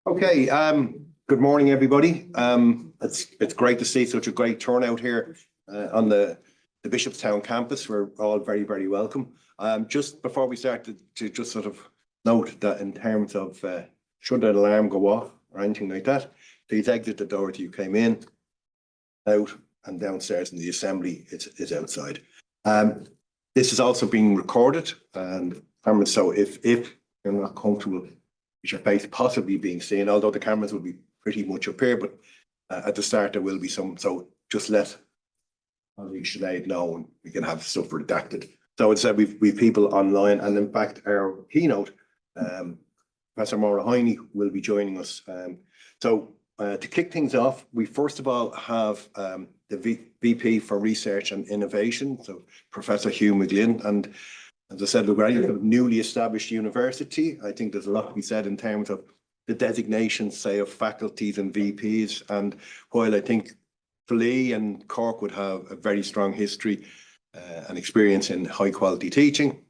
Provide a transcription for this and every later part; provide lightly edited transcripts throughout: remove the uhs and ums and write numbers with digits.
Okay, good morning, everybody. It's great to see such a great turnout here on the Bishopstown campus. We're all very, very welcome. Just before we start to just sort of note that in terms of should an alarm go off or anything like that, please exit the door that you came in, out and downstairs in the assembly is outside. This is also being recorded, and so if you're not comfortable with your face possibly being seen, although the cameras will be pretty much up here, but at the start there will be some, so just let Sinead know and we can have stuff redacted. So it's we've people online, and in fact our keynote, Professor Maura Hiney will be joining us. To kick things off, we first of all have the VP for Research and Innovation, so Professor Hugh McGlynn. And as I said, we're a newly established university. I think there's a lot to be said in terms of the designations, say, of faculties and VPs. And while I think Tralee and Cork would have a very strong history and experience in high quality teaching,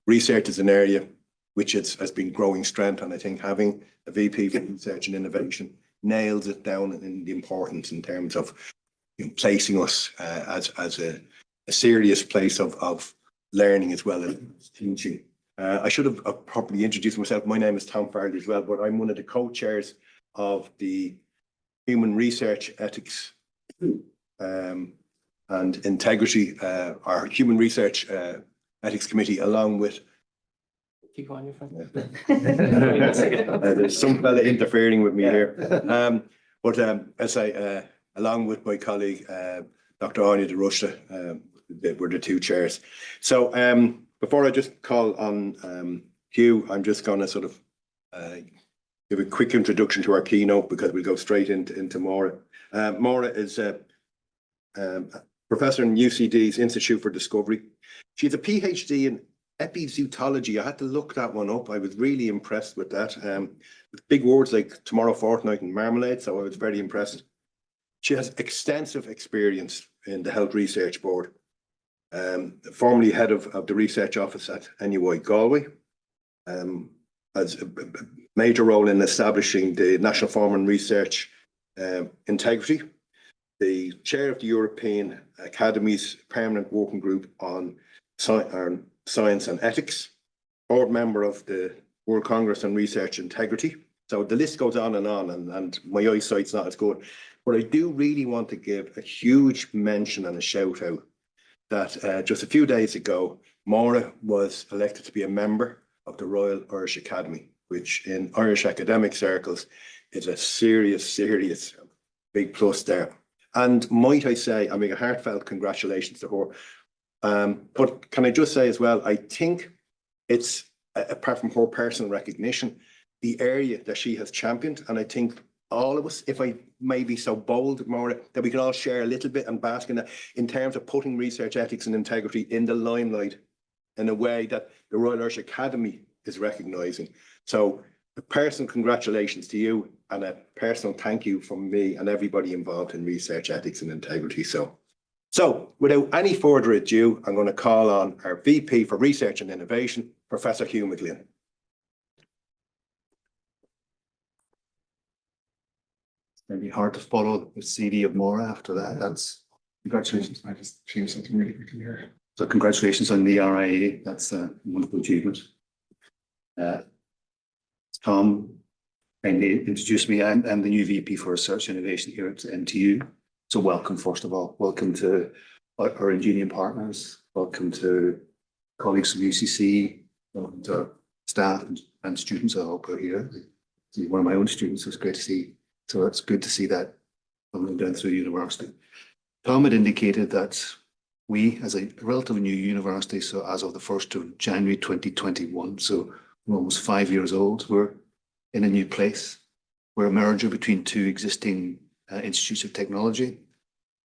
research is an area which has been growing strength. And I think having a VP for Research and Innovation nails it down in the importance in terms of placing us as a serious place of learning as well as teaching. I should have properly introduced myself. My name is Tom Farley as well, but I'm one of the co-chairs of the Human Research Ethics and Integrity, our Human Research Ethics Committee, along with Keep on your friend. there's some fella interfering with me here. As I, along with my colleague, Dr. Anya de Rushta, we're the two chairs. So before I just call on Hugh, I'm just going to sort of give a quick introduction to our keynote because we'll go straight into Maura. Maura is a professor in UCD's Institute for Discovery. She's a PhD in epizootology. I had to look that one up. I was really impressed with that. With big words like tomorrow, fortnight and marmalade, so I was very impressed. She has extensive experience in the Health Research Board, formerly head of the research office at NUI Galway, has a major role in establishing the National Form and Research Integrity, the chair of the European Academy's Permanent Working Group on Science and Ethics, board member of the World Congress on Research Integrity. So the list goes on, and my eyesight's not as good. But I do really want to give a huge mention and a shout out that just a few days ago, Maura was elected to be a member of the Royal Irish Academy, which in Irish academic circles is a serious big plus there. And might I say, I mean, a heartfelt congratulations to her. But can I just say as well, I think it's, apart from her personal recognition, the area that she has championed. And I think all of us, if I may be so bold, Maura, that we can all share a little bit and bask in that in terms of putting research ethics and integrity in the limelight in a way that the Royal Irish Academy is recognising. So a personal congratulations to you and a personal thank you from me and everybody involved in research ethics and integrity. So without any further ado, I'm going to call on our VP for Research and Innovation, Professor Hugh McGlynn. It's maybe hard to follow the CV of Maura after that. That's congratulations. I just changed something really quickly here. So congratulations on the RIA. That's a wonderful achievement. Tom kindly introduced me. I'm the new VP for Research and Innovation here at NTU. So welcome, first of all. Welcome to our INGENIUM partners. Welcome to colleagues from UCC. Welcome to our staff and students I hope are here. One of my own students, it's great to see. So it's good to see that coming down through the university. Tom had indicated that we, as a relatively new university, so as of the 1st of January 2021, so we're almost 5 years old, we're in a new place. We're a merger between two existing institutes of technology,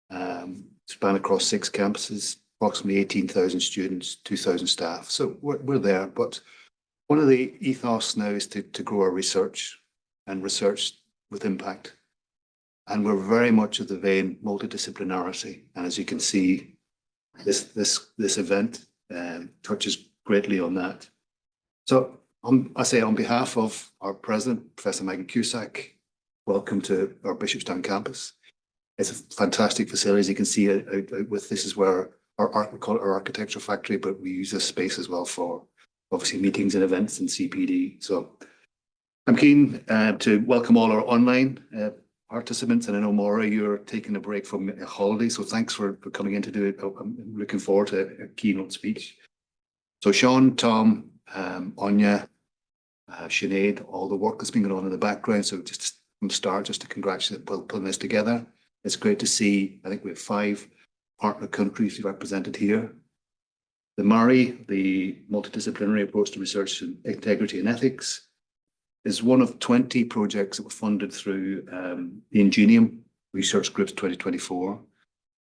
span across 6 campuses, approximately 18,000 students, 2,000 staff. So we're there, but one of the ethos now is to grow our research and research with impact. And we're very much of the vein multidisciplinarity. And as you can see, this event touches greatly on that. So on behalf of our president, Professor Megan Cusack, welcome to our Bishopstown campus. It's a fantastic facility, as you can see out with this is where we call it our architecture factory, but we use this space as well for obviously meetings and events and CPD. So I'm keen to welcome all our online participants, and I know Maura, you're taking a break from a holiday, so thanks for coming in to do it. I'm looking forward to a keynote speech. So Seán, Tom, Anya, Sinead, all the work that's been going on in the background. So just from the start, just to congratulate putting this together. It's great to see, I think we have 5 partner countries represented here. The MARI, the Multidisciplinary Approach to Research and Integrity and Ethics, is one of 20 projects that were funded through the INGENIUM Research Groups 2024.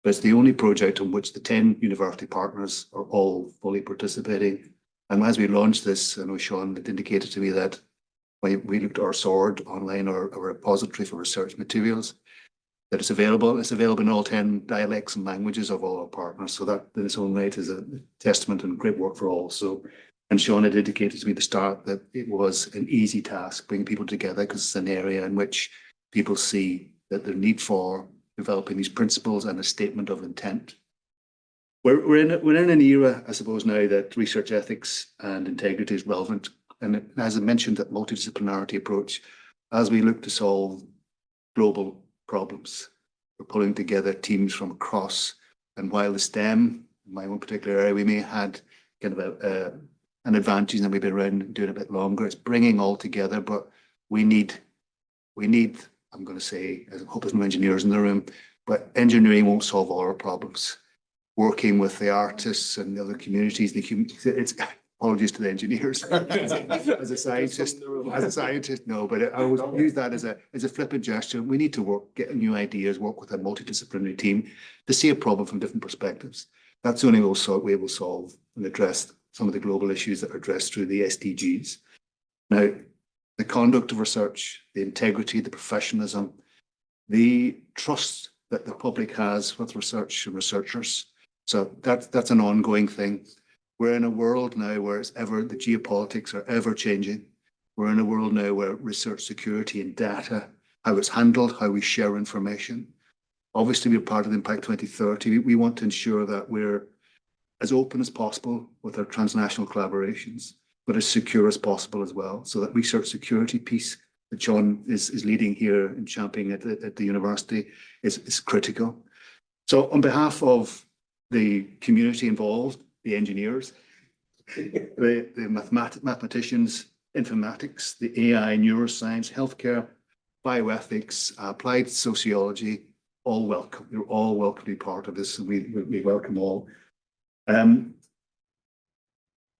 But it's the only project on which the 10 university partners are all fully participating. And as we launched this, I know Seán had indicated to me that when we looked at our SWORD online, our repository for research materials, that it's available in all 10 dialects and languages of all our partners. So that in its own right is a testament and great work for all. So, and Seán had indicated to me at the start that it was an easy task bringing people together because it's an area in which people see that the need for developing these principles and a statement of intent. We're in an era, I suppose, now that research ethics and integrity is relevant. And as I mentioned, that multidisciplinarity approach, as we look to solve global problems, we're pulling together teams from across. And while the STEM, in my own particular area, we may have had kind of an advantage and we've been around doing it a bit longer. It's bringing all together, but we need, I'm going to say, I hope there's no engineers in the room, but engineering won't solve all our problems. Working with the artists and the other communities, it's apologies to the engineers. as a scientist, no, but I always use that as a flippant gesture. We need to work, get new ideas, work with a multidisciplinary team to see a problem from different perspectives. That's the only way we'll solve and address some of the global issues that are addressed through the SDGs. Now, the conduct of research, the integrity, the professionalism, the trust that the public has with research and researchers. So that's an ongoing thing. We're in a world now where the geopolitics are ever changing. We're in a world now where research security and data, how it's handled, how we share information. Obviously, we're part of Impact 2030. We want to ensure that we're as open as possible with our transnational collaborations, but as secure as possible as well. So that research security piece that Seán is leading here and championing at the university is critical. So on behalf of the community involved, the engineers, the mathematicians, informatics, the AI, neuroscience, healthcare, bioethics, applied sociology, all welcome. You're all welcome to be part of this, and we welcome all. As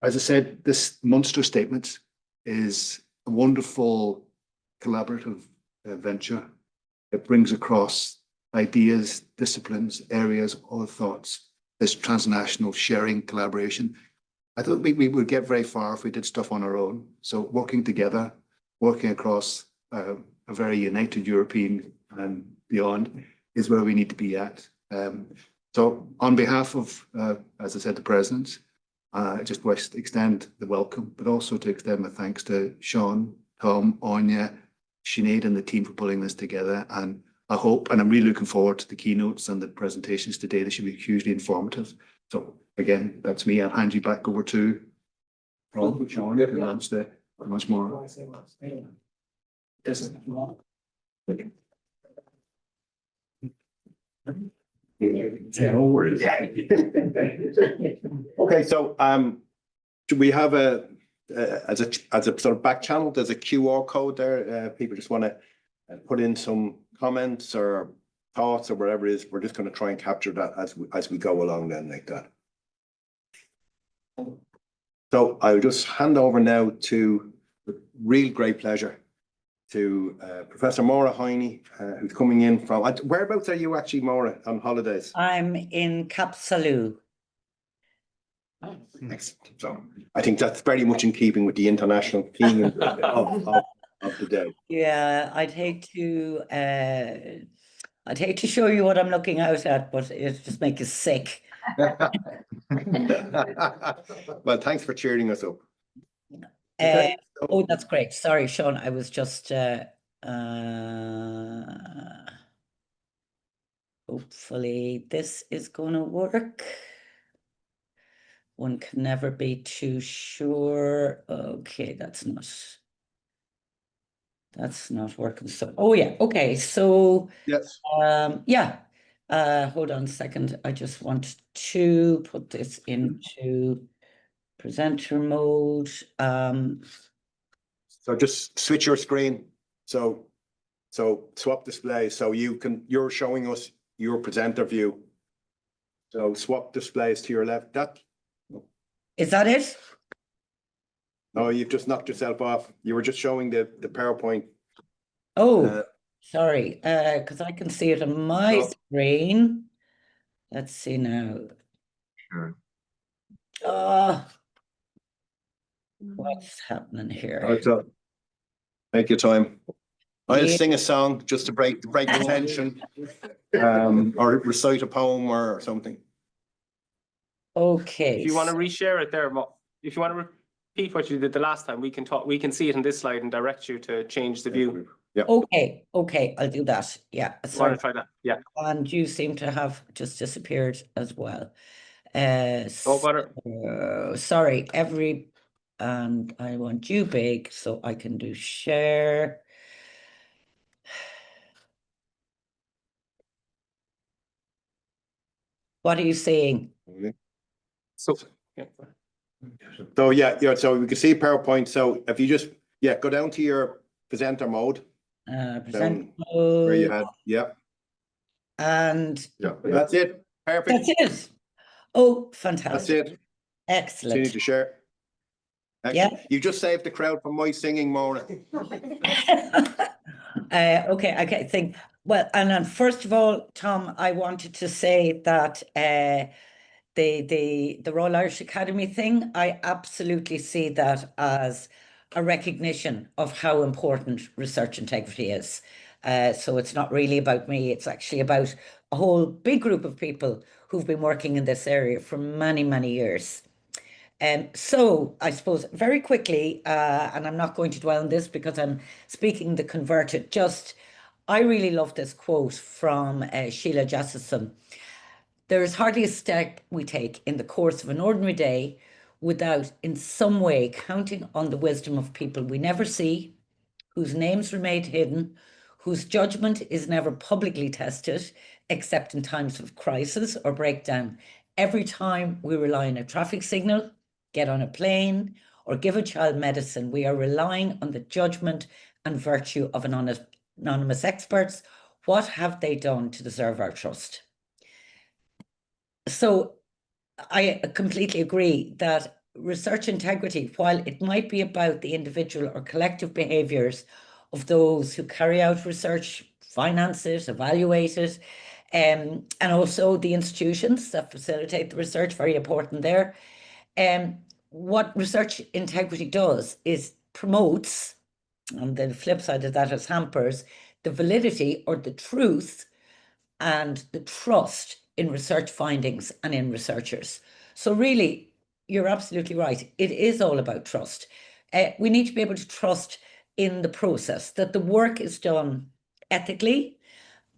I said, this Munster Statement is a wonderful collaborative venture. It brings across ideas, disciplines, areas, all thoughts, this transnational sharing, collaboration. I don't think we would get very far if we did stuff on our own. So working together, working across a very united European and beyond is where we need to be at. So on behalf of, as I said, the presidents, I just wish to extend the welcome, but also to extend my thanks to Seán, Tom, Anya, Sinead and the team for pulling this together. And I hope, and I'm really looking forward to the keynotes and the presentations today. They should be hugely informative. So again, that's me. I'll hand you back over to Prof. Seán to launch the much more. Okay, so do we have as a sort of back channel, there's a QR code there. People just want to put in some comments or thoughts or whatever it is. We're just going to try and capture that as we go along then, like that. So I'll just hand over now to, with real great pleasure, to Professor Maura Hiney, who's coming in from, whereabouts are you actually, Maura, on holidays? I'm in Capsalou. Excellent. So I think that's very much in keeping with the international theme of the day. Yeah, I'd hate to show you what I'm looking out at, but it just makes you sick. Well, thanks for cheering us up. Okay. Oh, that's great. Sorry, Seán, I was just hopefully this is gonna work. One can never be too sure. Okay, that's not working. So, oh yeah, okay. So Yes. yeah. Hold on a second. I just want to put this into presenter mode. So just switch your screen. So swap display. So you're showing us your presenter view. So swap displays to your left. Is that it? No, you've just knocked yourself off. You were just showing the PowerPoint. Oh, sorry. Because I can see it on my No. screen. Let's see now. Sure. What's happening here? All right, so take your time. I'll Yeah. sing a song just to break the tension, or recite a poem or something. Okay. If you want to reshare it there, if you want to repeat what you did the last time, we can talk. We can see it in this slide and direct you to change the view. Yeah. Okay, I'll do that. Yeah. Want Sorry. to try that? Yeah. And you seem to have just disappeared as well. Oh, butter. Sorry, and I want you big so I can do share. What are you saying? So yeah. So so we can see PowerPoint. So if you just go down to your presenter mode. Present Where you mode, had and that's it. Perfect. that's it. Oh, That's fantastic. it. Excellent. Continue to share. Yeah. You just saved the crowd from my singing, Maura. Okay, I think, well, and then first of all, Tom, I wanted to say that the Royal Irish Academy thing, I absolutely see that as a recognition of how important research integrity is. So it's not really about me, it's actually about a whole big group of people who've been working in this area for many, many years. So I suppose very quickly, and I'm not going to dwell on this because I'm speaking the converted, I really love this quote from Sheila Jessison. There is hardly a step we take in the course of an ordinary day without in some way counting on the wisdom of people we never see, whose names remain hidden, whose judgment is never publicly tested, except in times of crisis or breakdown. Every time we rely on a traffic signal, get on a plane, or give a child medicine, we are relying on the judgment and virtue of anonymous experts. What have they done to deserve our trust? So I completely agree that research integrity, while it might be about the individual or collective behaviours of those who carry out research, finance it, evaluate it, and also the institutions that facilitate the research, very important there. What research integrity does is promotes, and the flip side of that is hampers, the validity or the truth and the trust in research findings and in researchers. So really, you're absolutely right. It is all about trust. We need to be able to trust in the process, that the work is done ethically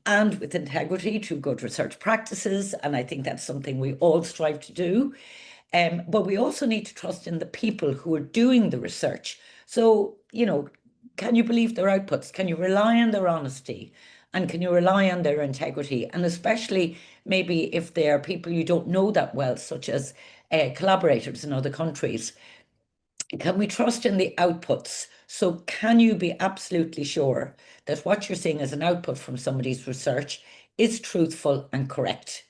and with integrity through good research practices. And I think that's something we all strive to do. But we also need to trust in the people who are doing the research. So, can you believe their outputs? Can you rely on their honesty? And can you rely on their integrity? And especially maybe if they are people you don't know that well, such as collaborators in other countries. Can we trust in the outputs? So can you be absolutely sure that what you're seeing as an output from somebody's research is truthful and correct?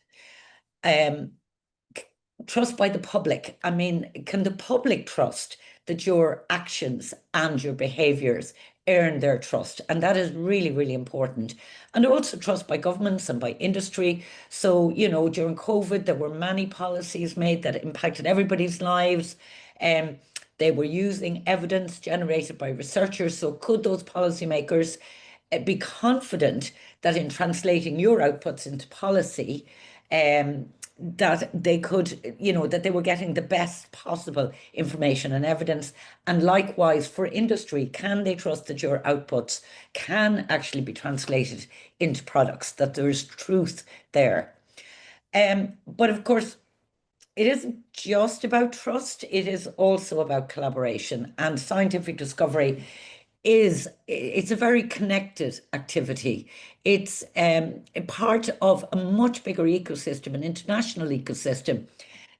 Trust by the public. I mean, can the public trust that your actions and your behaviours earn their trust? And that is really, really important. And also trust by governments and by industry. So, during COVID, there were many policies made that impacted everybody's lives. They were using evidence generated by researchers. So could those policymakers be confident that in translating your outputs into policy, that they could, you know, that they were getting the best possible information and evidence. And likewise for industry, can they trust that your outputs can actually be translated into products, that there's truth there? But of course, it isn't just about trust, it is also about collaboration, and scientific discovery it's a very connected activity. It's a part of a much bigger ecosystem, an international ecosystem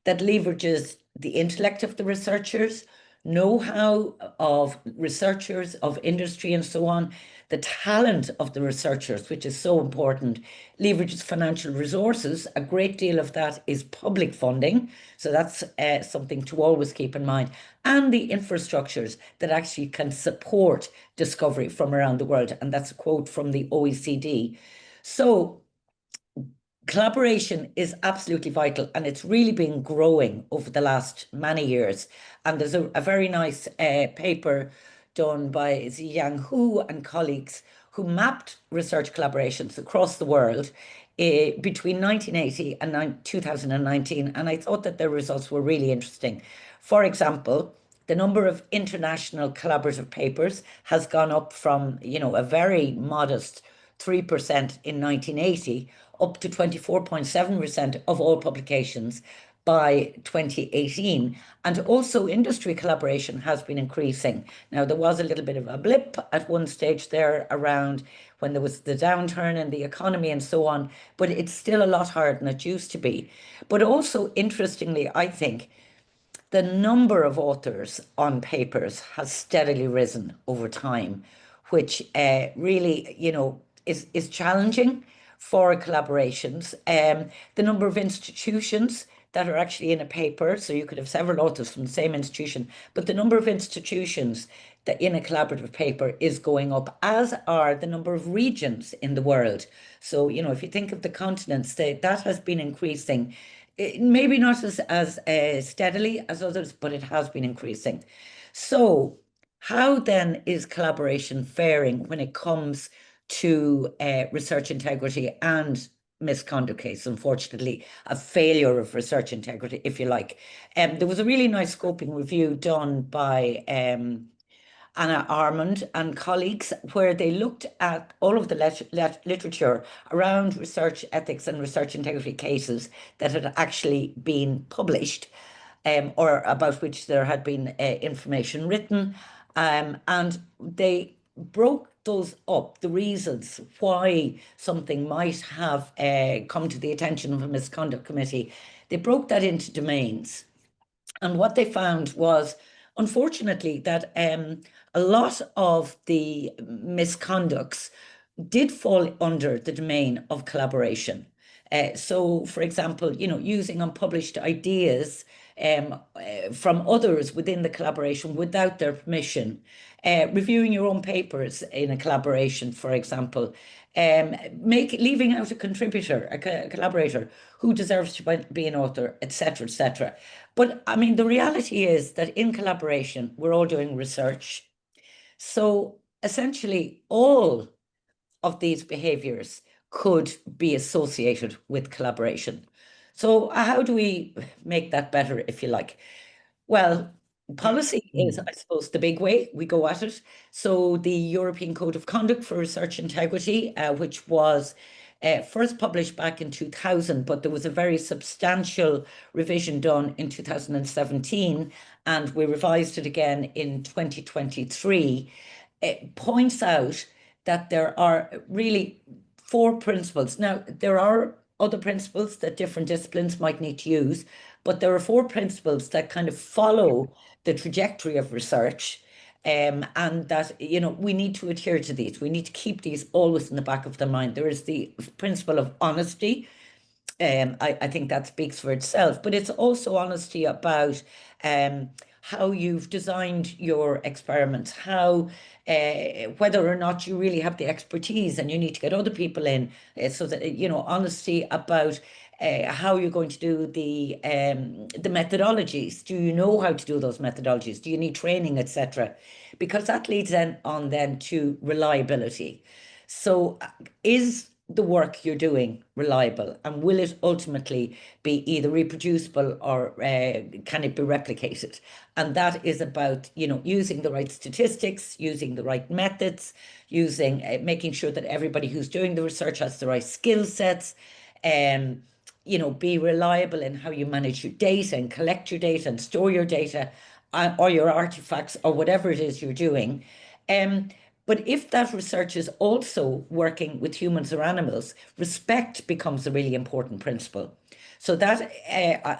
that leverages the intellect of the researchers, know-how of researchers, of industry and so on, the talent of the researchers, which is so important, leverages financial resources. A great deal of that is public funding. So that's something to always keep in mind. And the infrastructures that actually can support discovery from around the world. And that's a quote from the OECD. So collaboration is absolutely vital, and it's really been growing over the last many years. And there's a very nice paper done by Hugh and colleagues who mapped research collaborations across the world between 1980 and 2019. And I thought that their results were really interesting. For example, the number of international collaborative papers has gone up from, you know, a very modest 3% in 1980 up to 24.7% of all publications by 2018. And also industry collaboration has been increasing. Now, there was a little bit of a blip at one stage there around when there was the downturn in the economy and so on, but it's still a lot higher than it used to be. But also, interestingly, I think, the number of authors on papers has steadily risen over time, which really, you know, is challenging for collaborations. The number of institutions that are actually in a paper, so you could have several authors from the same institution, but the number of institutions that in a collaborative paper is going up, as are the number of regions in the world. So, you know, if you think of the continents, that has been increasing. Maybe not as steadily as others, but it has been increasing. So how then is collaboration faring when it comes to research integrity and misconduct case, unfortunately, a failure of research integrity, if you like. There was a really nice scoping review done by Anna Armand and colleagues, where they looked at all of the literature around research ethics and research integrity cases that had actually been published, or about which there had been information written, and they broke those up, the reasons why something might have come to the attention of a misconduct committee. They broke that into domains. And what they found was, unfortunately, that a lot of the misconducts did fall under the domain of collaboration. So, for example, you know, using unpublished ideas from others within the collaboration without their permission, reviewing your own papers in a collaboration, for example, leaving out a contributor, a collaborator who deserves to be an author, etc., etc. But I mean, the reality is that in collaboration, we're all doing research. So essentially, all of these behaviors could be associated with collaboration. So how do we make that better, if you like? Well, policy is, I suppose, the big way we go at it. So the European Code of Conduct for Research Integrity, which was first published back in 2000, but there was a very substantial revision done in 2017, and we revised it again in 2023. It points out that there are really 4 principles. Now, there are other principles that different disciplines might need to use, but there are 4 principles that kind of follow the trajectory of research, and that, you know, we need to adhere to these. We need to keep these always in the back of the mind. There is the principle of honesty. I think that speaks for itself, but it's also honesty about how you've designed your experiments, how whether or not you really have the expertise and you need to get other people in, so that, you know, honesty about how you're going to do the methodologies. Do you know how to do those methodologies? Do you need training, etc.? Because that leads on then to reliability. So is the work you're doing reliable, and will it ultimately be either reproducible or can it be replicated? And that is about, you know, using the right statistics, using the right methods, using making sure that everybody who's doing the research has the right skill sets, you know, be reliable in how you manage your data and collect your data and store your data, or your artifacts, or whatever it is you're doing. But if that research is also working with humans or animals, respect becomes a really important principle. So that,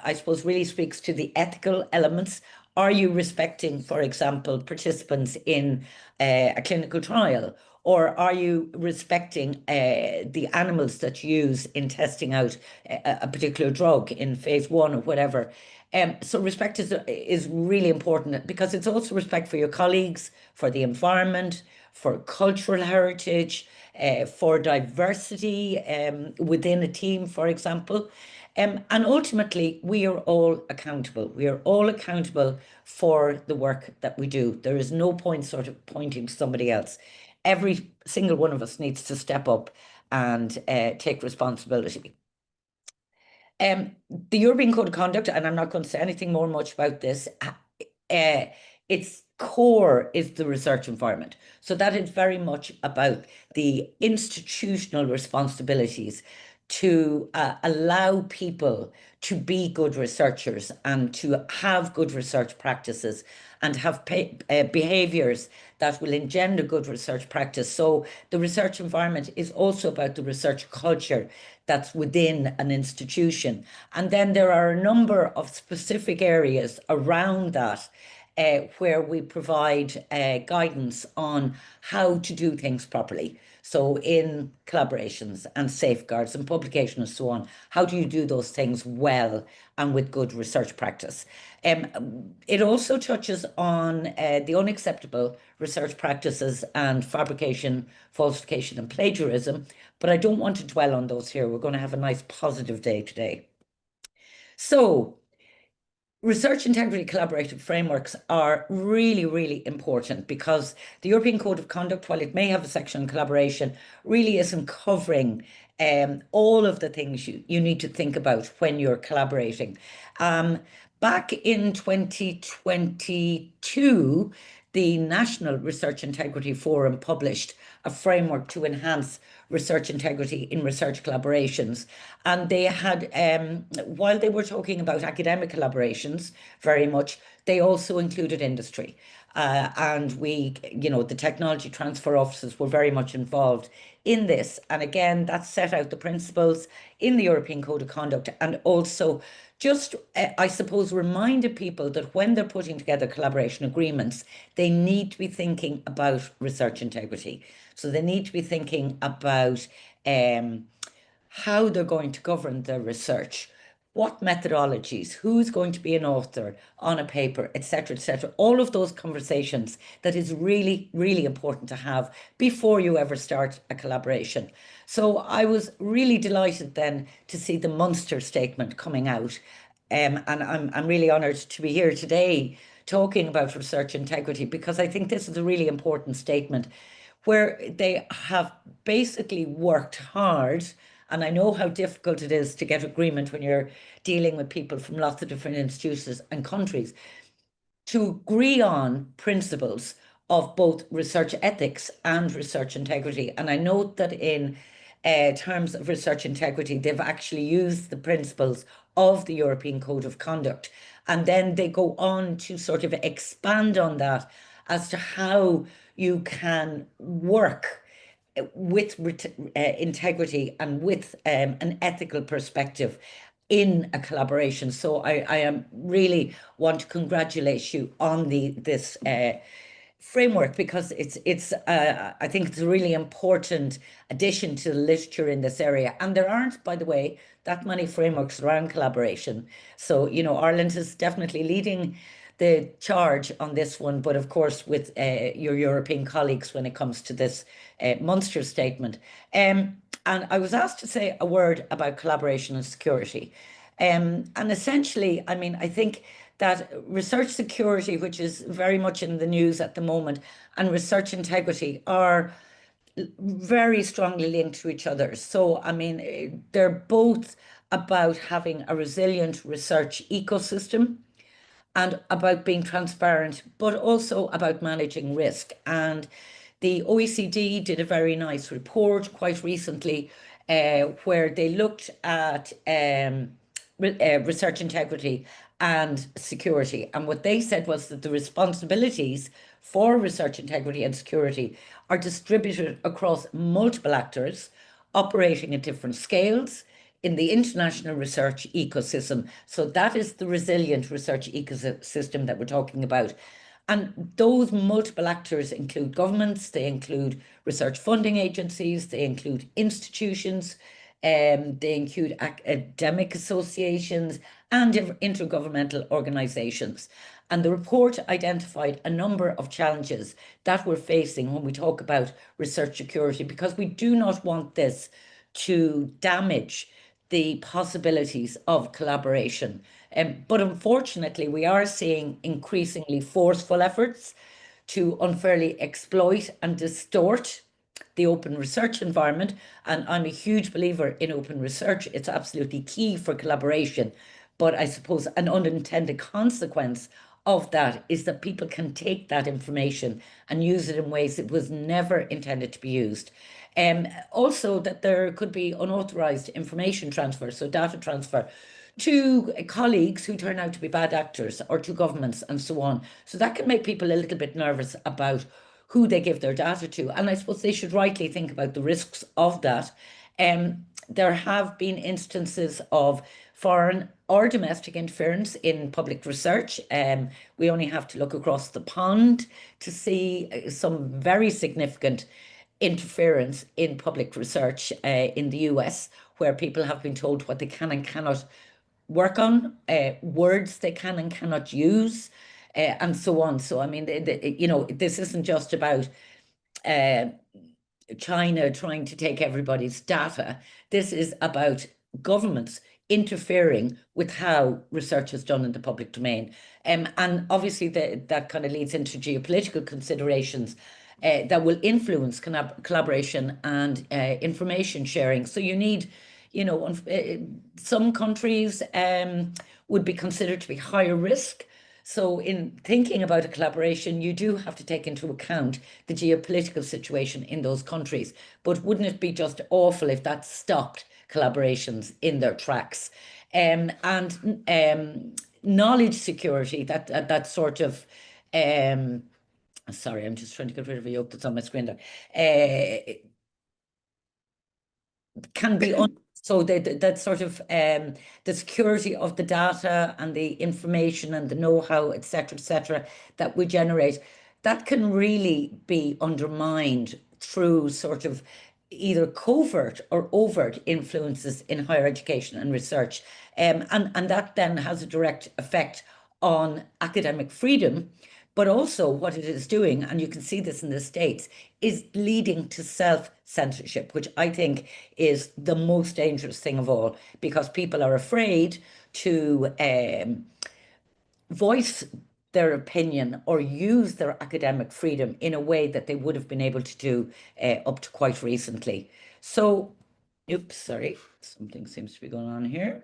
I suppose, really speaks to the ethical elements. Are you respecting, for example, participants in a clinical trial? Or are you respecting the animals that you use in testing out a particular drug in phase 1 or whatever? So respect is really important, because it's also respect for your colleagues, for the environment, for cultural heritage, for diversity within a team, for example. And ultimately, we are all accountable. We are all accountable for the work that we do. There is no point sort of pointing to somebody else. Every single one of us needs to step up and take responsibility. The European Code of Conduct, and I'm not going to say anything much about this, its core is the research environment. So that is very much about the institutional responsibilities to allow people to be good researchers and to have good research practices and have behaviours that will engender good research practice. So the research environment is also about the research culture that's within an institution. And then there are a number of specific areas around that where we provide guidance on how to do things properly. So in collaborations and safeguards and publication and so on, how do you do those things well and with good research practice? It also touches on the unacceptable research practices and fabrication, falsification and plagiarism, but I don't want to dwell on those here. We're going to have a nice positive day today. So research integrity collaborative frameworks are really, really important, because the European Code of Conduct, while it may have a section on collaboration, really isn't covering all of the things you need to think about when you're collaborating. Back in 2022, the National Research Integrity Forum published a framework to enhance research integrity in research collaborations. And they had, while they were talking about academic collaborations very much, they also included industry. And we, you know, the technology transfer offices were very much involved in this. And again, that set out the principles in the European Code of Conduct, and also just, I suppose, reminded people that when they're putting together collaboration agreements, they need to be thinking about research integrity. So they need to be thinking about how they're going to govern their research, what methodologies, who's going to be an author on a paper, etc., etc. All of those conversations that is really, really important to have before you ever start a collaboration. So I was really delighted then to see the Munster Statement coming out. And I'm really honoured to be here today talking about research integrity, because I think this is a really important statement where they have basically worked hard. And I know how difficult it is to get agreement when you're dealing with people from lots of different institutions and countries, to agree on principles of both research ethics and research integrity. And I note that in terms of research integrity, they've actually used the principles of the European Code of Conduct. And then they go on to sort of expand on that as to how you can work with integrity and with an ethical perspective in a collaboration. So I am really want to congratulate you on this framework, because it's I think it's a really important addition to the literature in this area. And there aren't, by the way, that many frameworks around collaboration. So, you know, Ireland is definitely leading the charge on this one, but of course with your European colleagues when it comes to this Munster Statement. And I was asked to say a word about collaboration and security. And essentially, I mean, I think that research security, which is very much in the news at the moment, and research integrity are very strongly linked to each other. So, I mean, they're both about having a resilient research ecosystem and about being transparent, but also about managing risk. And the OECD did a very nice report quite recently where they looked at research integrity and security. And what they said was that the responsibilities for research integrity and security are distributed across multiple actors operating at different scales in the international research ecosystem. So that is the resilient research ecosystem that we're talking about. And those multiple actors include governments, they include research funding agencies, they include institutions, they include academic associations and intergovernmental organizations. And the report identified a number of challenges that we're facing when we talk about research security, because we do not want this to damage the possibilities of collaboration. But unfortunately, we are seeing increasingly forceful efforts to unfairly exploit and distort the open research environment. And I'm a huge believer in open research. It's absolutely key for collaboration. But I suppose an unintended consequence of that is that people can take that information and use it in ways it was never intended to be used. Also that there could be unauthorized information transfer, so data transfer to colleagues who turn out to be bad actors or to governments and so on. So that can make people a little bit nervous about who they give their data to. And I suppose they should rightly think about the risks of that. There have been instances of foreign or domestic interference in public research. We only have to look across the pond to see some very significant interference in public research in the US, where people have been told what they can and cannot work on, words they can and cannot use, and so on. So, I mean, this isn't just about China trying to take everybody's data. This is about governments interfering with how research is done in the public domain. And obviously that kind of leads into geopolitical considerations that will influence collaboration and information sharing. So you need, some countries would be considered to be higher risk. So in thinking about a collaboration, you do have to take into account the geopolitical situation in those countries. But wouldn't it be just awful if that stopped collaborations in their tracks? And knowledge security, that sort of, sorry, I'm just trying to get rid of a yoke that's on my screen there, can be so that sort of the security of the data and the information and the know-how, et cetera, that we generate, that can really be undermined through sort of either covert or overt influences in higher education and research. And that then has a direct effect on academic freedom. But also what it is doing, and you can see this in the States, is leading to self-censorship, which I think is the most dangerous thing of all, because people are afraid to voice their opinion or use their academic freedom in a way that they would have been able to do up to quite recently. So, oops, sorry, something seems to be going on here.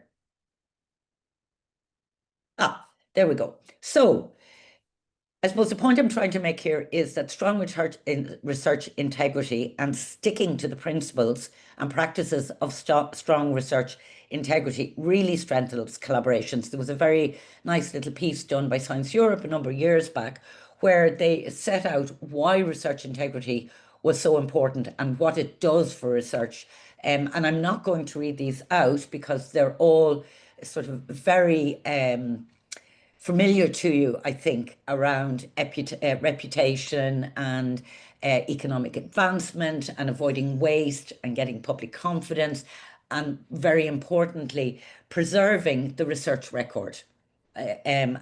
There we go. So, I suppose the point I'm trying to make here is that strong research integrity and sticking to the principles and practices of strong research integrity really strengthens collaborations. There was a very nice little piece done by Science Europe a number of years back where they set out why research integrity was so important and what it does for research. And I'm not going to read these out because they're all sort of very familiar to you, I think, around reputation and economic advancement and avoiding waste and getting public confidence, and very importantly, preserving the research record. And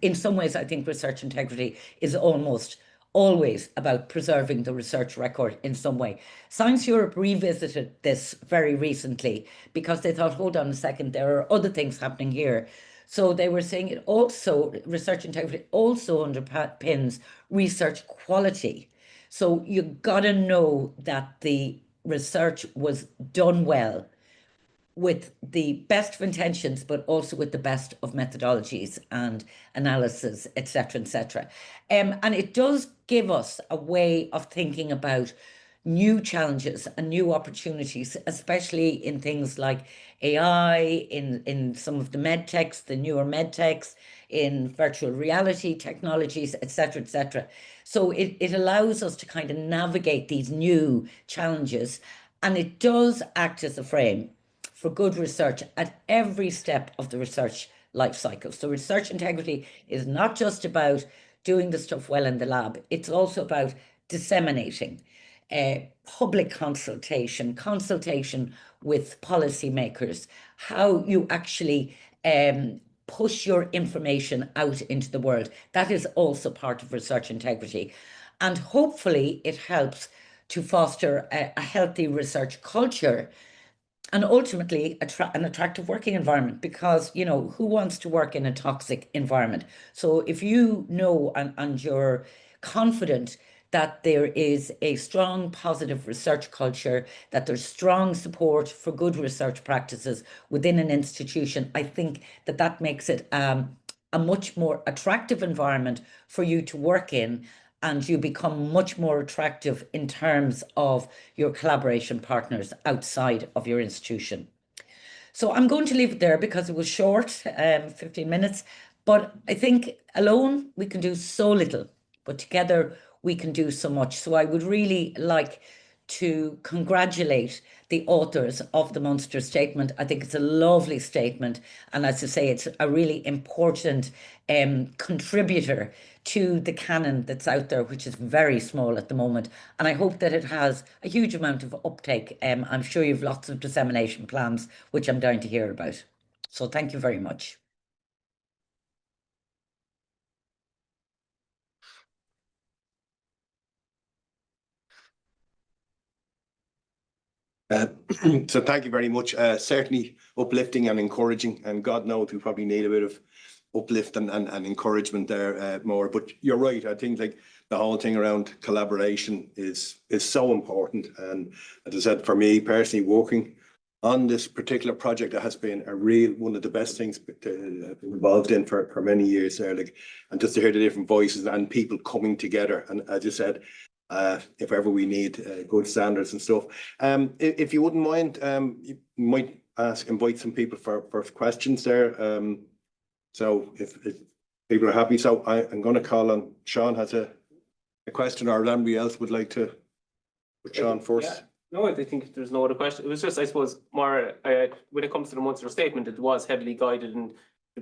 in some ways, I think research integrity is almost always about preserving the research record in some way. Science Europe revisited this very recently because they thought, hold on a second, there are other things happening here. So they were saying it also, research integrity also underpins research quality. So you gotta know that the research was done well with the best of intentions, but also with the best of methodologies and analysis, etc., etc. And it does give us a way of thinking about new challenges and new opportunities, especially in things like AI, in some of the med techs, the newer med techs, in virtual reality technologies, etc., etc. So it allows us to kind of navigate these new challenges, and it does act as a frame for good research at every step of the research life cycle. So research integrity is not just about doing the stuff well in the lab, it's also about disseminating, public consultation with policymakers, how you actually push your information out into the world. That is also part of research integrity. And hopefully it helps to foster a healthy research culture and ultimately an attractive working environment, because, you know, who wants to work in a toxic environment? So if you know and you're confident that there is a strong positive research culture, that there's strong support for good research practices within an institution, I think that that makes it a much more attractive environment for you to work in, and you become much more attractive in terms of your collaboration partners outside of your institution. So I'm going to leave it there because it was short, 15 minutes, but I think alone we can do so little, but together we can do so much. So I would really like to congratulate the authors of the Munster Statement. I think it's a lovely statement, and as I say, it's a really important contributor to the canon that's out there, which is very small at the moment. And I hope that it has a huge amount of uptake. I'm sure you've lots of dissemination plans, which I'm dying to hear about. So thank you very much. So thank you very much. Certainly uplifting and encouraging, and God knows we probably need a bit of uplift and encouragement there, Maura. But you're right. I think like the whole thing around collaboration is so important. And as I said, for me personally, working on this particular project, that has been a real one of the best things to be involved in for many years there. Like, and just to hear the different voices and people coming together. And as you said, if ever we need good standards and stuff. If you wouldn't mind, you might invite some people for questions there. So if people are happy, so I'm going to call on Seán has a question, or anybody else would like to put Seán first. Yeah. No, I think there's no other question. It was just, I suppose, more when it comes to the Munster Statement, it was heavily guided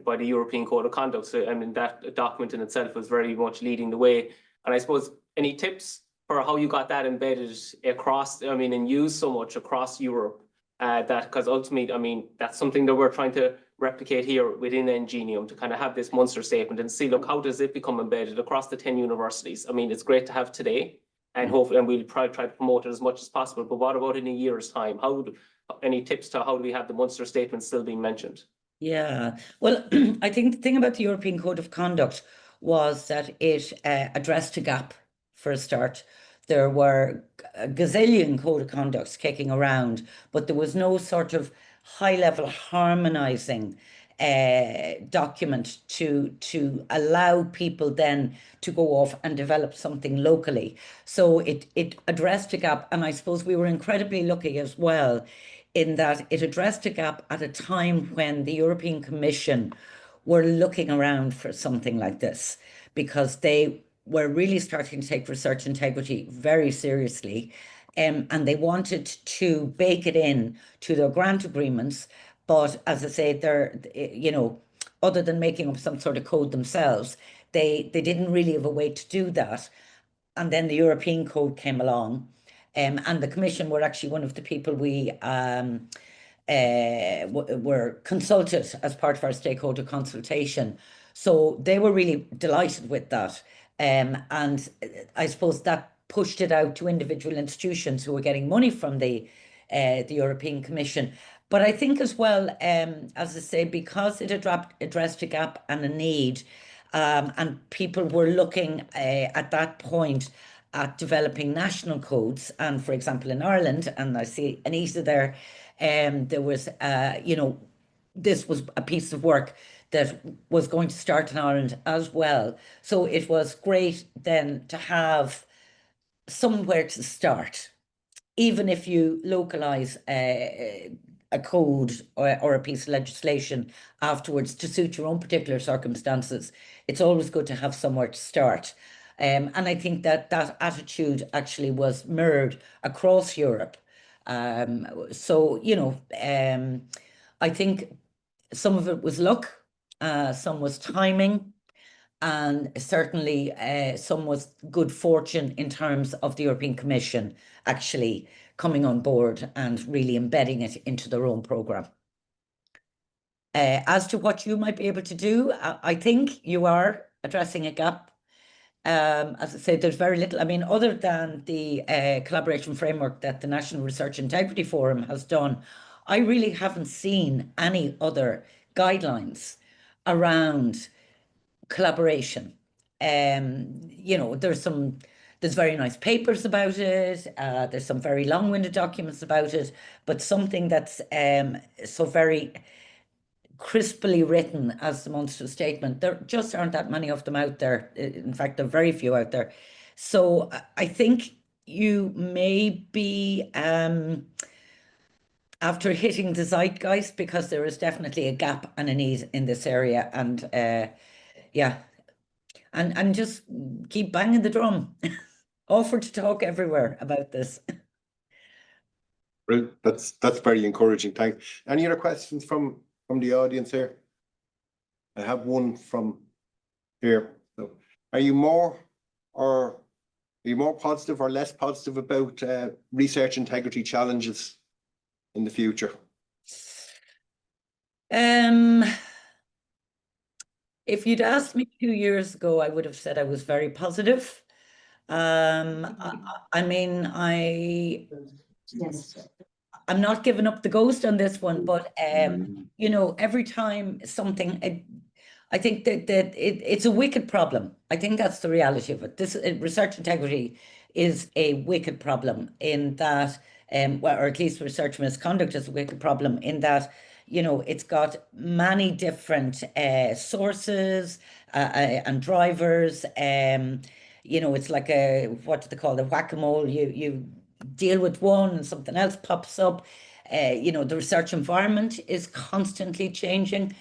by the European Code of Conduct. So, I mean, that document in itself was very much leading the way. And I suppose any tips for how you got that embedded across, I mean, and used so much across Europe, that, because ultimately, I mean, that's something that we're trying to replicate here within INGENIUM, to kind of have this Munster Statement and see, look, how does it become embedded across the 10 universities? I mean, it's great to have today, and hopefully, and we'll try to promote it as much as possible. But what about in a year's time? Any tips to how do we have the Munster Statement still being mentioned? Yeah, well, I think the thing about the European Code of Conduct was that it addressed a gap for a start. There were a gazillion code of conducts kicking around, but there was no sort of high-level harmonizing document to allow people then to go off and develop something locally. So it addressed a gap, and I suppose we were incredibly lucky as well in that it addressed a gap at a time when the European Commission were looking around for something like this, because they were really starting to take research integrity very seriously, and they wanted to bake it in to their grant agreements. But as I say, they're, you know, other than making up some sort of code themselves, they didn't really have a way to do that. And then the European Code came along, and the Commission were actually one of the people we were consulted as part of our stakeholder consultation. So they were really delighted with that. And I suppose that pushed it out to individual institutions who were getting money from the European Commission. But I think as well, as I say, because it addressed a gap and a need, and people were looking at that point at developing national codes. And for example, in Ireland, and I see Anita there, there was, you know, this was a piece of work that was going to start in Ireland as well. So it was great then to have somewhere to start, even if you localize a code or a piece of legislation afterwards to suit your own particular circumstances. It's always good to have somewhere to start. And I think that that attitude actually was mirrored across Europe. So, you know, I think some of it was luck, some was timing, and certainly some was good fortune in terms of the European Commission actually coming on board and really embedding it into their own programme. As to what you might be able to do, I think you are addressing a gap. As I said, there's very little, I mean, other than the collaboration framework that the National Research Integrity Forum has done, I really haven't seen any other guidelines around collaboration. You know, there's very nice papers about it. There's some very long-winded documents about it, but something that's so very crisply written as the Munster Statement, there just aren't that many of them out there. In fact, there are very few out there. So I think you may be after hitting the zeitgeist, because there is definitely a gap and a need in this area. And yeah, and just keep banging the drum. Offer to talk everywhere about this. Brilliant. That's very encouraging. Thanks. Any other questions from the audience here? I have one from here. So, are you more positive or less positive about research integrity challenges in the future? If you'd asked me 2 years ago, I would have said I was very positive. I mean, I'm not giving up the ghost on this one, but you know, every time something, I think that it's a wicked problem. I think that's the reality of it. This research integrity is a wicked problem in that, well, or at least research misconduct is a wicked problem in that, you know, it's got many different sources and drivers. You know, it's like a, what do they call the whack-a-mole? You deal with one and something else pops up. You know, the research environment is constantly changing.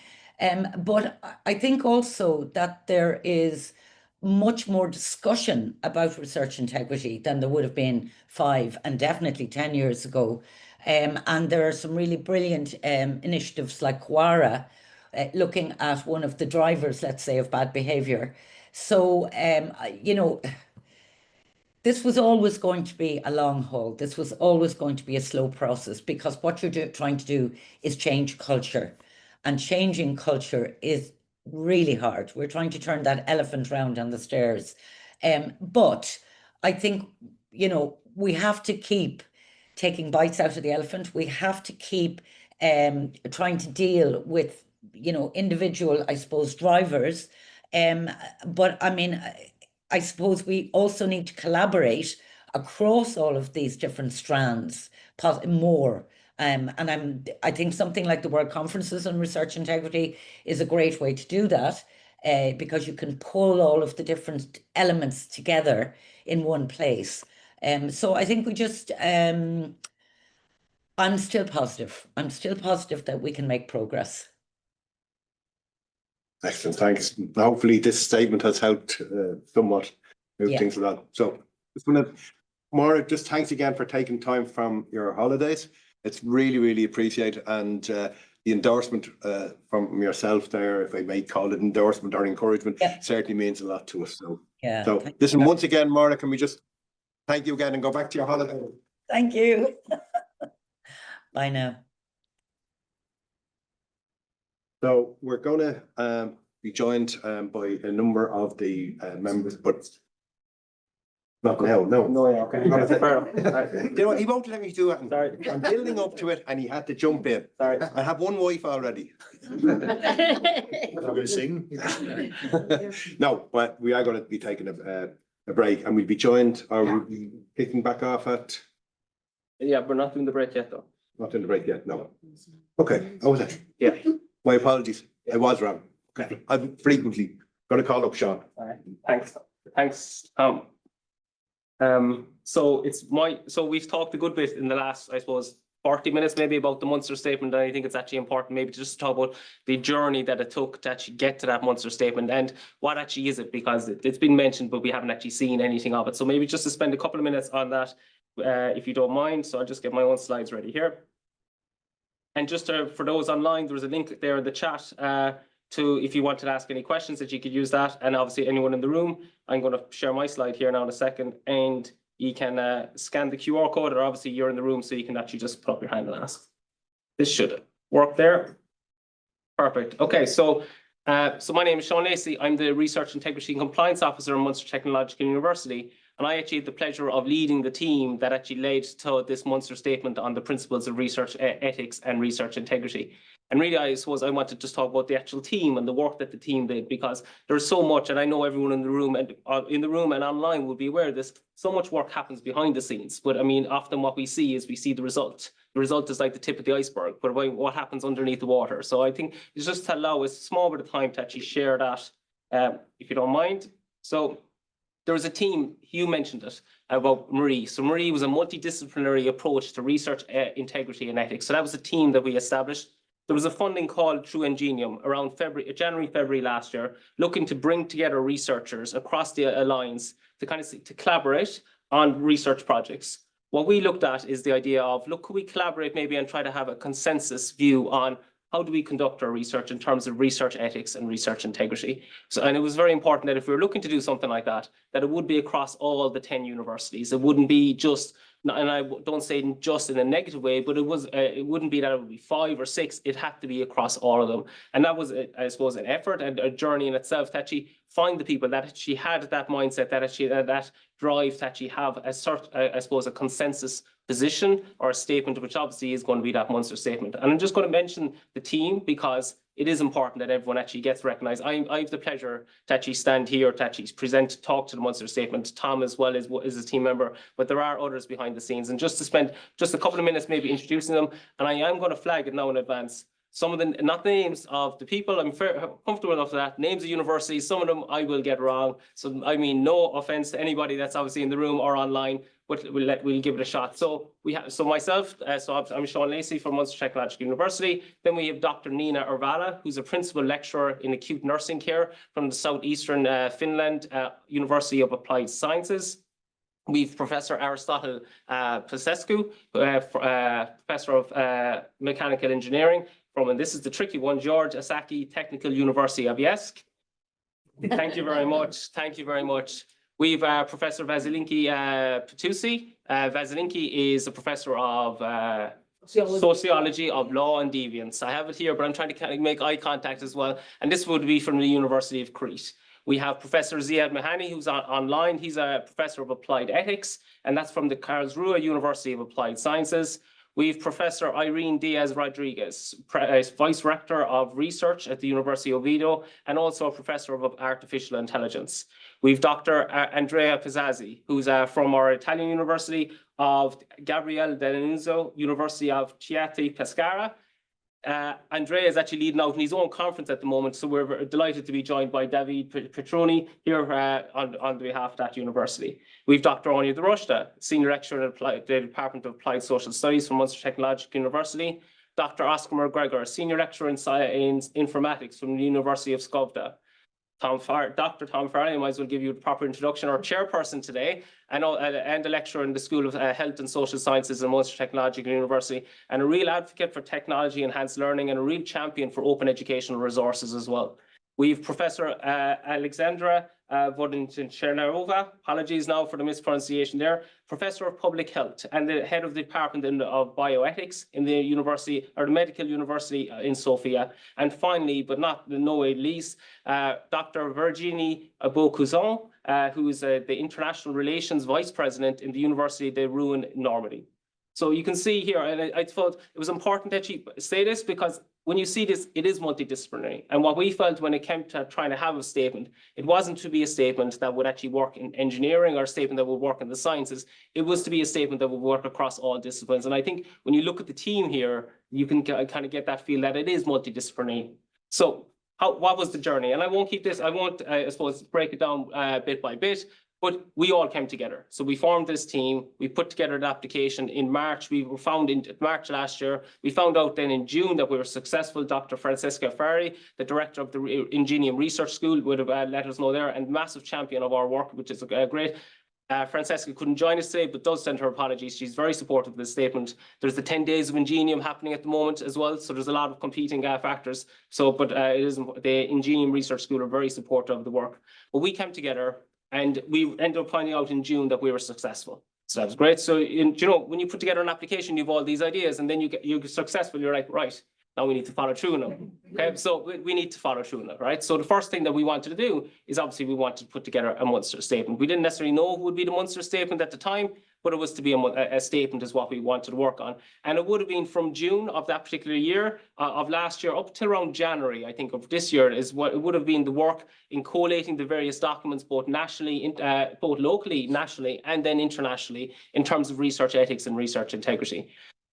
But I think also that there is much more discussion about research integrity than there would have been 5 and definitely 10 years ago. And there are some really brilliant initiatives like Maura, looking at one of the drivers, let's say, of bad behavior. So, you know, this was always going to be a long haul. This was always going to be a slow process, because what you're trying to do is change culture. And changing culture is really hard. We're trying to turn that elephant round on the stairs. But I think, you know, we have to keep taking bites out of the elephant. We have to keep trying to deal with, you know, individual, I suppose, drivers. But I mean, I suppose we also need to collaborate across all of these different strands more. And I think something like the World Conferences on Research Integrity is a great way to do that, because you can pull all of the different elements together in one place. So I think we just, I'm still positive. I'm still positive that we can make progress. Excellent, thanks. Hopefully this statement has helped somewhat move things along. So just want to, Maura, just thanks again for taking time from your holidays. It's really, really appreciated. And the endorsement from yourself there, if I may call it endorsement or encouragement, certainly means a lot to us. So, so listen, once again, Maura, can we just thank you again and go back to your holiday? Thank you. Bye now. So we're going to be joined by a number of the members, but not now. No, okay. You know what? He won't let me do it. Sorry. I'm building up to it, and he had to jump in. Sorry. I have one wife already. I'm going to sing. No, but we are going to be taking a break, and we'll be joined, or we'll be kicking back off at, Yeah, we're not doing the break yet, though. not in the break yet, no. Okay, how was it? Yeah. My apologies, I was wrong. Okay, I'm frequently gonna call up Seán. All right. Thanks, Tom. So we've talked a good bit in the last, I suppose, 40 minutes maybe about the Munster Statement, and I think it's actually important maybe to just talk about the journey that it took to actually get to that Munster Statement and what actually is it, because it's been mentioned, but we haven't actually seen anything of it. So maybe just to spend a couple of minutes on that, if you don't mind. So I'll just get my own slides ready here. And just for those online, there was a link there in the chat to, if you wanted to ask any questions, that you could use that. And obviously anyone in the room, I'm going to share my slide here now in a second, and you can scan the QR code, or obviously you're in the room, so you can actually just put up your hand and ask. This should work there. Perfect. Okay, so my name is Seán Lacey. I'm the Research Integrity and Compliance Officer at Munster Technological University, and I actually had the pleasure of leading the team that actually led to this Munster Statement on the principles of research ethics and research integrity. And really, I suppose I want to just talk about the actual team and the work that the team did, because there's so much, and I know everyone in the room and online will be aware of this. So much work happens behind the scenes, but I mean, often what we see is we see the result. The result is like the tip of the iceberg, but what happens underneath the water? So I think it's just to allow us a small bit of time to actually share that, if you don't mind. So there was a team, Hugh mentioned it, about Marie. So Marie was a multidisciplinary approach to research integrity and ethics. So that was a team that we established. There was a funding call through INGENIUM around January, February last year, looking to bring together researchers across the alliance to collaborate on research projects. What we looked at is the idea of, look, could we collaborate maybe and try to have a consensus view on how do we conduct our research in terms of research ethics and research integrity? So, and it was very important that if we were looking to do something like that, that it would be across all the 10 universities. It wouldn't be just, and I don't say just in a negative way, but it wouldn't be that it would be 5 or 6. It had to be across all of them. And that was, I suppose, an effort and a journey in itself to actually find the people that actually had that mindset, that actually that drive to actually have a I suppose, a consensus position or a statement, which obviously is going to be that Munster Statement. And I'm just going to mention the team because it is important that everyone actually gets recognised. I have the pleasure to actually stand here to actually talk to the Munster Statement. Tom as well is a team member, but there are others behind the scenes. And just to spend just a couple of minutes maybe introducing them, and I am going to flag it now in advance. Some of the, not the names of the people, I'm comfortable enough with that. Names of universities, some of them I will get wrong. So I mean, no offense to anybody that's obviously in the room or online, but we'll give it a shot. So myself, I'm Seán Lacey from Munster Technological University. Then we have Dr. Nina Ervala, who's a principal lecturer in acute nursing care from the southeastern Finland University of Applied Sciences. We've Professor Aristotel POPESCU, Professor of Mechanical Engineering from, and this is the tricky one, Gheorghe Asachi Technical University of Iaşi. Thank you very much. Thank you very much. We've Professor Vasilinki Patusi. Vasilinki is a professor of sociology of law and deviance. I have it here, but I'm trying to make eye contact as well. And this would be from the University of Crete. We have Professor Ziad Mahani, who's online. He's a professor of applied ethics, and that's from the Karlsruhe University of Applied Sciences. We have Professor Irene Diaz Rodriguez, Vice Rector of Research at the University of Oviedo, and also a Professor of Artificial Intelligence. We've Dr. Andrea Pizzazzi, who's from our Italian University of Gabriele D'Annunzio, University of Chieti Pescara. Andrea is actually leading out in his own conference at the moment, so we're delighted to be joined by David Petroni here on behalf of that university. We've Dr. Anya de Rushta, Senior Lecturer in the Department of Applied Social Studies from Munster Technological University. Dr. Oskar MacGregor, Senior Lecturer in Informatics from the University of Skövde. Dr. Tom Farrelly, I might as well give you a proper introduction, our chairperson today, and a lecturer in the School of Health and Social Sciences at Munster Technological University, and a real advocate for technology enhanced learning and a real champion for open educational resources as well. We've Professor Alexandra Vodin-Chernarova, apologies now for the mispronunciation there, Professor of Public Health and the Head of the Department of Bioethics in the University, or the Medical University in Sofia. And finally, but not no way least, Dr. Virginie Beaucouson, who is the International Relations Vice President in the University de Rouen, Normandy. So you can see here, and I thought it was important that you say this because when you see this, it is multidisciplinary. And what we felt when it came to trying to have a statement, it wasn't to be a statement that would actually work in engineering or a statement that would work in the sciences. It was to be a statement that would work across all disciplines. And I think when you look at the team here, you can kind of get that feel that it is multidisciplinary. So what was the journey? And I won't keep this, I suppose, break it down bit by bit. But we all came together. So we formed this team. We put together an application in March. We were found in March last year. We found out then in June that we were successful. Dr. Francesca Ferri, the director of the INGENIUM Research School, would have let us know there, and massive champion of our work, which is great. Francesca couldn't join us today, but does send her apologies. She's very supportive of this statement. There's the 10 days of INGENIUM happening at the moment as well. So there's a lot of competing factors. So, but it is the INGENIUM Research School are very supportive of the work. But we came together, and we ended up finding out in June that we were successful. So that was great. So, you know, when you put together an application, you have all these ideas, and then you're successful. You're like, right, now we need to follow through now. Okay, so we need to follow through now, right? So the first thing that we wanted to do is obviously we wanted to put together a Munster statement. We didn't necessarily know who would be the Munster statement at the time, but it was to be a statement is what we wanted to work on. And it would have been from June of that particular year, of last year, up to around January, I think, of this year, is what it would have been the work in collating the various documents, both nationally, both locally, nationally, and then internationally, in terms of research ethics and research integrity.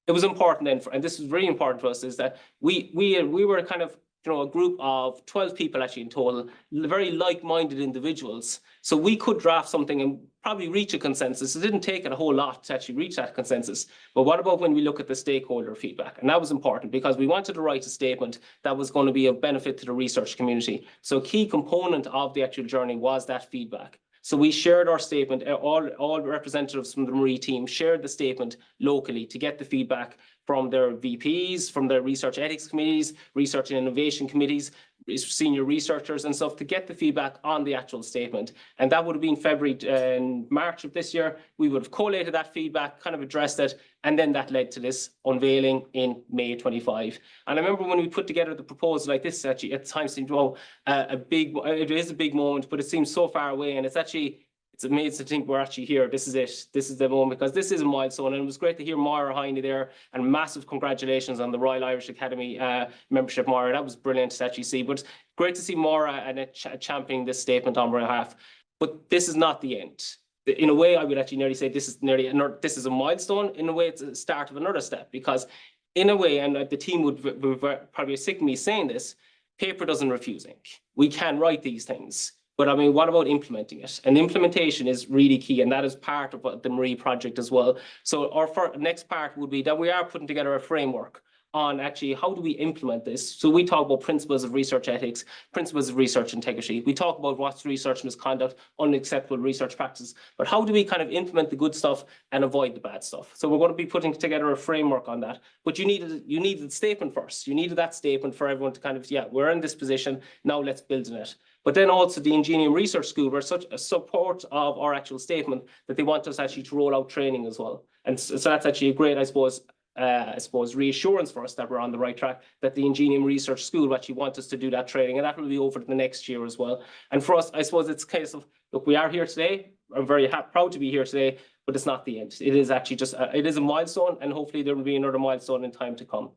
It was important then, and this was really important to us, is that we were kind of, you know, a group of 12 people actually in total, very like-minded individuals. So we could draft something and probably reach a consensus. It didn't take it a whole lot to actually reach that consensus. But what about when we look at the stakeholder feedback? And that was important because we wanted to write a statement that was going to be of benefit to the research community. So a key component of the actual journey was that feedback. So we shared our statement, all representatives from the Marie team shared the statement locally to get the feedback from their VPs, from their research ethics committees, research and innovation committees, senior researchers and stuff, to get the feedback on the actual statement. And that would have been February and March of this year. We would have collated that feedback, kind of addressed it, and then that led to this unveiling in May 25. And I remember when we put together the proposal like this, actually at times seemed, oh, it is a big moment, but it seems so far away, and it's amazing to think we're actually here. This is it. This is the moment, because this is a milestone. And it was great to hear Maura, Hiney there, and massive congratulations on the Royal Irish Academy membership, Maura. That was brilliant to actually see. But great to see Maura and championing this statement on behalf. But this is not the end. In a way, I would actually nearly say this is a milestone. In a way, it's a start of another step, because in a way, and the team would probably be sick of me saying this, paper doesn't refuse ink. We can write these things. But I mean, what about implementing it? And implementation is really key, and that is part of the Marie project as well. So our next part would be that we are putting together a framework on actually how do we implement this. So we talk about principles of research ethics, principles of research integrity. We talk about what's research misconduct, unacceptable research practices, but how do we kind of implement the good stuff and avoid the bad stuff? So we're going to be putting together a framework on that. But you needed the statement first. You needed that statement for everyone to kind of, yeah, we're in this position, now let's build on it. But then also the INGENIUM Research School were such a support of our actual statement that they want us actually to roll out training as well. And so that's actually a great, I suppose, reassurance for us that we're on the right track, that the INGENIUM Research School actually want us to do that training, and that will be over the next year as well. And for us, I suppose it's a case of, look, we are here today. I'm very proud to be here today, but it's not the end. It is actually just, it is a milestone, and hopefully there will be another milestone in time to come.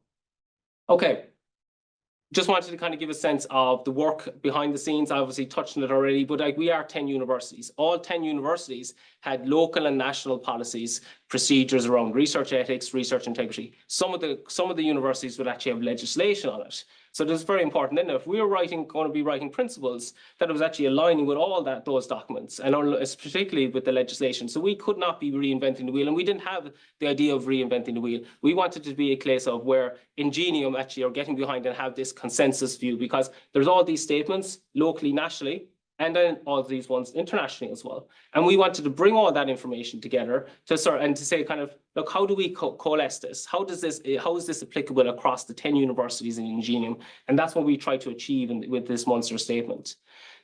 Okay. Just wanted to kind of give a sense of the work behind the scenes. I obviously touched on it already, but like we are 10 universities. All 10 universities had local and national policies, procedures around research ethics, research integrity. Some of the universities would actually have legislation on it. So that's very important. Then if we were going to be writing principles, that it was actually aligning with all those documents, and particularly with the legislation. So we could not be reinventing the wheel, and we didn't have the idea of reinventing the wheel. We wanted to be a case of where INGENIUM actually are getting behind and have this consensus view, because there's all these statements locally, nationally, and then all these ones internationally as well. And we wanted to bring all that information together to say kind of, look, how do we coalesce this? How is this applicable across the 10 universities in INGENIUM? And that's what we try to achieve with this Munster statement.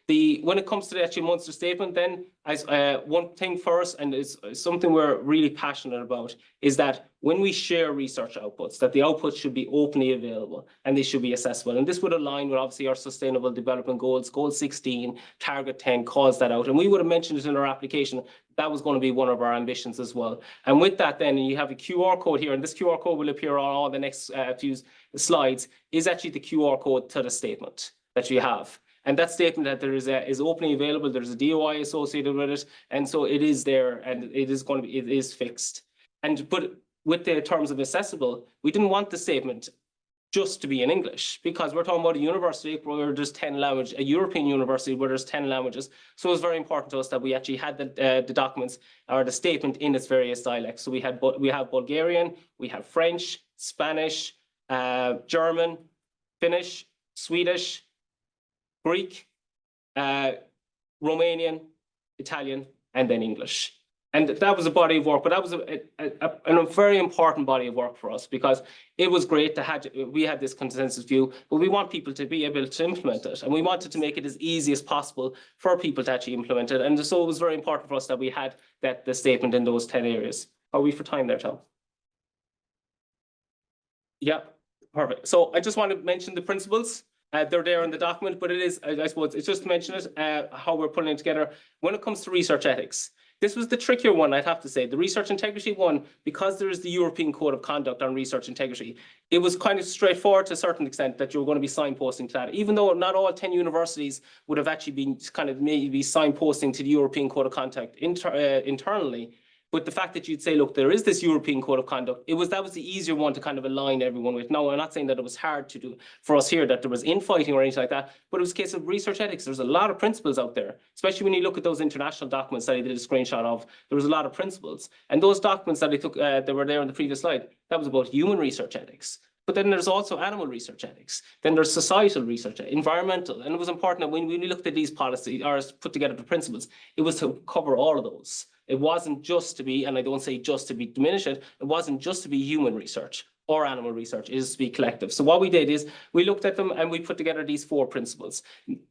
When it comes to the actual Munster Statement, then as one thing first, and it's something we're really passionate about, is that when we share research outputs, that the outputs should be openly available and they should be accessible. And this would align with obviously our Sustainable Development Goals, Goal 16, Target 10 calls that out. And we would have mentioned it in our application. That was going to be one of our ambitions as well. And with that, then you have a QR code here, and this QR code will appear on all the next few slides, is actually the QR code to the statement that you have. And that statement that there is openly available, there's a DOI associated with it, and so it is there, and it is fixed. But with the terms of accessible, we didn't want the statement just to be in English, because we're talking about a university where there's 10 languages, a European university where there's 10 languages. So it was very important to us that we actually had the documents or the statement in its various dialects. So we have Bulgarian, we have French, Spanish, German, Finnish, Swedish, Greek, Romanian, Italian, and then English. And that was a body of work, but that was a very important body of work for us, because it was great to have, we had this consensus view, but we want people to be able to implement it. And we wanted to make it as easy as possible for people to actually implement it. And so it was very important for us that we had the statement in those 10 areas. Are we for time there, Tom? Yeah, perfect. So I just want to mention the principles. They're there in the document, but it is, I suppose, it's just to mention it, how we're putting it together. When it comes to research ethics, this was the trickier one, I'd have to say. The research integrity one, because there is the European Code of Conduct on research integrity, it was kind of straightforward to a certain extent that you were going to be signposting to that, even though not all 10 universities would have actually been kind of maybe signposting to the European Code of Conduct internally. But the fact that you'd say, look, there is this European Code of Conduct, that was the easier one to kind of align everyone with. Now, I'm not saying that it was hard to do for us here, that there was infighting or anything like that, but it was a case of research ethics. There's a lot of principles out there, especially when you look at those international documents that I did a screenshot of. There was a lot of principles. And those documents that I took, that were there on the previous slide, that was about human research ethics. But then there's also animal research ethics. Then there's societal research, environmental. And it was important that when we looked at these policies or put together the principles, it was to cover all of those. It wasn't just to be, and I don't say just to be diminish it, it wasn't just to be human research or animal research, it is to be collective. So what we did is we looked at them and we put together these 4 principles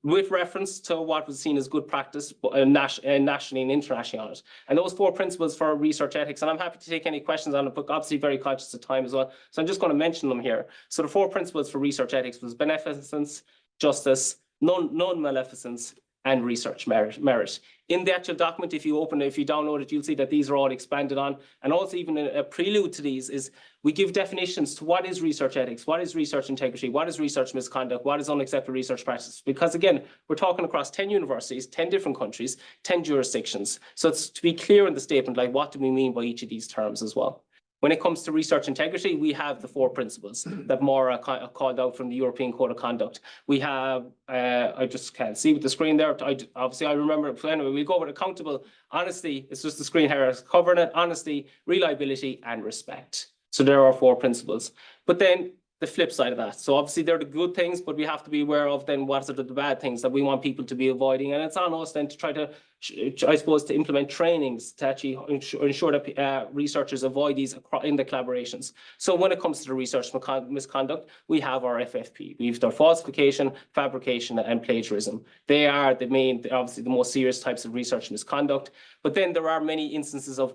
with reference to what was seen as good practice nationally and internationally on it. And those 4 principles for research ethics, and I'm happy to take any questions on it, but obviously very conscious of time as well. So I'm just going to mention them here. So the 4 principles for research ethics was beneficence, justice, non-maleficence, and research merit. In the actual document, if you download it, you'll see that these are all expanded on. And also even a prelude to these is we give definitions to what is research ethics, what is research integrity, what is research misconduct, what is unacceptable research practice. Because again, we're talking across 10 universities, 10 different countries, 10 jurisdictions. So it's to be clear in the statement, like what do we mean by each of these terms as well. When it comes to research integrity, we have the 4 principles that Maura called out from the European Code of Conduct. We have, I just can't see with the screen there. Obviously, I remember it. Anyway, we'll go with accountable, honesty. It's just the screen here. It's covering it, honesty, reliability, and respect. So there are 4 principles. But then the flip side of that. So obviously they're the good things, but we have to be aware of then what are the bad things that we want people to be avoiding. And it's on us then to try to, I suppose, to implement trainings to actually ensure that researchers avoid these in the collaborations. So when it comes to the research misconduct, we have our FFP. We have their falsification, fabrication, and plagiarism. They are the main, obviously the most serious types of research misconduct. But then there are many instances of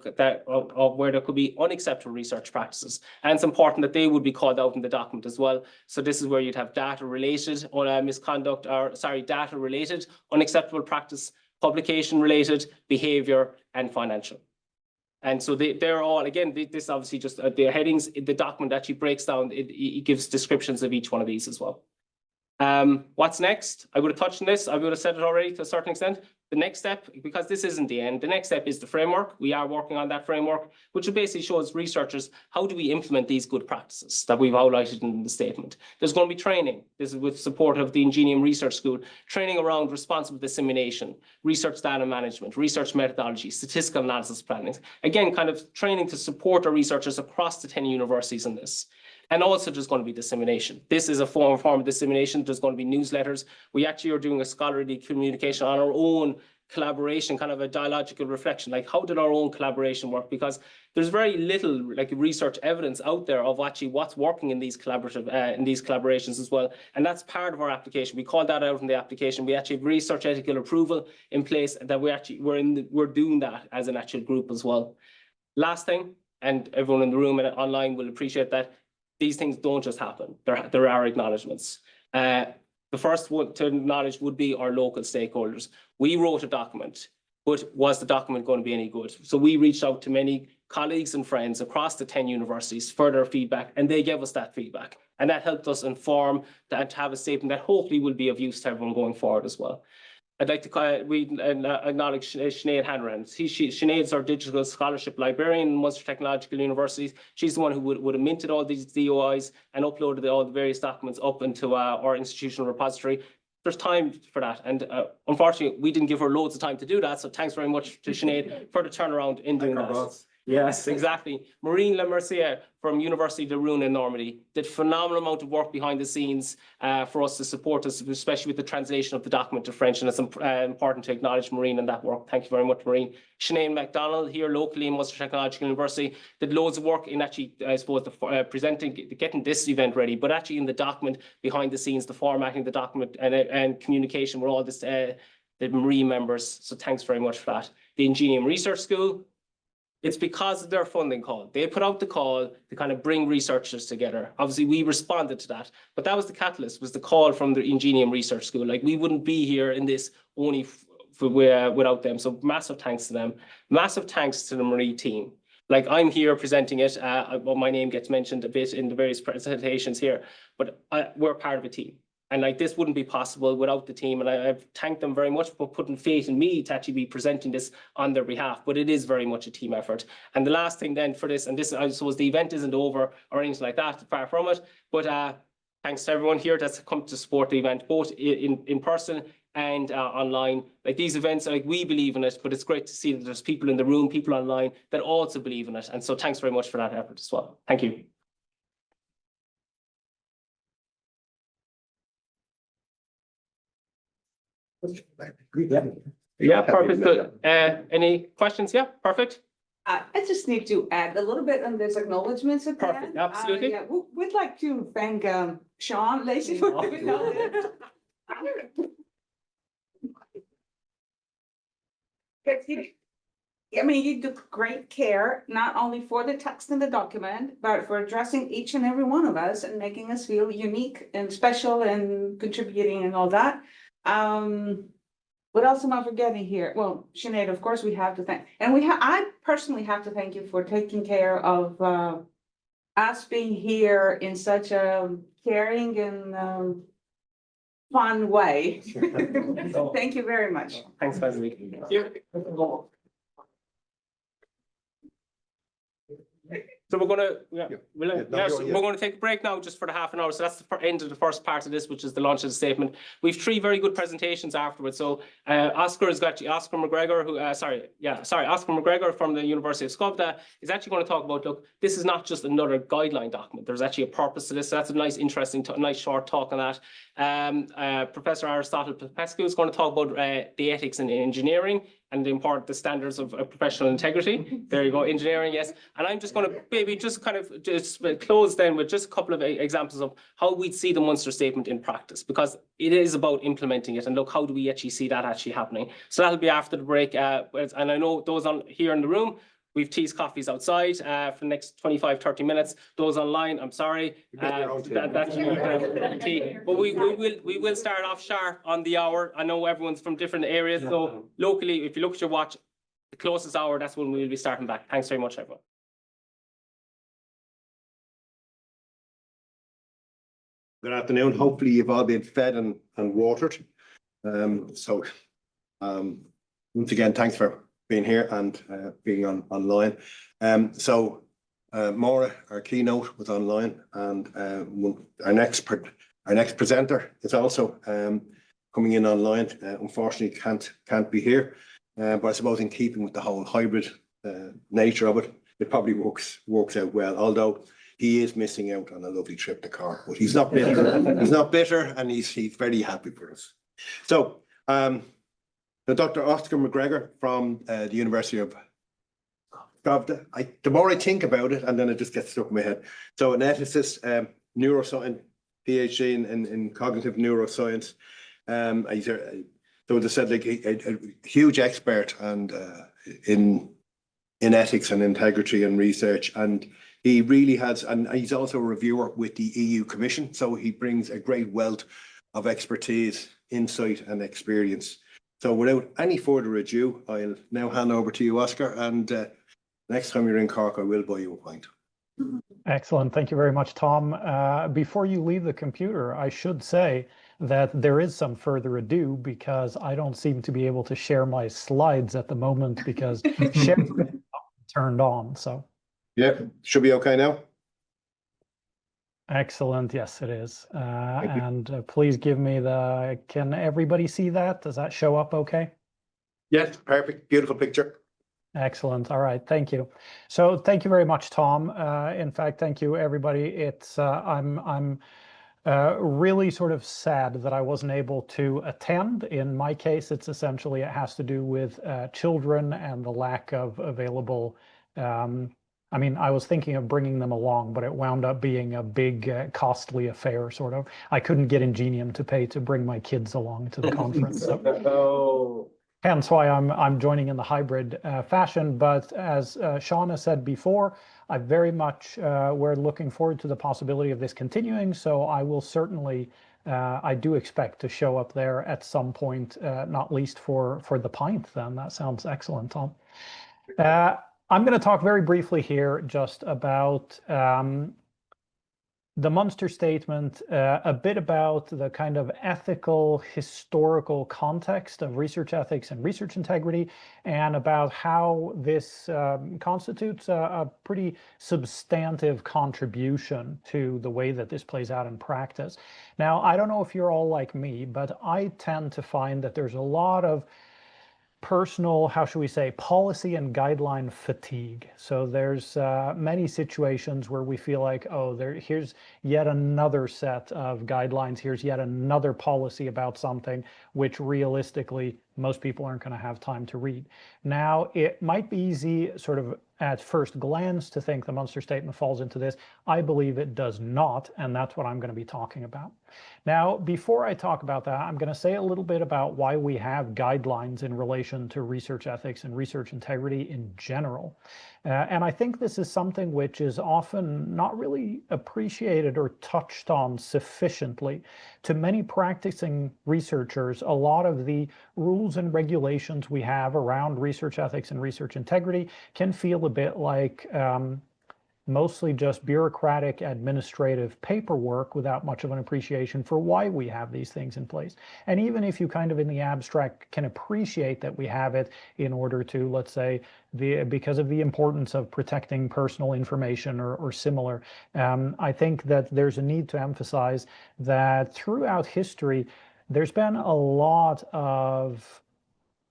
where there could be unacceptable research practices. And it's important that they would be called out in the document as well. So this is where you'd have data-related misconduct, or sorry, data-related unacceptable practice, publication-related, behavior, and financial. And so they're all, again, this obviously just the headings, the document actually breaks down, it gives descriptions of each one of these as well. What's next? I would have touched on this. I would have said it already to a certain extent. The next step, because this isn't the end, the next step is the framework. We are working on that framework, which basically shows researchers how do we implement these good practices that we've highlighted in the statement. There's going to be training. This is with support of the INGENIUM Research School, training around responsible dissemination, research data management, research methodology, statistical analysis planning. Again, kind of training to support our researchers across the 10 universities in this. And also there's going to be dissemination. This is a form of dissemination. There's going to be newsletters. We actually are doing a scholarly communication on our own collaboration, kind of a dialogical reflection, like how did our own collaboration work? Because there's very little like research evidence out there of actually what's working in these collaborations as well. And that's part of our application. We called that out in the application. We actually have research ethical approval in place that we're doing that as an actual group as well. Last thing, and everyone in the room and online will appreciate that these things don't just happen. There are acknowledgements. The first one to acknowledge would be our local stakeholders. We wrote a document, but was the document going to be any good? So we reached out to many colleagues and friends across the 10 universities for their feedback, and they gave us that feedback. And that helped us inform and to have a statement that hopefully will be of use to everyone going forward as well. I'd like to acknowledge Sinead Hanrahan. Sinead's our digital scholarship librarian in Munster Technological University. She's the one who would have minted all these DOIs and uploaded all the various documents up into our institutional repository. There's time for that. And unfortunately, we didn't give her loads of time to do that. So thanks very much to Sinead for the turnaround in doing that. Yes, exactly. Maureen Lemercier from University de Rouen in Normandy did phenomenal amount of work behind the scenes for us to support us, especially with the translation of the document to French. And it's important to acknowledge Maureen and that work. Thank you very much, Maureen. Sinead MacDonald here locally in Munster Technological University did loads of work in actually, I suppose, getting this event ready, but actually in the document behind the scenes, the formatting the document and communication with all this, the Marie members. So thanks very much for that. The INGENIUM Research School. It's because of their funding call. They put out the call to kind of bring researchers together. Obviously, we responded to that, but that was the catalyst, was the call from the INGENIUM Research School. Like, we wouldn't be here in this only without them. So massive thanks to them. Massive thanks to the Marie team. Like, I'm here presenting it. Well, my name gets mentioned a bit in the various presentations here, but we're part of a team. And like, this wouldn't be possible without the team. And I've thanked them very much for putting faith in me to actually be presenting this on their behalf. But it is very much a team effort. And the last thing then for this, and this, I suppose the event isn't over or anything like that, far from it. But thanks to everyone here that's come to support the event, both in person and online. Like, these events, like, we believe in it, but it's great to see that there's people in the room, people online that also believe in it. And so thanks very much for that effort as well. Thank you. Yeah, perfect. Good. Any questions? Yeah, perfect. I just need to add a little bit on this acknowledgements at the end. Perfect, absolutely. Yeah, we'd like to thank Seán, Lacey for doing all this. I mean, you took great care, not only for the text in the document, but for addressing each and every one of us and making us feel unique and special and contributing and all that. What else am I forgetting here? Well, Sinead, of course, we have to thank, and I personally have to thank you for taking care of us being here in such a caring and fun way. Thank you very much. Thanks, Leslie. So we're going to, we're going to take a break now just for the half an hour. So that's the end of the first part of this, which is the launch of the statement. We've 3 very good presentations afterwards. So Oskar has got Oskar MacGregor, who, Oskar MacGregor from the University of Skövde is actually going to talk about, look, this is not just another guideline document. There's actually a purpose to this. So that's a nice, interesting, nice short talk on that. Professor Aristotle POPESCU is going to talk about the ethics in engineering and the standards of professional integrity. There you go, engineering, yes. And I'm just going to maybe just kind of just close then with just a couple of examples of how we'd see the Munster Statement in practice, because it is about implementing it. And look, how do we actually see that actually happening? So that'll be after the break. And I know those on here in the room, we've teas, coffees outside for the next 25-30 minutes. Those online, I'm sorry. That's tea. But we will start off sharp on the hour. I know everyone's from different areas. So locally, if you look at your watch, the closest hour, that's when we will be starting back. Thanks very much, everyone. Good afternoon. Hopefully you've all been fed and watered. Once again, thanks for being here and being online. Maura, our keynote was online, and our next presenter is also coming in online. Unfortunately, can't be here, but I suppose in keeping with the whole hybrid nature of it, it probably works out well. Although he is missing out on a lovely trip to Cork, but he's not bitter. He's not bitter, and he's very happy for us. So. Now, Dr. Oskar MacGregor from the University of Skövde. The more I think about it, and then it just gets stuck in my head. So an ethicist, neuroscience, PhD in cognitive neuroscience. He's so as I said, like a huge expert and in ethics and integrity and research, and he really has, and he's also a reviewer with the EU Commission, so he brings a great wealth of expertise, insight and experience. So without any further ado, I'll now hand over to you, Oskar, and next time you're in Cork, I will buy you a pint. Excellent. Thank you very much, Tom. Before you leave the computer, I should say that there is some further ado because I don't seem to be able to share my slides at the moment because share is not turned on. So yeah, should be okay now. Excellent. Yes, it is. And please give me can everybody see that? Does that show up okay? Yes, perfect. Beautiful picture. Excellent. All right. Thank you. So thank you very much, Tom. In fact, thank you, everybody. It's I'm really sort of sad that I wasn't able to attend. In my case, it has to do with children and the lack of available. I mean, I was thinking of bringing them along, but it wound up being a big, costly affair, sort of. I couldn't get INGENIUM to pay to bring my kids along to the conference. So. Hence why I'm joining in the hybrid fashion. But as Seán has said before, I very much, we're looking forward to the possibility of this continuing. So I will certainly, I do expect to show up there at some point, not least for the pint then. That sounds excellent, Tom. I'm going to talk very briefly here just about the Munster Statement, a bit about the kind of ethical, historical context of research ethics and research integrity, and about how this constitutes a pretty substantive contribution to the way that this plays out in practice. Now, I don't know if you're all like me, but I tend to find that there's a lot of personal, how should we say, policy and guideline fatigue. So there's many situations where we feel like, oh, here's yet another set of guidelines, here's yet another policy about something, which realistically, most people aren't going to have time to read. Now, it might be easy sort of at first glance to think the Munster Statement falls into this. I believe it does not, and that's what I'm going to be talking about. Now, before I talk about that, I'm going to say a little bit about why we have guidelines in relation to research ethics and research integrity in general. And I think this is something which is often not really appreciated or touched on sufficiently. To many practicing researchers, a lot of the rules and regulations we have around research ethics and research integrity can feel a bit like mostly just bureaucratic administrative paperwork without much of an appreciation for why we have these things in place. And even if you kind of in the abstract can appreciate that we have it in order to, let's say, because of the importance of protecting personal information or similar, I think that there's a need to emphasize that throughout history, there's been a lot of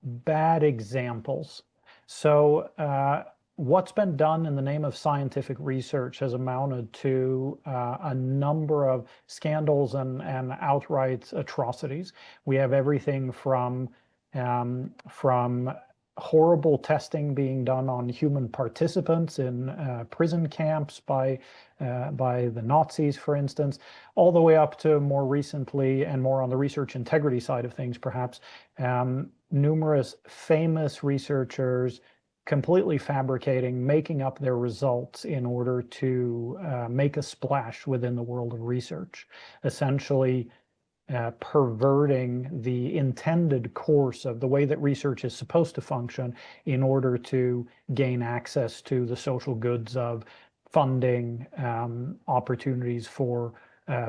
bad examples. So what's been done in the name of scientific research has amounted to a number of scandals and outright atrocities. We have everything from horrible testing being done on human participants in prison camps by the Nazis, for instance, all the way up to more recently and more on the research integrity side of things, perhaps, numerous famous researchers completely fabricating, making up their results in order to make a splash within the world of research, essentially perverting the intended course of the way that research is supposed to function in order to gain access to the social goods of funding, opportunities for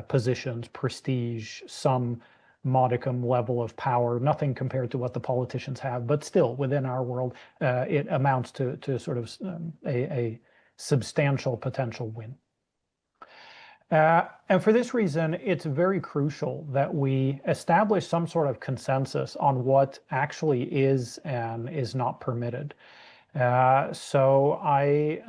positions, prestige, some modicum level of power, nothing compared to what the politicians have, but still within our world, it amounts to sort of a substantial potential win. And for this reason, it's very crucial that we establish some sort of consensus on what actually is and is not permitted. So I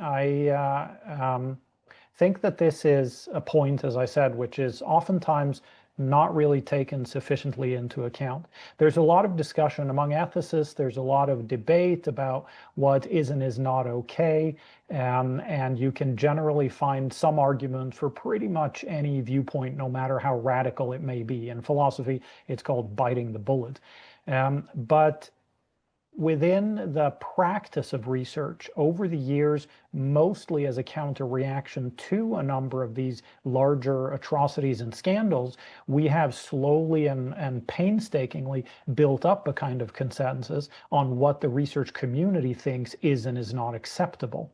think that this is a point, as I said, which is oftentimes not really taken sufficiently into account. There's a lot of discussion among ethicists, there's a lot of debate about what is and is not okay, and you can generally find some argument for pretty much any viewpoint, no matter how radical it may be. In philosophy, it's called biting the bullet. But within the practice of research over the years, mostly as a counter reaction to a number of these larger atrocities and scandals, we have slowly and painstakingly built up a kind of consensus on what the research community thinks is and is not acceptable.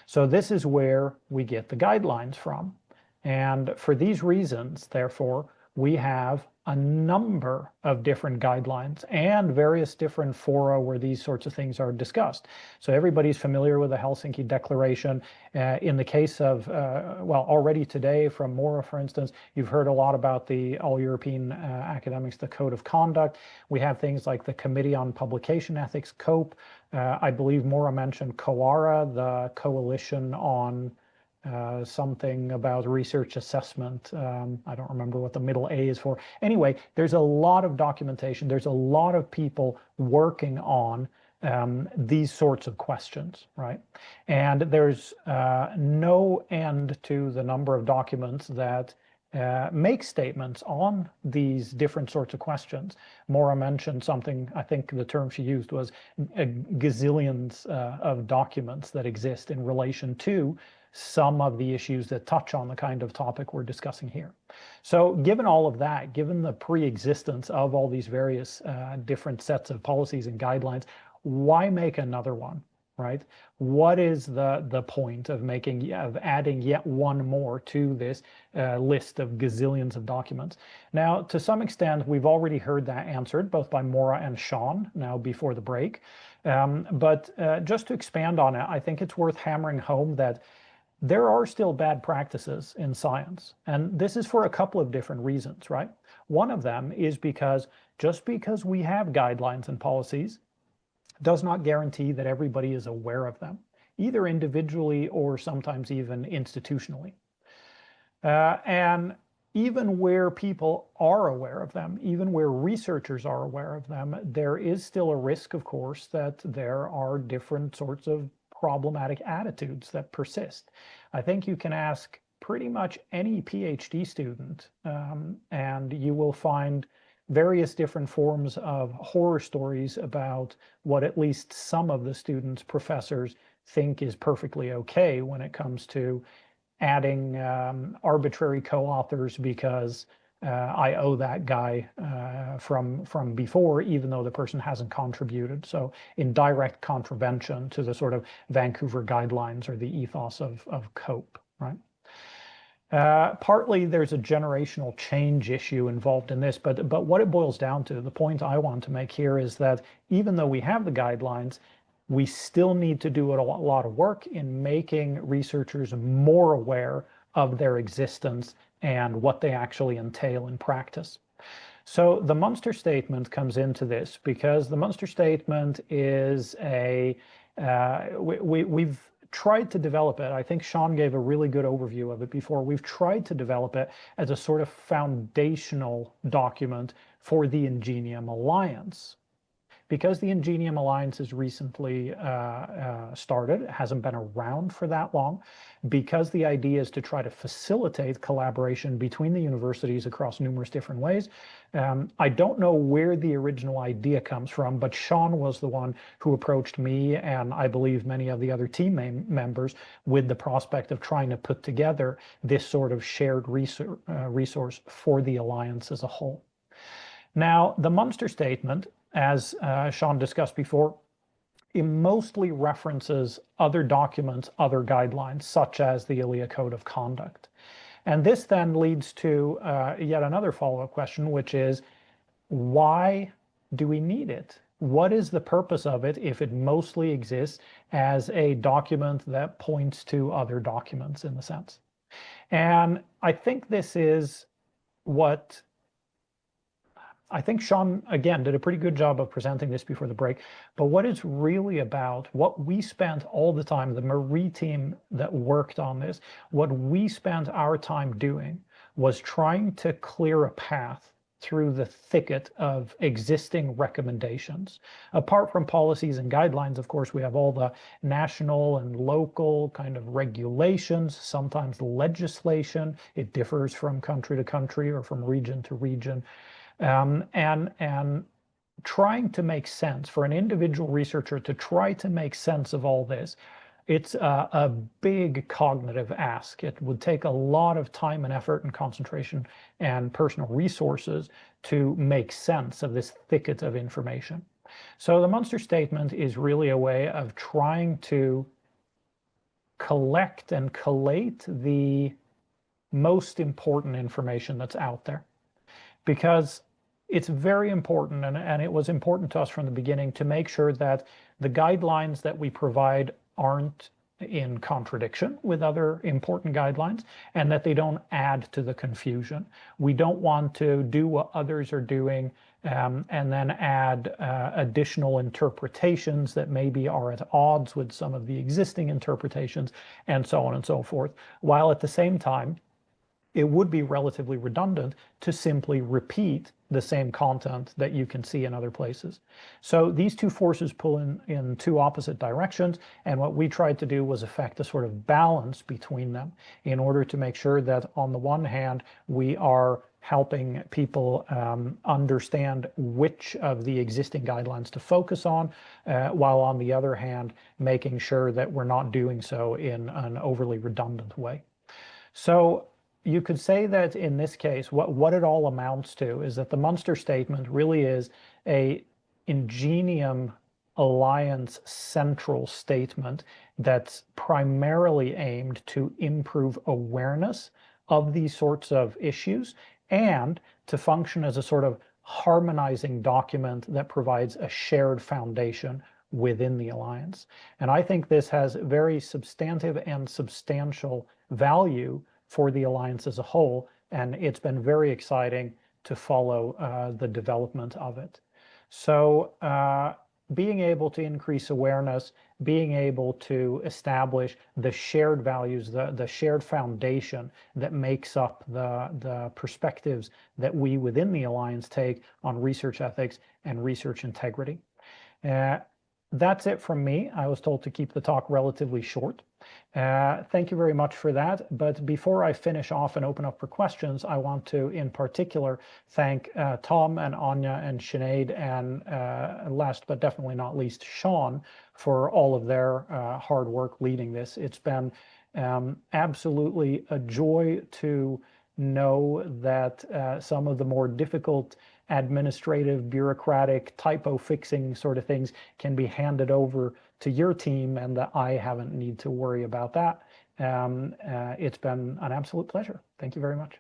So this is where we get the guidelines from. And for these reasons, therefore, we have a number of different guidelines and various different fora where these sorts of things are discussed. So everybody's familiar with the Helsinki Declaration. In the case of, well, already today from Maura, for instance, you've heard a lot about the All-European Academics, the Code of Conduct. We have things like the Committee on Publication Ethics, COPE. I believe Maura mentioned COARA, the Coalition on something about research assessment. I don't remember what the middle A is for. Anyway, there's a lot of documentation. There's a lot of people working on these sorts of questions, right? And there's no end to the number of documents that make statements on these different sorts of questions. Maura mentioned something, I think the term she used was gazillions of documents that exist in relation to some of the issues that touch on the kind of topic we're discussing here. So given all of that, given the pre-existence of all these various different sets of policies and guidelines, why make another one, right? What is the point of adding yet one more to this list of gazillions of documents? Now, to some extent, we've already heard that answered both by Maura and Seán now before the break. But just to expand on it, I think it's worth hammering home that there are still bad practices in science, and this is for a couple of different reasons, right? One of them is because just because we have guidelines and policies does not guarantee that everybody is aware of them, either individually or sometimes even institutionally. And even where people are aware of them, even where researchers are aware of them, there is still a risk, of course, that there are different sorts of problematic attitudes that persist. I think you can ask pretty much any PhD student, and you will find various different forms of horror stories about what at least some of the students, professors think is perfectly okay when it comes to adding arbitrary co-authors because I owe that guy from before, even though the person hasn't contributed. So in direct contravention to the sort of Vancouver guidelines or the ethos of COPE, right? Partly there's a generational change issue involved in this, but what it boils down to, the point I want to make here is that even though we have the guidelines, we still need to do a lot of work in making researchers more aware of their existence and what they actually entail in practice. So the Munster Statement comes into this because the Munster Statement is we've tried to develop it. I think Seán gave a really good overview of it before. We've tried to develop it as a sort of foundational document for the INGENIUM Alliance. Because the INGENIUM Alliance has recently started, it hasn't been around for that long, because the idea is to try to facilitate collaboration between the universities across numerous different ways. I don't know where the original idea comes from, but Seán was the one who approached me and I believe many of the other team members with the prospect of trying to put together this sort of shared resource for the Alliance as a whole. Now, the Munster Statement, as Seán discussed before, it mostly references other documents, other guidelines, such as the ALLEA Code of Conduct. And this then leads to yet another follow-up question, which is, why do we need it? What is the purpose of it if it mostly exists as a document that points to other documents in the sense? And I think this is what I think Seán, again, did a pretty good job of presenting this before the break, but what it's really about, what we spent all the time, the Marie team that worked on this, what we spent our time doing was trying to clear a path through the thicket of existing recommendations. Apart from policies and guidelines, of course, we have all the national and local kind of regulations, sometimes legislation. It differs from country to country or from region to region. And trying to make sense, for an individual researcher to try to make sense of all this, it's a big cognitive ask. It would take a lot of time and effort and concentration and personal resources to make sense of this thicket of information. So the Munster Statement is really a way of trying to collect and collate the most important information that's out there, because it's very important, and it was important to us from the beginning, to make sure that the guidelines that we provide aren't in contradiction with other important guidelines, and that they don't add to the confusion. We don't want to do what others are doing and then add additional interpretations that maybe are at odds with some of the existing interpretations, and so on and so forth, while at the same time it would be relatively redundant to simply repeat the same content that you can see in other places. So these two forces pull in two opposite directions, and what we tried to do was affect a sort of balance between them in order to make sure that on the one hand we are helping people understand which of the existing guidelines to focus on, while on the other hand making sure that we're not doing so in an overly redundant way. So you could say that in this case, what it all amounts to is that the Munster Statement really is a INGENIUM Alliance central statement that's primarily aimed to improve awareness of these sorts of issues and to function as a sort of harmonizing document that provides a shared foundation within the Alliance. And I think this has very substantive and substantial value for the Alliance as a whole, and it's been very exciting to follow the development of it. So being able to increase awareness, being able to establish the shared values, the shared foundation that makes up the perspectives that we within the Alliance take on research ethics and research integrity. That's it from me. I was told to keep the talk relatively short. Thank you very much for that. But before I finish off and open up for questions, I want to, in particular, thank Tom and Anya and Sinead and last but definitely not least, Seán, for all of their hard work leading this. It's been absolutely a joy to know that some of the more difficult administrative, bureaucratic, typo fixing sort of things can be handed over to your team and that I haven't need to worry about that. It's been an absolute pleasure. Thank you very much.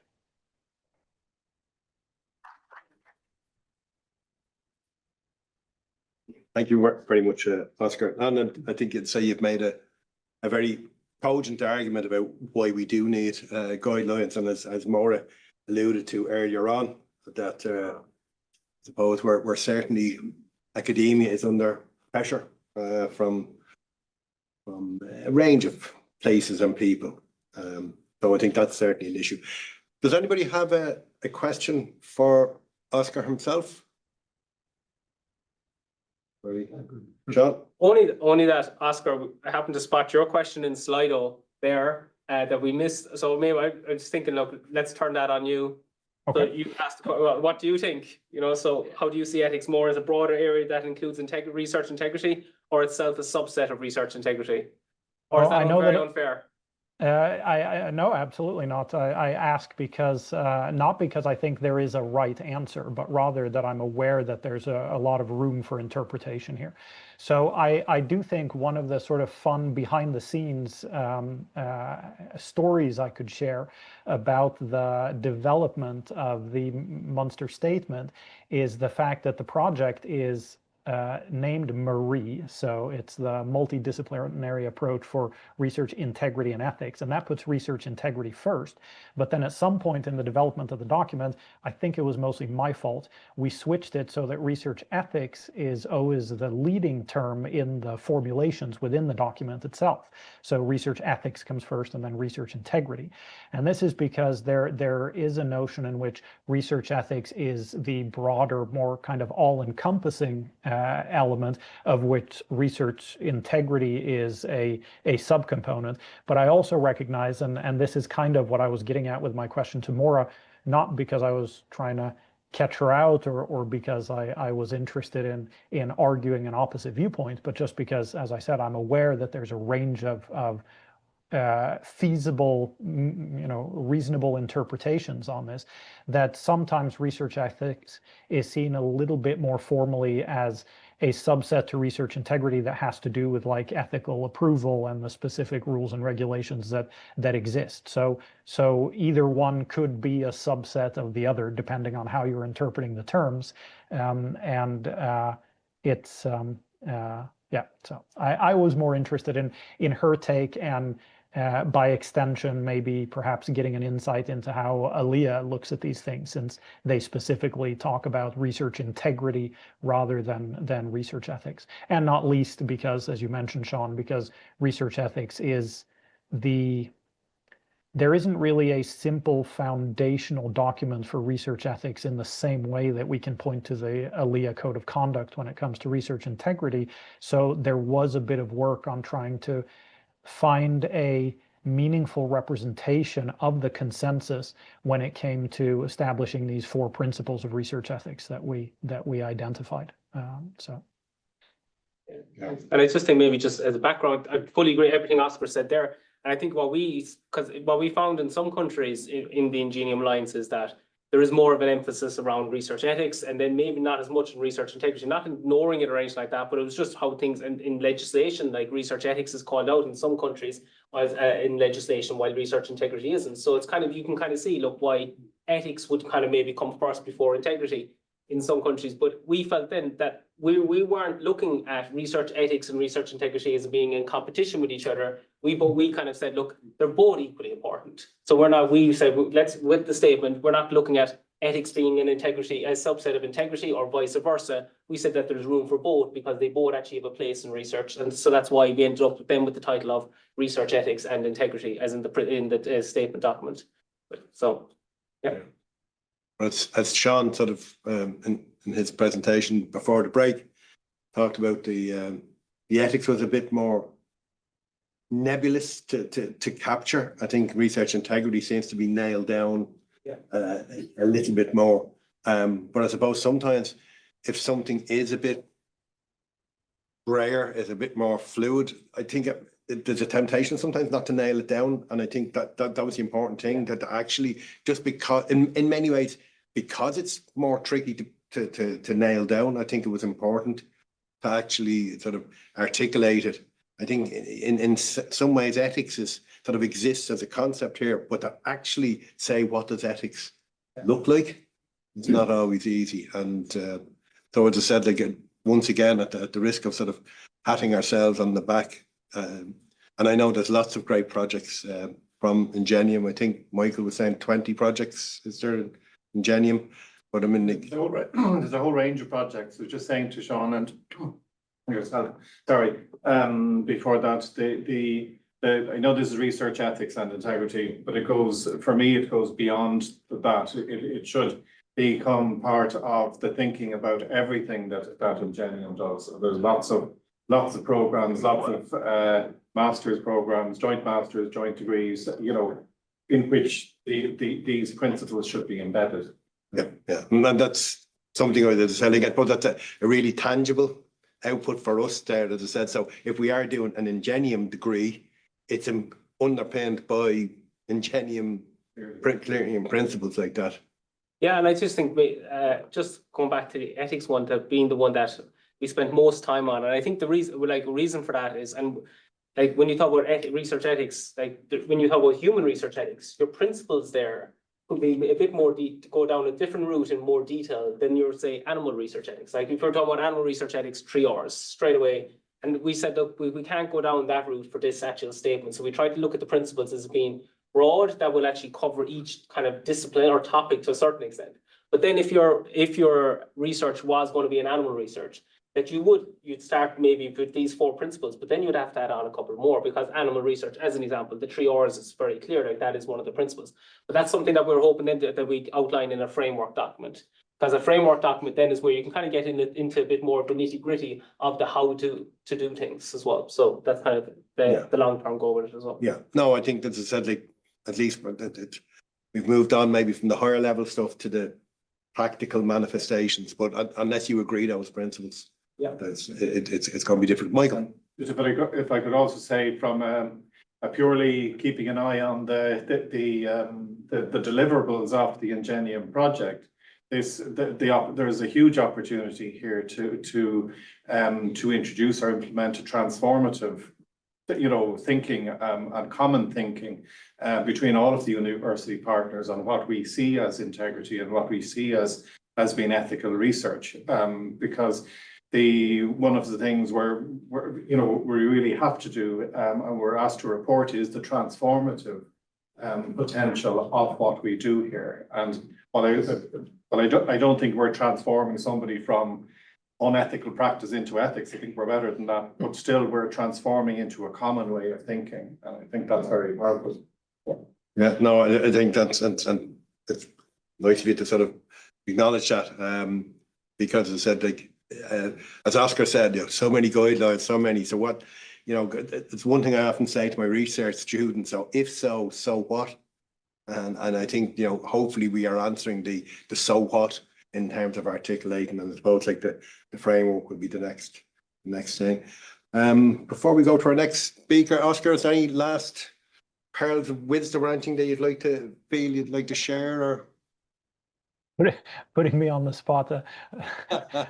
Thank you very much, Oskar. And I think you've made a very cogent argument about why we do need guidelines. And as Maura alluded to earlier on, that I suppose we're certainly, academia is under pressure from a range of places and people. So I think that's certainly an issue. Does anybody have a question for Oskar himself? Seán? Only that, Oskar, I happened to spot your question in Slido there that we missed. So maybe I was thinking, look, let's turn that on you. Okay. So you asked, well, what do you think? You know, so how do you see ethics more as a broader area that includes research integrity, or itself a subset of research integrity? Or is that very unfair? No, absolutely not. I ask because, not because I think there is a right answer, but rather that I'm aware that there's a lot of room for interpretation here. So I do think one of the sort of fun behind the scenes stories I could share about the development of the Munster Statement is the fact that the project is named Marie. So it's the Multidisciplinary Approach for Research Integrity and Ethics, and that puts research integrity first. But then at some point in the development of the document, I think it was mostly my fault, we switched it so that research ethics is always the leading term in the formulations within the document itself. So research ethics comes first and then research integrity. And this is because there is a notion in which research ethics is the broader, more kind of all-encompassing element, of which research integrity is a subcomponent. But I also recognize, and this is kind of what I was getting at with my question to Maura, not because I was trying to catch her out or because I was interested in arguing an opposite viewpoint, but just because, as I said, I'm aware that there's a range of feasible, reasonable interpretations on this, that sometimes research ethics is seen a little bit more formally as a subset to research integrity that has to do with like ethical approval and the specific rules and regulations that exist. So either one could be a subset of the other depending on how you're interpreting the terms, yeah. So I was more interested in her take, and by extension, maybe perhaps getting an insight into how ALLEA looks at these things, since they specifically talk about research integrity rather than research ethics. And not least because, as you mentioned, Seán, because research ethics is there isn't really a simple foundational document for research ethics in the same way that we can point to the ALLEA Code of Conduct when it comes to research integrity. So there was a bit of work on trying to find a meaningful representation of the consensus when it came to establishing these 4 principles of research ethics that we identified. And I just think maybe just as a background, I fully agree everything Oskar said there. And I think what we found in some countries in the INGENIUM Alliance is that there is more of an emphasis around research ethics, and then maybe not as much in research integrity, not ignoring it or anything like that, but it was just how things in legislation, like research ethics is called out in some countries as in legislation, while research integrity isn't. So it's kind of, you can kind of see, look, why ethics would kind of maybe come first before integrity in some countries. But we felt then that we weren't looking at research ethics and research integrity as being in competition with each other. We kind of said, look, they're both equally important. So we said, let's, with the statement, we're not looking at ethics being an integrity, a subset of integrity, or vice versa. We said that there's room for both because they both actually have a place in research. And so that's why we ended up with them with the title of research ethics and integrity, as in the statement document. So, yeah. As Seán sort of in his presentation before the break talked about, the ethics was a bit more nebulous to capture. I think research integrity seems to be nailed down a little bit more. But I suppose sometimes if something is a bit grayer, is a bit more fluid, I think there's a temptation sometimes not to nail it down. And I think that was the important thing, that actually, just because in many ways, because it's more tricky to nail down, I think it was important to actually sort of articulate it. I think in some ways ethics sort of exists as a concept here, but to actually say what does ethics look like, it's not always easy. And so as I said, like, once again, at the risk of sort of patting ourselves on the back, and I know there's lots of great projects from INGENIUM. I think Michael was saying 20 projects is there in INGENIUM, but I mean, there's a whole range of projects. I was just saying to Seán and yourself, sorry, before that, I know this is research ethics and integrity, but for me, it goes beyond that. It should become part of the thinking about everything that INGENIUM does. There's lots of programs, lots of master's programs, joint masters, joint degrees, in which these principles should be embedded. Yeah, and that's something that is selling it, but that's a really tangible output for us there, as I said. So if we are doing an INGENIUM degree, it's underpinned by INGENIUM principles like that. Yeah, and I just think just going back to the ethics one, that being the one that we spent most time on, and I think the reason for that is, and like when you talk about research ethics, like when you talk about human research ethics, your principles there could be a bit more to go down a different route in more detail than your, say, animal research ethics. Like if you're talking about animal research ethics, 3 hours straight away. And we said, look, we can't go down that route for this actual statement. So we tried to look at the principles as being broad that will actually cover each kind of discipline or topic to a certain extent. But then if your research was going to be an animal research, that you'd start maybe with these 4 principles, but then you'd have to add on a couple more, because animal research, as an example, the 3 R's is very clear, like that is one of the principles. But that's something that we're hoping then that we outline in a framework document. Because a framework document then is where you can kind of get into a bit more of the nitty-gritty of the how to do things as well. So that's kind of the long-term goal with it as well. Yeah, no, I think that's essentially, at least we've moved on maybe from the higher level stuff to the practical manifestations, but unless you agree those principles, it's going to be different. Michael? If I could also say from a purely keeping an eye on the deliverables of the INGENIUM project, there is a huge opportunity here to introduce or implement a transformative, thinking and common thinking between all of the university partners on what we see as integrity and what we see as being ethical research, because one of the things we really have to do and we're asked to report is the transformative potential of what we do here. And I don't think we're transforming somebody from unethical practice into ethics. I think we're better than that, but still we're transforming into a common way of thinking, and I think that's very powerful. Yeah, no, I think that's and it's nice of you to sort of acknowledge that, because as I said, like as Oskar said, so many guidelines, so what, it's one thing I often say to my research students. So if so what? And I think hopefully we are answering the so what in terms of articulating, and I suppose like the framework would be the next thing. Before we go to our next speaker, Oskar, is there any last pearls of wisdom or anything that you'd like to share, or? Putting me on the spot,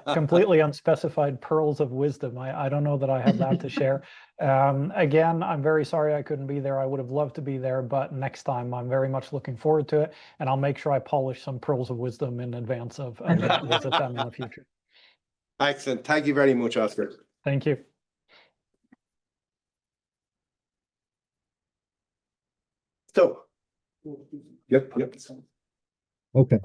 completely unspecified pearls of wisdom. I don't know that I have that to share. Again, I'm very sorry I couldn't be there. I would have loved to be there, but next time I'm very much looking forward to it, and I'll make sure I polish some pearls of wisdom in advance of visit them in the future. Excellent. Thank you very much, Oskar. Thank you. So, yep. Okay.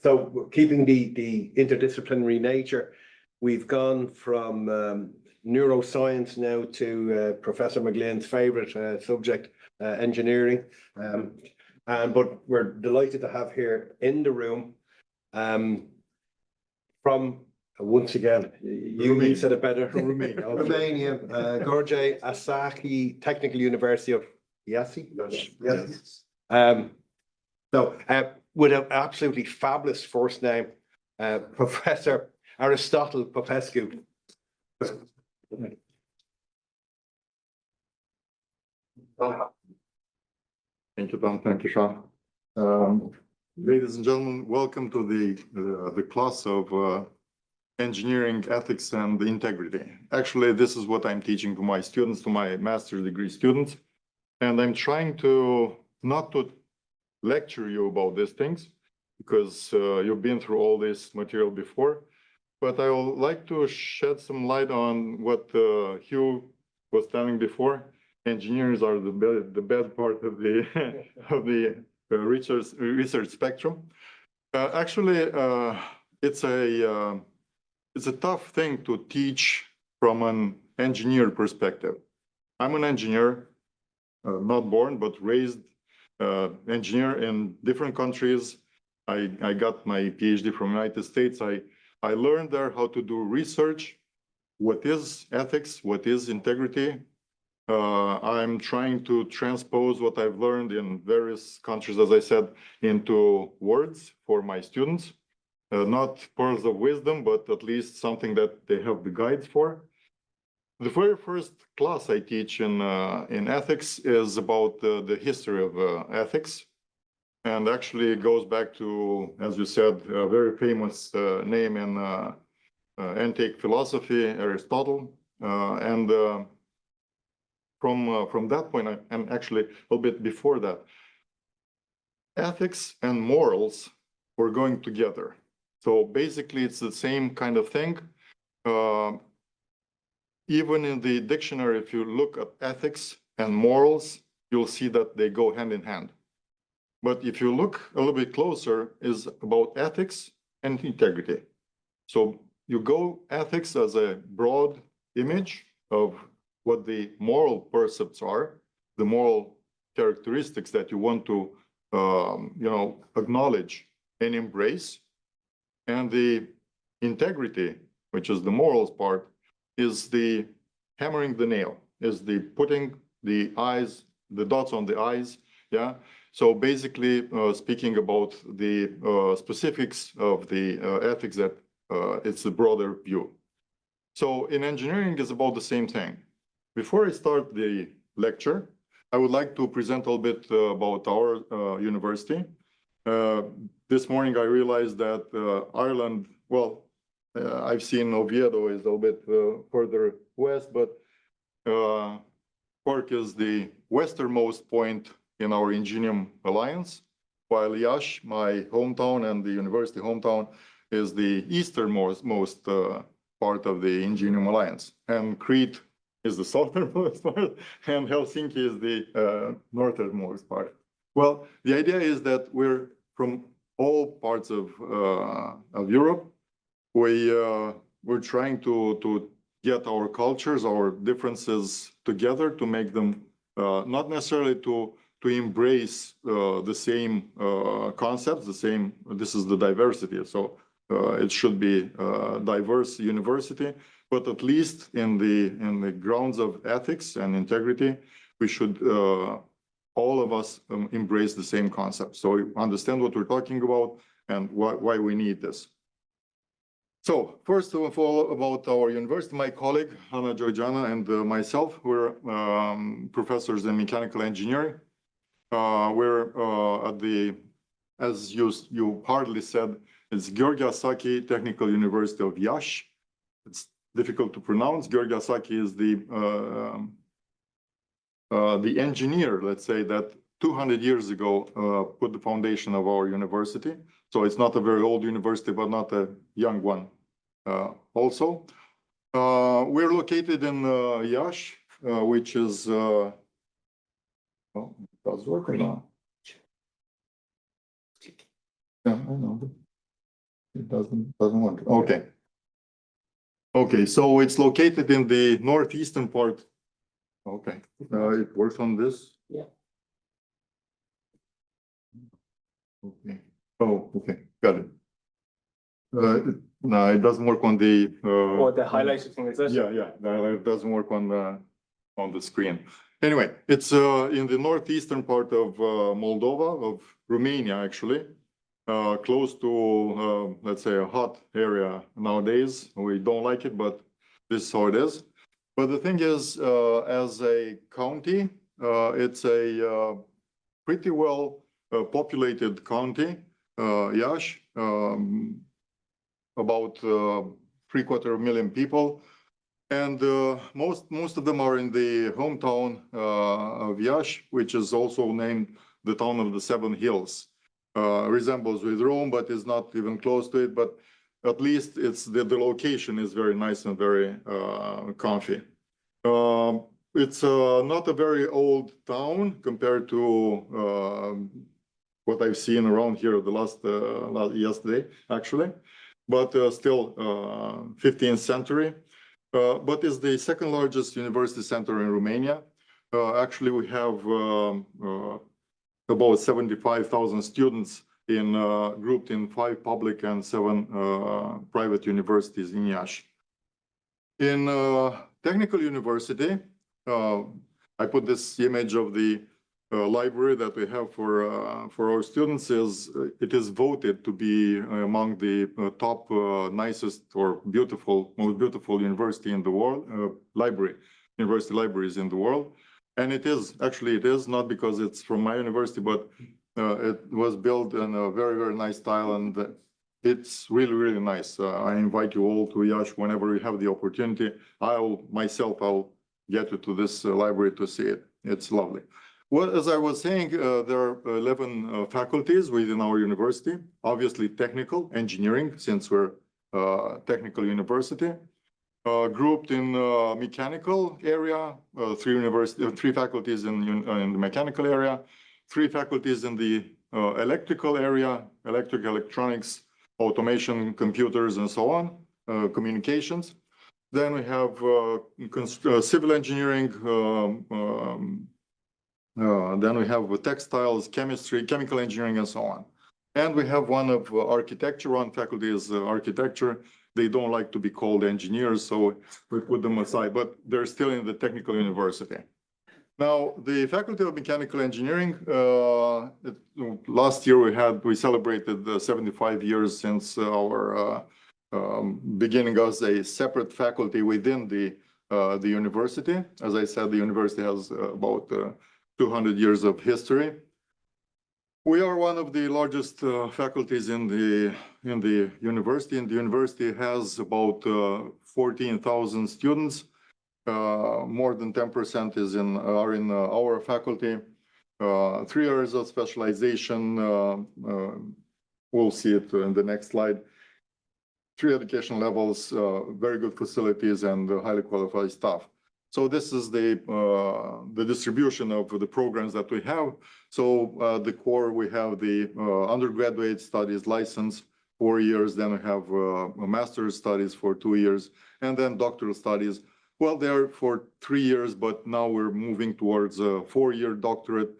So keeping the interdisciplinary nature, we've gone from neuroscience now to Professor McGlynn's favorite subject, engineering, but we're delighted to have here in the room from once again, you said it better, Romania, Gheorghe, Asachi Technical University of Iaşi. Yes. So with an absolutely fabulous first name, Professor Aristotle POPESCU. Thank you, Tom. Thank you, Seán. Ladies and gentlemen, welcome to the class of engineering ethics and integrity. Actually, this is what I'm teaching to my students, to my master's degree students. And I'm trying to not to lecture you about these things, because you've been through all this material before. But I would like to shed some light on what Hugh was telling before. Engineers are the bad part of the of the research spectrum. Actually, it's a tough thing to teach from an engineer perspective. I'm an engineer, not born but raised engineer in different countries. I got my PhD from United States. I learned there how to do research, what is ethics, what is integrity. I'm trying to transpose what I've learned in various countries, as I said, into words for my students. Not pearls of wisdom, but at least something that they have the guides for. The very first class I teach in ethics is about the history of ethics. And actually it goes back to, as you said, a very famous name in antique philosophy, Aristotle. And from that point, and actually a little bit before that, ethics and morals were going together. So basically, it's the same kind of thing. Even in the dictionary, if you look at ethics and morals, you'll see that they go hand in hand. But if you look a little bit closer, is about ethics and integrity. So you go ethics as a broad image of what the moral precepts are, the moral characteristics that you want to, acknowledge and embrace. And the integrity, which is the morals part, is the hammering the nail, is the putting the dots on the I's, yeah? So basically, speaking about the specifics of the ethics, that it's a broader view. So in engineering, it's about the same thing. Before I start the lecture, I would like to present a little bit about our university. This morning, I realized that Ireland, well, I've seen Oviedo is a little bit further west, but Cork is the westernmost point in our INGENIUM Alliance, while Iaşi, my hometown and the university hometown, is the easternmost part of the INGENIUM Alliance. And Crete is the southernmost part, and Helsinki is the northernmost part. Well, the idea is that we're from all parts of Europe. We're trying to get our cultures, our differences together to make them not necessarily to embrace the same concepts, this is the diversity. So it should be a diverse university, but at least in the grounds of ethics and integrity, we should all of us embrace the same concept. So we understand what we're talking about and why we need this. So first of all, about our university, my colleague, Hanna Georgiana, and myself, we're professors in mechanical engineering. We're at the, as you hardly said, it's Gheorghe Asachi Technical University of Iaşi. It's difficult to pronounce. Gheorghe Asachi is the engineer, let's say, that 200 years ago put the foundation of our university. So it's not a very old university, but not a young one also. We're located in Iaşi, which is, oh, it does work or not? Yeah, I know. It doesn't work. Okay. Okay, so it's located in the northeastern part. Okay, it works on this? Yeah. Okay. Oh, okay, got it. No, it doesn't work on the. The highlighted thing, is it? Yeah, no, it doesn't work on the screen. Anyway, it's in the northeastern part of Moldova, of Romania, actually, close to, let's say, a hot area nowadays. We don't like it, but this is how it is. But the thing is, as a county, it's a pretty well populated county, Iaşi, about 750,000 people. And most of them are in the hometown of Iaşi, which is also named the town of the Seven Hills. Resembles with Rome, but is not even close to it. But at least it's the location is very nice and very comfy. It's not a very old town compared to what I've seen around here the last yesterday, actually, but still 15th century. But it's the second largest university center in Romania. Actually, we have about 75,000 students grouped in 5 public and 7 private universities in Iaşi. In Technical University, I put this image of the library that we have for our students. It is voted to be among the top nicest or most beautiful university in the world, university libraries in the world. And it is not because it's from my university, but it was built in a very, very nice style, and it's really, really nice. I invite you all to Iaşi whenever you have the opportunity. I'll get you to this library to see it. It's lovely. Well, as I was saying, there are 11 faculties within our university, obviously technical, engineering, since we're technical university. Grouped in mechanical area, three faculties in the mechanical area, 3 faculties in the electrical area, electronics, automation, computers, and so on, communications. Then we have civil engineering, then we have textiles, chemistry, chemical engineering, and so on. And we have one of architecture. One faculty is architecture. They don't like to be called engineers, so we put them aside, but they're still in the technical university. Now, the Faculty of Mechanical Engineering, last year we celebrated 75 years since our beginning as a separate faculty within the university. As I said, the university has about 200 years of history. We are one of the largest faculties in the university, and the university has about 14,000 students. More than 10% are in our faculty. 3 areas of specialization. We'll see it in the next slide. 3 education levels, very good facilities, and highly qualified staff. So this is the distribution of the programs that we have. So the core, we have the undergraduate studies license, 4 years. Then we have a master's studies for 2 years, and then doctoral studies. Well, they're for 3 years, but now we're moving towards a 4-year doctorate.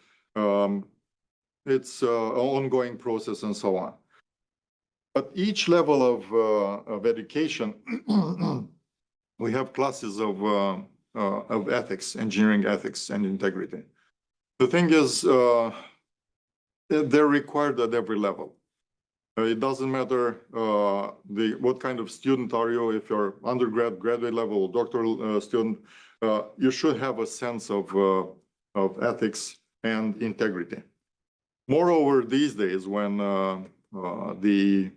It's an ongoing process and so on. At each level of education, we have classes of ethics, engineering ethics, and integrity. The thing is, they're required at every level. It doesn't matter what kind of student are you. If you're undergrad, graduate level, doctoral student, you should have a sense of ethics and integrity. Moreover, these days, when the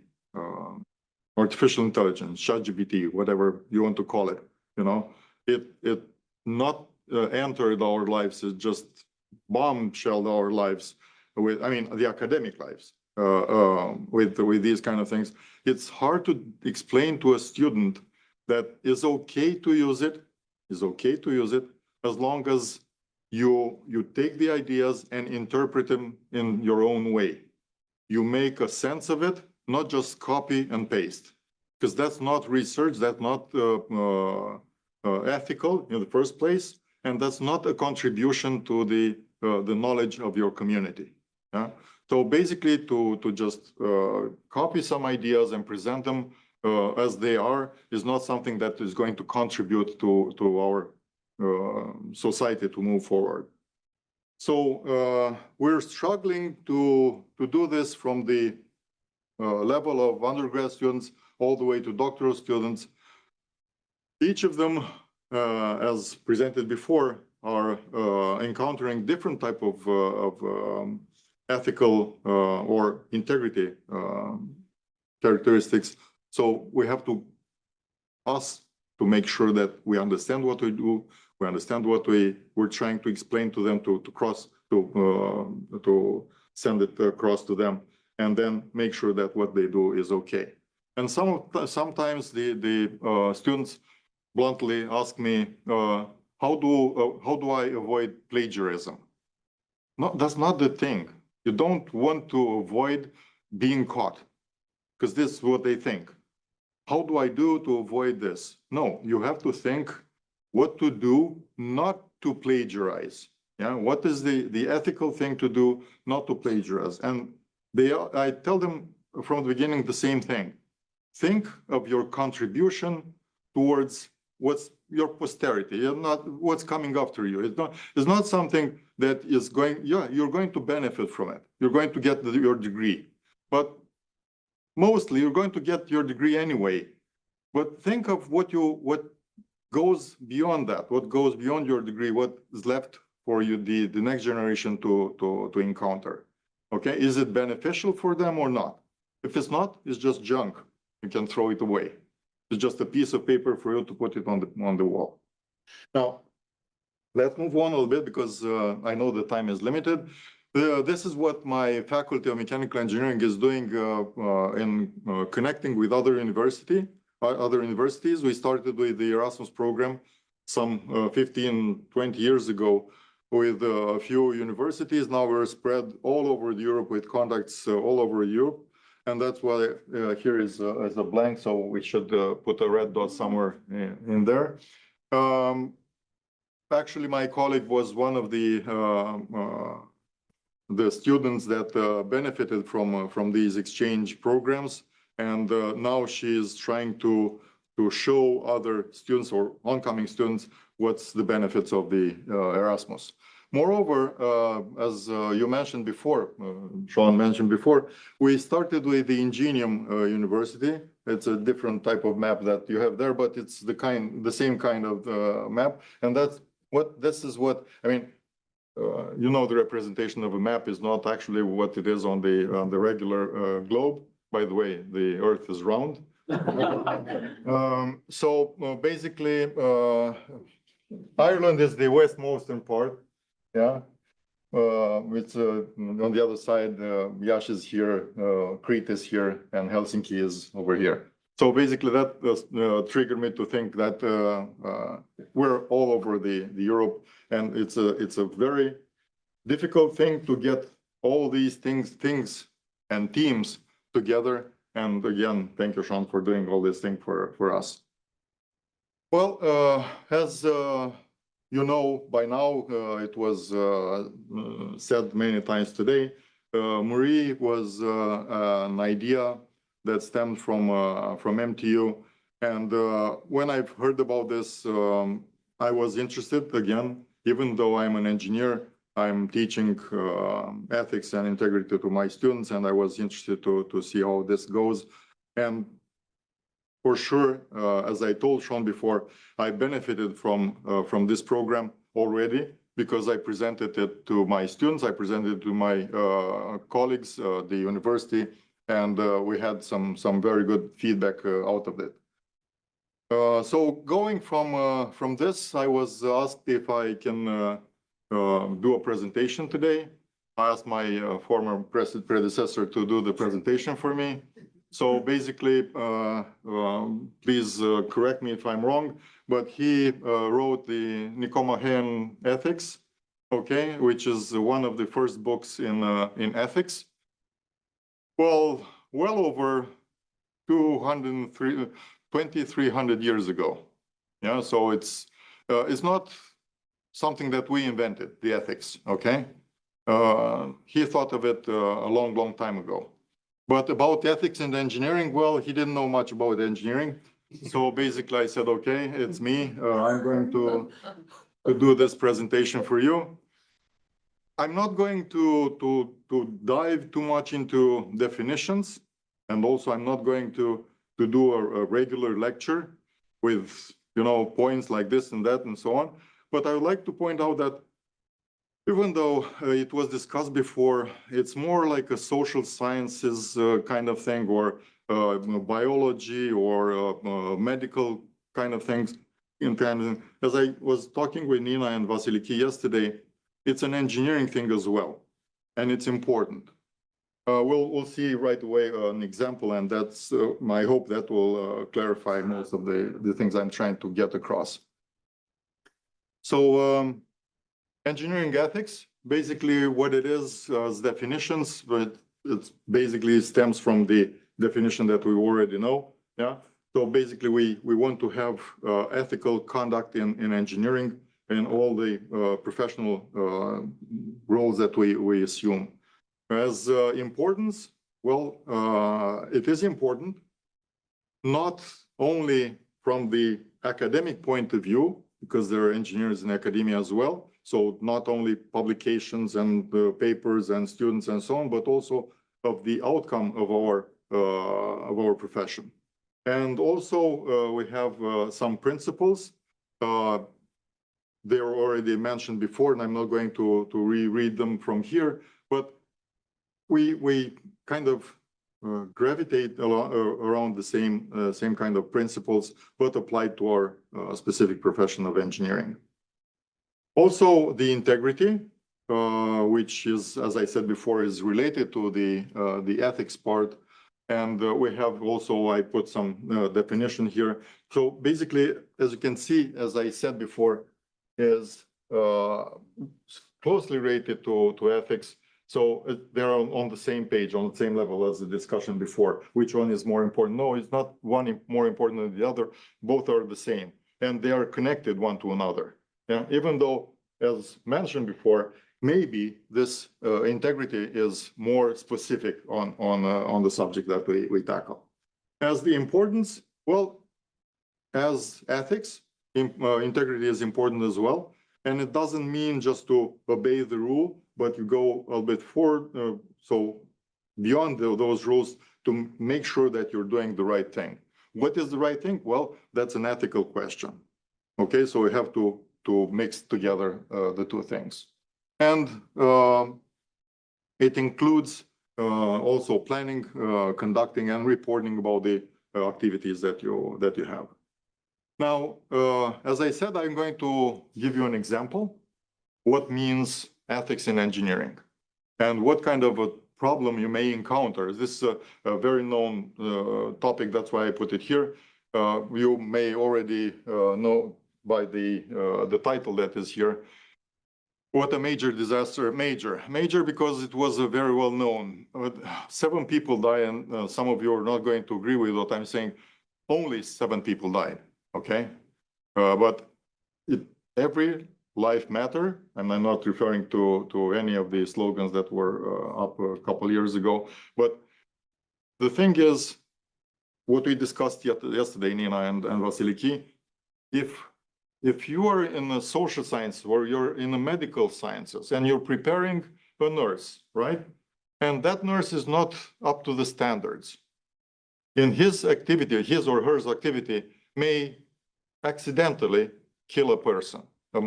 artificial intelligence, ChatGPT, whatever you want to call it, it not entered our lives, it just bombshelled our lives with, the academic lives with these kind of things. It's hard to explain to a student that it's okay to use it, as long as you take the ideas and interpret them in your own way. You make a sense of it, not just copy and paste, because that's not research, that's not ethical in the first place, and that's not a contribution to the knowledge of your community. Yeah? So basically, to just copy some ideas and present them as they are is not something that is going to contribute to our society to move forward. So we're struggling to do this from the level of undergrad students all the way to doctoral students. Each of them, as presented before, are encountering different type of ethical or integrity characteristics. So we have to make sure that we understand what we do, we understand what we're trying to explain to them, to send it across to them, and then make sure that what they do is okay. And sometimes the students bluntly ask me, how do I avoid plagiarism? No, that's not the thing. You don't want to avoid being caught, because this is what they think. How do I do to avoid this? No, you have to think what to do not to plagiarize. Yeah, what is the ethical thing to do not to plagiarize? And I tell them from the beginning the same thing. Think of your contribution towards what's your posterity, not what's coming after you. It's not something that is you're going to benefit from it. You're going to get your degree, but mostly you're going to get your degree anyway. But think of what goes beyond that, what goes beyond your degree, what is left for you, the next generation to encounter. Okay, is it beneficial for them or not? If it's not, it's just junk. You can throw it away. It's just a piece of paper for you to put it on the wall. Now, let's move on a little bit because I know the time is limited. This is what my faculty of mechanical engineering is doing in connecting with other universities. We started with the Erasmus program some 15, 20 years ago with a few universities. Now we're spread all over Europe with contacts all over Europe. And that's why here is a blank, so we should put a red dot somewhere in there. Actually, my colleague was one of the students that benefited from these exchange programs, and now she is trying to show other students or oncoming students what's the benefits of the Erasmus. Moreover, as you mentioned before, Seán mentioned before, we started with the INGENIUM University. It's a different type of map that you have there, but it's the same kind of map, and this is what I mean. You know, the representation of a map is not actually what it is on the regular globe. By the way, the Earth is round. So basically, Ireland is the westmost part. Yeah, it's on the other side. Iaşi is here, Crete is here, and Helsinki is over here. So basically, that triggered me to think that we're all over the Europe, and it's a very difficult thing to get all these things and teams together. And again, thank you, Seán, for doing all this thing for us. Well, as you know by now, it was said many times today, Marie was an idea that stemmed from MTU. And when I've heard about this, I was interested again, even though I'm an engineer, I'm teaching ethics and integrity to my students, and I was interested to see how this goes. And for sure, as I told Seán before, I benefited from this program already because I presented it to my students, I presented it to my colleagues, the university, and we had some very good feedback out of it. So going from this, I was asked if I can do a presentation today. I asked my former predecessor to do the presentation for me. So basically, please correct me if I'm wrong, but he wrote the Nicomachean Ethics, okay, which is one of the first books in ethics. Well over 2,300 years ago. Yeah, so it's not something that we invented, the ethics, okay? He thought of it a long time ago. But about ethics and engineering, well, he didn't know much about engineering. So basically I said, okay, it's me. I'm going to do this presentation for you. I'm not going to dive too much into definitions. And also I'm not going to do a regular lecture with, you know, points like this and that and so on. But I would like to point out that even though it was discussed before, it's more like a social sciences kind of thing, or biology, or medical kind of things. As I was talking with Nina and Vasiliki yesterday, it's an engineering thing as well, and it's important. We'll see right away an example, and that's my hope that will clarify most of the things I'm trying to get across. So engineering ethics, basically what it is as definitions, but it basically stems from the definition that we already know. Yeah. So basically we want to have ethical conduct in engineering in all the professional roles that we assume. As importance, well, it is important, not only from the academic point of view, because there are engineers in academia as well. So not only publications and papers and students and so on, but also of the outcome of our profession. And also we have some principles. They were already mentioned before, and I'm not going to reread them from here, but we kind of gravitate around the same kind of principles, but applied to our specific profession of engineering. Also, the integrity, which is, as I said before, is related to the ethics part. And we have also, I put some definition here. So basically, as you can see, as I said before, is closely related to ethics. So they're on the same page, on the same level as the discussion before. Which one is more important? No, it's not one more important than the other. Both are the same, and they are connected one to another. Yeah, even though, as mentioned before, maybe this integrity is more specific on the subject that we tackle. As the importance, well, as ethics, integrity is important as well. And it doesn't mean just to obey the rule, but you go a bit forward, so beyond those rules to make sure that you're doing the right thing. What is the right thing? Well, that's an ethical question. Okay, so we have to mix together the two things. And it includes also planning, conducting, and reporting about the activities that you have. Now, as I said, I'm going to give you an example. What means ethics in engineering and what kind of a problem you may encounter. This is a very known topic. That's why I put it here. You may already know by the title that is here. What a major disaster, major because it was very well known. 7 people die, and some of you are not going to agree with what I'm saying. Only 7 people died. Okay, but every life matter, and I'm not referring to any of the slogans that were up a couple years ago. But the thing is, what we discussed yesterday, Nina and Vasiliki, if you are in the social science or you're in the medical sciences and you're preparing a nurse, right? And that nurse is not up to the standards. In his activity, his or her activity may accidentally kill a person, how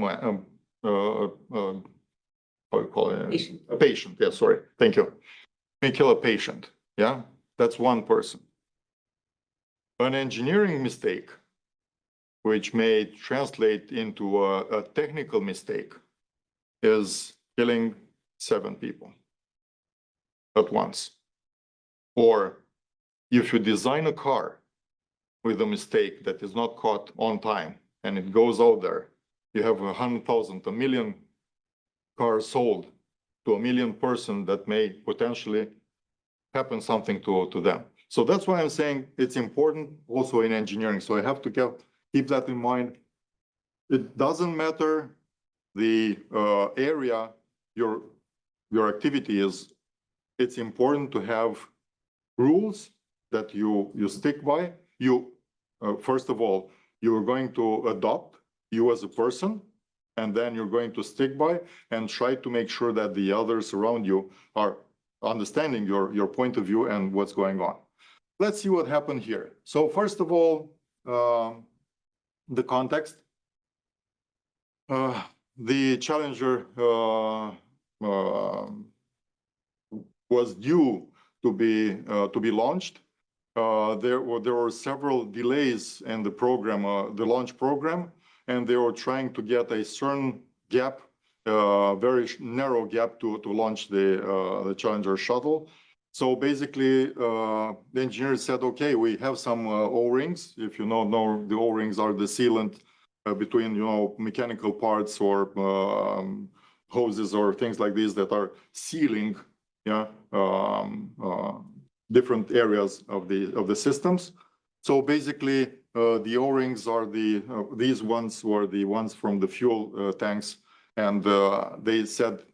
you call it? Patient. A patient, yeah, sorry, thank you. May kill a patient, yeah? That's one person. An engineering mistake, which may translate into a technical mistake, is killing 7 people at once. Or if you design a car with a mistake that is not caught on time and it goes out there, you have 100,000, 1 million cars sold to 1 million person that may potentially happen something to them. So that's why I'm saying it's important also in engineering. So I have to keep that in mind. It doesn't matter the area your activity is. It's important to have rules that you stick by. You first of all, you're going to adopt you as a person, and then you're going to stick by and try to make sure that the others around you are understanding your point of view and what's going on. Let's see what happened here. So first of all, the context. The Challenger was due to be launched. There were several delays in the program, the launch program, and they were trying to get a certain gap, very narrow gap to launch the Challenger shuttle. So basically, the engineers said, okay, we have some O-rings. If you know the O-rings are the sealant between, mechanical parts or hoses or things like this that are sealing, different areas of the systems. So basically, the O-rings are these ones were the ones from the fuel tanks, and they said,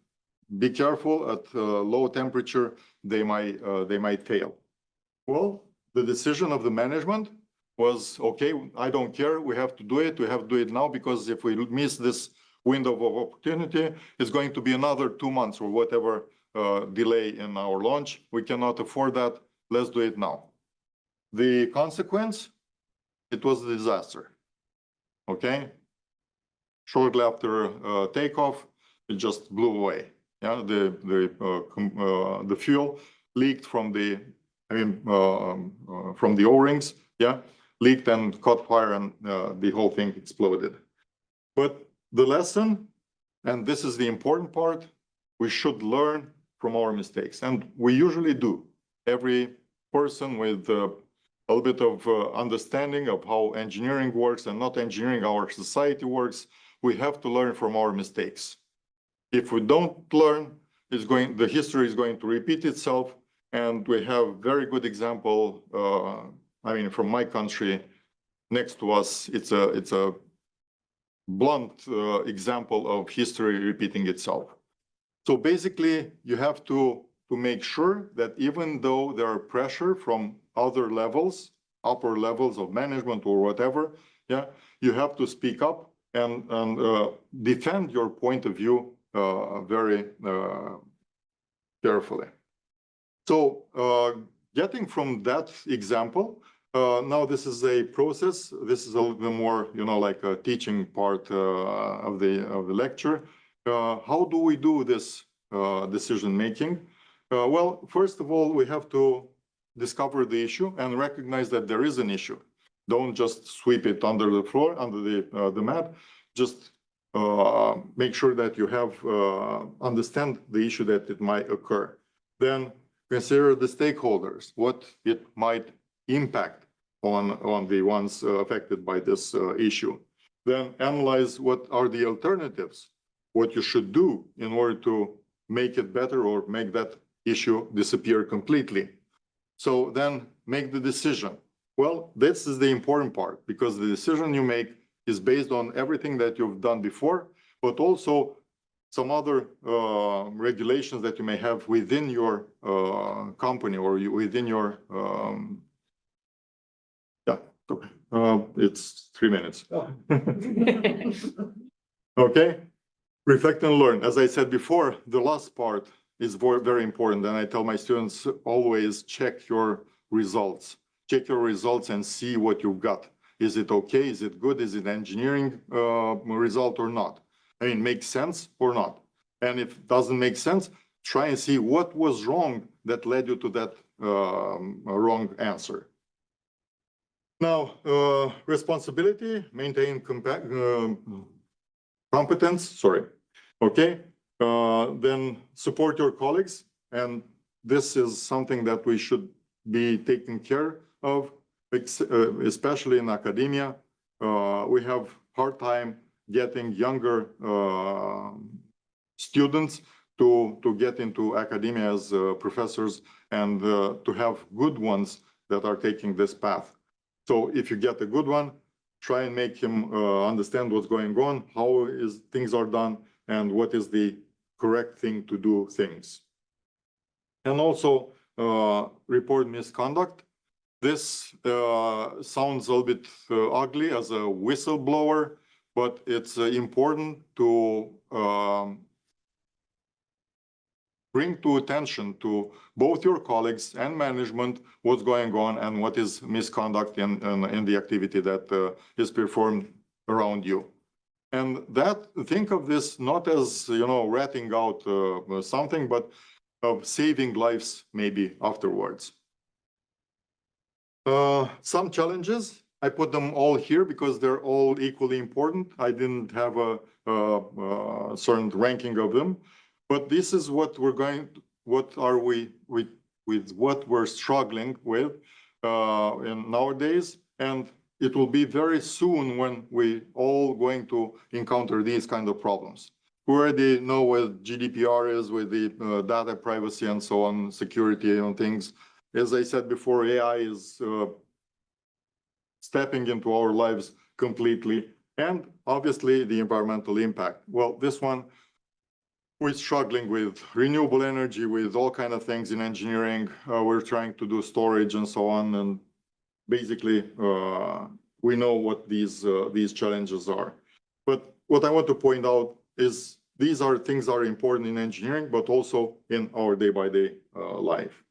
be careful at low temperature, they might fail. Well, the decision of the management was, okay, I don't care, we have to do it, we have to do it now, because if we miss this window of opportunity, it's going to be another 2 months or whatever delay in our launch. We cannot afford that. Let's do it now. The consequence, it was a disaster. Okay. Shortly after takeoff, it just blew away. Yeah, the fuel leaked from the O-rings. Yeah, leaked and caught fire, and the whole thing exploded. But the lesson and this is the important part, we should learn from our mistakes. And we usually do. Every person with a little bit of understanding of how engineering works and not engineering, our society works, we have to learn from our mistakes. If we don't learn, the history is going to repeat itself. And we have very good example, I mean, from my country, next to us, it's a blunt example of history repeating itself. So basically, you have to make sure that even though there are pressure from other levels, upper levels of management or whatever, yeah, you have to speak up and defend your point of view very carefully. So getting from that example, now this is a process. This is a little bit more, like a teaching part of the lecture. How do we do this decision making? Well, first of all, we have to discover the issue and recognize that there is an issue. Don't just sweep it under the floor, under the mat. Just make sure that you have understand the issue that it might occur. Then consider the stakeholders, what it might impact on the ones affected by this issue. Then analyze what are the alternatives, what you should do in order to make it better or make that issue disappear completely. So then make the decision. Well, this is the important part, because the decision you make is based on everything that you've done before, but also some other regulations that you may have within your company or within your it's 3 minutes. Okay, reflect and learn. As I said before, the last part is very important, and I tell my students always check your results. Check your results and see what you've got. Is it okay? Is it good? Is it engineering result or not? I mean, makes sense or not? And if it doesn't make sense, try and see what was wrong that led you to that wrong answer. Now, responsibility, maintain competence, sorry. Okay, then support your colleagues. And this is something that we should be taking care of, especially in academia. We have hard time getting younger students to get into academia as professors and to have good ones that are taking this path. So if you get a good one, try and make him understand what's going on, how things are done, and what is the correct thing to do things. And also report misconduct. This sounds a little bit ugly as a whistleblower, but it's important to bring to attention to both your colleagues and management what's going on and what is misconduct in the activity that is performed around you. And think of this not as, ratting out something, but of saving lives maybe afterwards. Some challenges, I put them all here because they're all equally important. I didn't have a certain ranking of them, but this is what what we're struggling with in nowadays. And it will be very soon when we all going to encounter these kind of problems. We already know what GDPR is with the data privacy and so on, security and things. As I said before, AI is stepping into our lives completely, and obviously the environmental impact. Well, this one, we're struggling with renewable energy, with all kinds of things in engineering. We're trying to do storage and so on, and basically we know what these challenges are. But what I want to point out is these are things that are important in engineering, but also in our day-by-day life.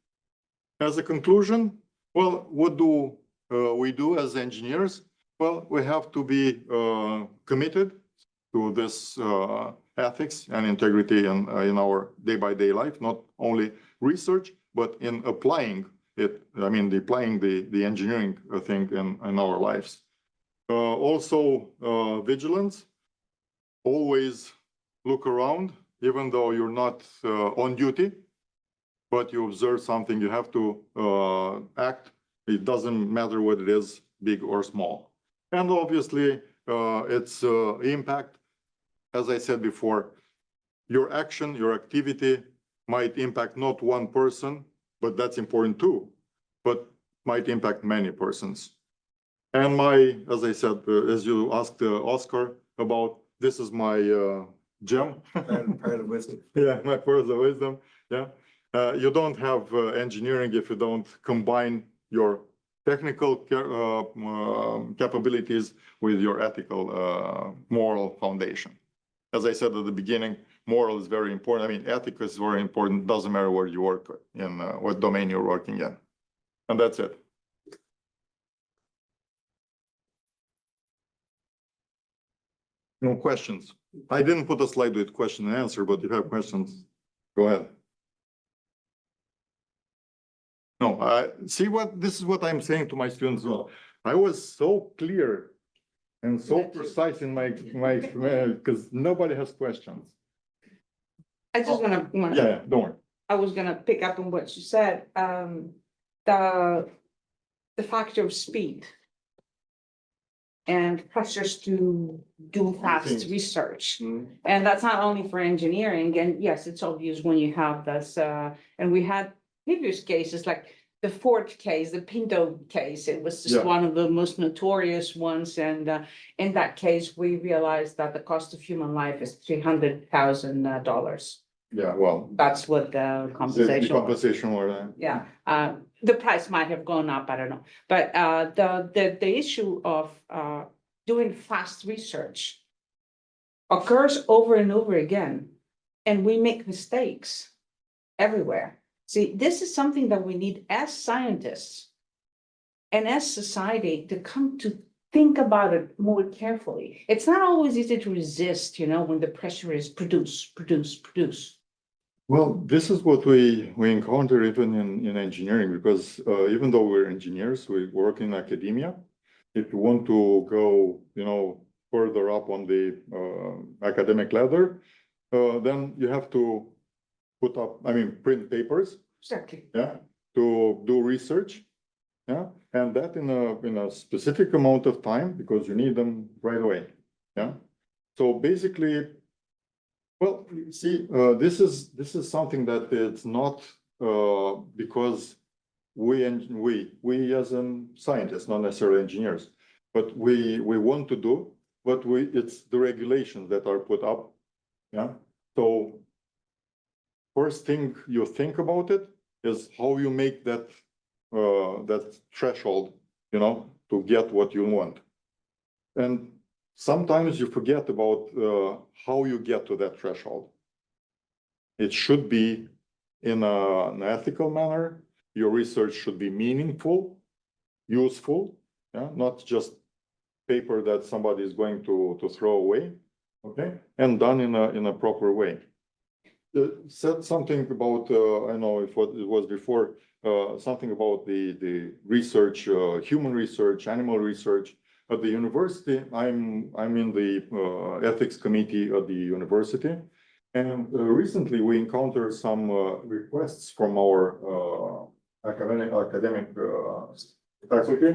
As a conclusion, well, what do we do as engineers? Well, we have to be committed to this ethics and integrity in our day-by-day life, not only research, but in applying it. I mean, applying the engineering thing in our lives. Also, vigilance, always look around, even though you're not on duty, but you observe something, you have to act. It doesn't matter what it is, big or small. And obviously, its impact, as I said before, your action, your activity might impact not one person, but that's important too, but might impact many persons. And my, as I said, as you asked Oskar about, this is my gem. Part of wisdom. Yeah, my pearls of wisdom. Yeah. You don't have engineering if you don't combine your technical capabilities with your ethical, moral foundation. As I said at the beginning, moral is very important. I mean, ethics is very important. Doesn't matter where you work in, what domain you're working in. And that's it. No questions. I didn't put a slide with question and answer, but if you have questions, go ahead. No, see what, this is what I'm saying to my students. I was so clear and so precise in my because nobody has questions. I just wanna. Yeah, don't worry. I was gonna pick up on what you said, the factor of speed. And pressures to do fast research. And that's not only for engineering, and yes, it's obvious when you have this, and we had previous cases like the Ford case, the Pinto case, it was just one of the most notorious ones, and in that case, we realized that the cost of human life is $300,000. Yeah, well. That's what the compensation was. Compensation or Yeah, the price might have gone up, I don't know, but the issue of doing fast research occurs over and over again, and we make mistakes everywhere. See, this is something that we need as scientists and as society to come to think about it more carefully. It's not always easy to resist, you know, when the pressure is produce, produce, produce. Well, this is what we encounter even in engineering, because even though we're engineers, we work in academia. If you want to go, you know, further up on the academic ladder, then you have to put up, I mean, print papers. Exactly. Yeah, to do research. Yeah, and that in a specific amount of time because you need them right away. Yeah, so basically. Well, see, this is something that it's not because we as scientists, not necessarily engineers, but we want to do, but it's the regulations that are put up. Yeah. So first thing you think about it is how you make that that threshold, you know, to get what you want. And sometimes you forget about how you get to that threshold. It should be in an ethical manner. Your research should be meaningful, useful, yeah? Not just paper that somebody is going to throw away, okay? And done in a proper way. Said something about, I know if what it was before, something about the research, human research, animal research. At the university, I'm in the ethics committee at the university, and recently we encountered some requests from our academic faculty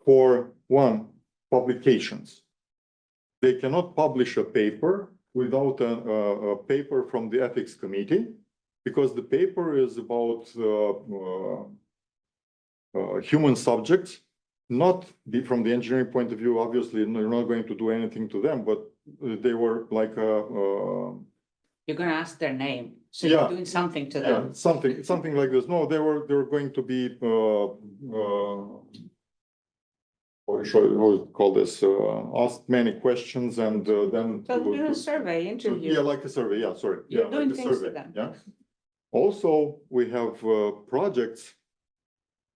for one, publications. They cannot publish a paper without a paper from the ethics committee, because the paper is about human subjects. Not from the engineering point of view, obviously, you're not going to do anything to them, but they were like You're gonna ask their name, so Yeah. you're doing something to them. yeah, something like this. No, they were going to be what should we call this? Asked many questions and then So do a survey, interview. yeah, like a survey. Yeah, sorry. You're Yeah, doing like a things to survey. them. Yeah. Also, we have projects.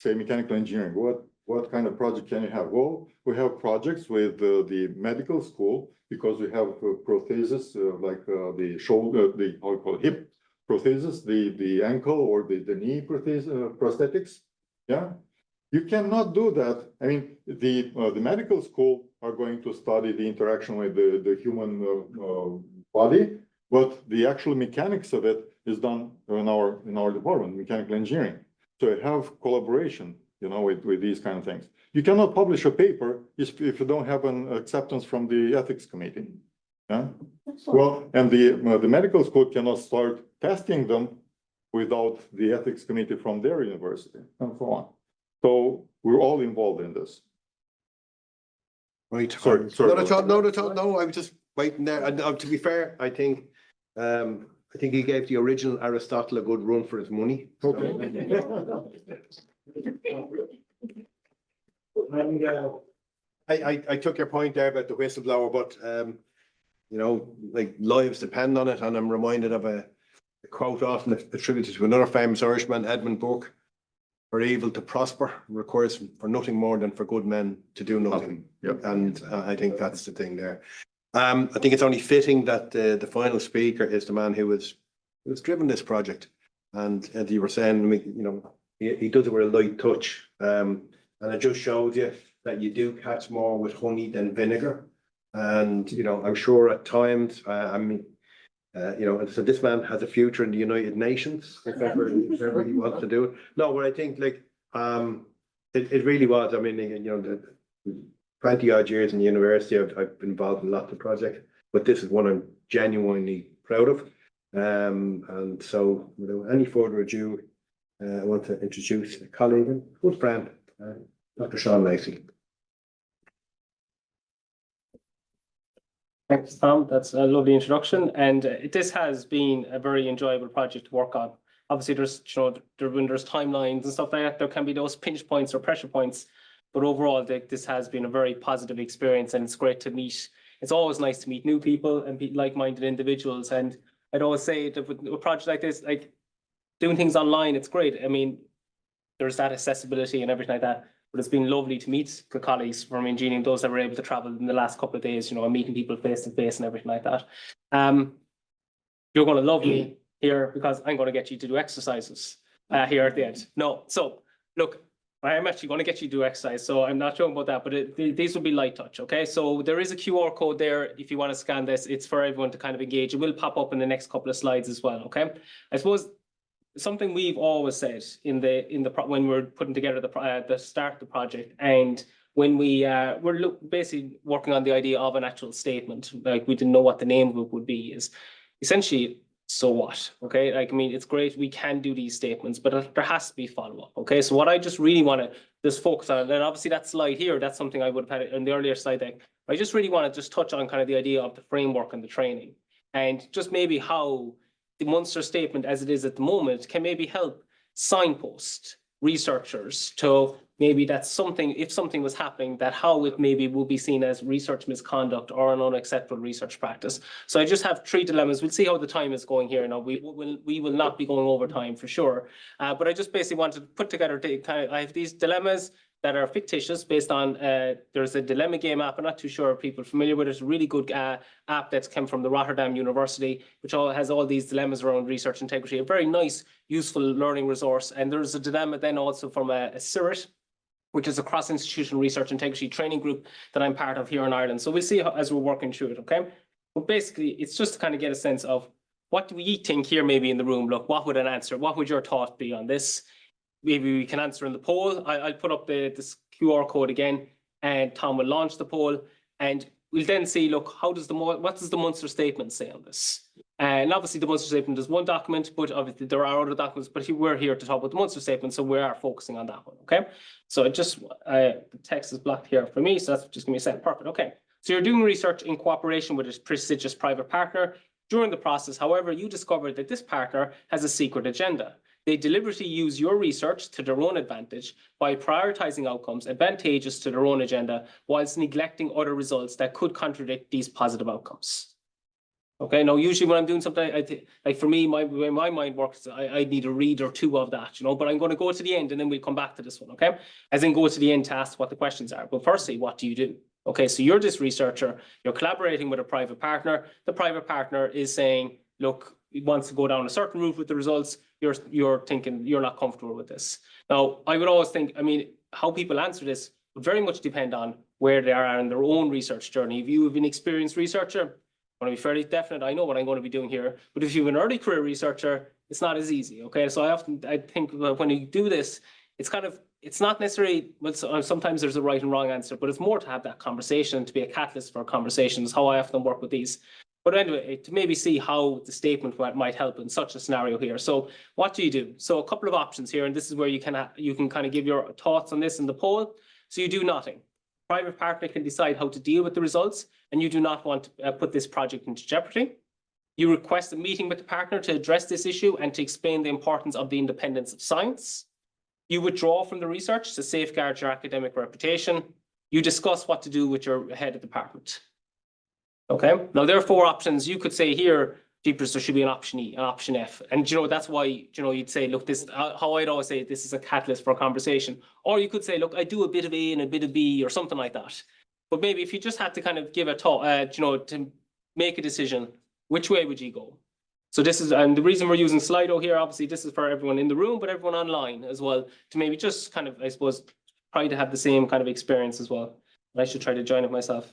Say mechanical engineering. What kind of project can you have? Well, we have projects with the medical school because we have prosthesis like the shoulder, the how you call it, hip prosthesis, the ankle or the knee prosthetics. Yeah, you cannot do that. I mean, the medical school are going to study the interaction with the human body, but the actual mechanics of it is done in our department, mechanical engineering. So I have collaboration, you know, with these kind of things. You cannot publish a paper if you don't have an acceptance from the ethics committee. Yeah. Well, and the medical school cannot start testing them without the ethics committee from their university and so on. So we're all involved in this. Right. Sorry. Not at all, not at all. No, I was just waiting there. And to be fair, I think he gave the original Aristotle a good run for his money. Okay. I took your point there about the whistleblower, but you know, like lives depend on it, and I'm reminded of a quote often attributed to another famous Irishman, Edmund Burke: "For evil to prosper requires for nothing more than for good men to do nothing." Yep. And I think that's the thing there. I think it's only fitting that the final speaker is the man who has driven this project, and as you were saying, I mean, you know, he does it with a light touch, and it just shows you that you do catch more with honey than vinegar. And you know, I'm sure at times, I mean, you know, so this man has a future in the United Nations if ever he wants to do it. No, but I think like it really was. I mean, you know, the 20 odd years in the university, I've been involved in lots of projects, but this is one I'm genuinely proud of. And so, without any further ado, I want to introduce a colleague and good friend, Dr. Seán Lacey. Thanks, Tom. That's a lovely introduction. And this has been a very enjoyable project to work on. Obviously, there's, you know, when there's timelines and stuff like that, there can be those pinch points or pressure points. But overall, this has been a very positive experience, and it's great to meet. It's always nice to meet new people and be like-minded individuals. And I'd always say that with a project like this, like doing things online, it's great. I mean, there's that accessibility and everything like that. But it's been lovely to meet the colleagues from INGENIUM, those that were able to travel in the last couple of days, you know, and meeting people face to face and everything like that. You're going to love me here because I'm going to get you to do exercises here at the end. No, so look, I am actually going to get you to do exercise, so I'm not joking about that, but these will be light touch, okay? So there is a QR code there if you want to scan this. It's for everyone to kind of engage. It will pop up in the next couple of slides as well, okay? I suppose something we've always said when we're putting together the start of the project, and when we're basically working on the idea of an actual statement, like we didn't know what the name would be, is essentially, so what? Okay, like, I mean, it's great we can do these statements, but there has to be follow-up. Okay, so what I just really want to just focus on, and obviously that slide here, that's something I would have had in the earlier slide deck. I just really want to just touch on kind of the idea of the framework and the training, and just maybe how the Munster Statement as it is at the moment can maybe help signpost researchers to maybe that's something, if something was happening, that how it maybe will be seen as research misconduct or an unacceptable research practice. So I just have 3 dilemmas. We'll see how the time is going here. Now we will not be going over time for sure. But I just basically want to put together I have these dilemmas that are fictitious based on, there's a dilemma game app. I'm not too sure if people are familiar with it. It's a really good app that's come from the Rotterdam University, which has all these dilemmas around research integrity, a very nice, useful learning resource. And there's a dilemma then also from a CIRIT, which is a cross-institutional research integrity training group that I'm part of here in Ireland. So we'll see how, as we're working through it, okay? But basically, it's just to kind of get a sense of what do we think here maybe in the room? Look, what would an answer, what would your thought be on this? Maybe we can answer in the poll. I'll put up this QR code again, and Tom will launch the poll, and we'll then see, look, what does the Munster Statement say on this? And obviously the Munster Statement is one document, but obviously there are other documents, but we're here to talk about the Munster Statement, so we are focusing on that one, okay? So the text is blocked here for me, so that's just gonna be a second, perfect, okay. So you're doing research in cooperation with a prestigious private partner. During the process, however, you discovered that this partner has a secret agenda. They deliberately use your research to their own advantage by prioritizing outcomes advantageous to their own agenda, whilst neglecting other results that could contradict these positive outcomes. Okay, now usually when I'm doing something, like for me, my way my mind works, I need a read or 2 of that, you know, but I'm going to go to the end and then we'll come back to this one, okay? As in go to the end to ask what the questions are. But firstly, what do you do? Okay, so you're this researcher, you're collaborating with a private partner. The private partner is saying, look, he wants to go down a certain route with the results. You're thinking you're not comfortable with this. Now, I would always think, I mean, how people answer this would very much depend on where they are in their own research journey. If you have an experienced researcher, I want to be fairly definite. I know what I'm going to be doing here. But if you're an early career researcher, it's not as easy. Okay, so I think when you do this, it's not necessarily, well, sometimes there's a right and wrong answer, but it's more to have that conversation, to be a catalyst for conversations, how I often work with these. But anyway, to maybe see how the statement might help in such a scenario here. So what do you do? So a couple of options here, and this is where you can kind of give your thoughts on this in the poll. So you do nothing. Private partner can decide how to deal with the results, and you do not want to put this project into jeopardy. You request a meeting with the partner to address this issue and to explain the importance of the independence of science. You withdraw from the research to safeguard your academic reputation. You discuss what to do with your head of department. Okay, now there are 4 options. You could say here, jeepers, there should be an option E, an option F. And that's why, you'd say, look, this, how I'd always say, this is a catalyst for a conversation. Or you could say, look, I do a bit of A and a bit of B or something like that. But maybe if you just had to kind of give a thought, to make a decision, which way would you go? So this is, and the reason we're using Slido here, obviously this is for everyone in the room, but everyone online as well, to maybe just kind of, I suppose, try to have the same kind of experience as well. I should try to join it myself.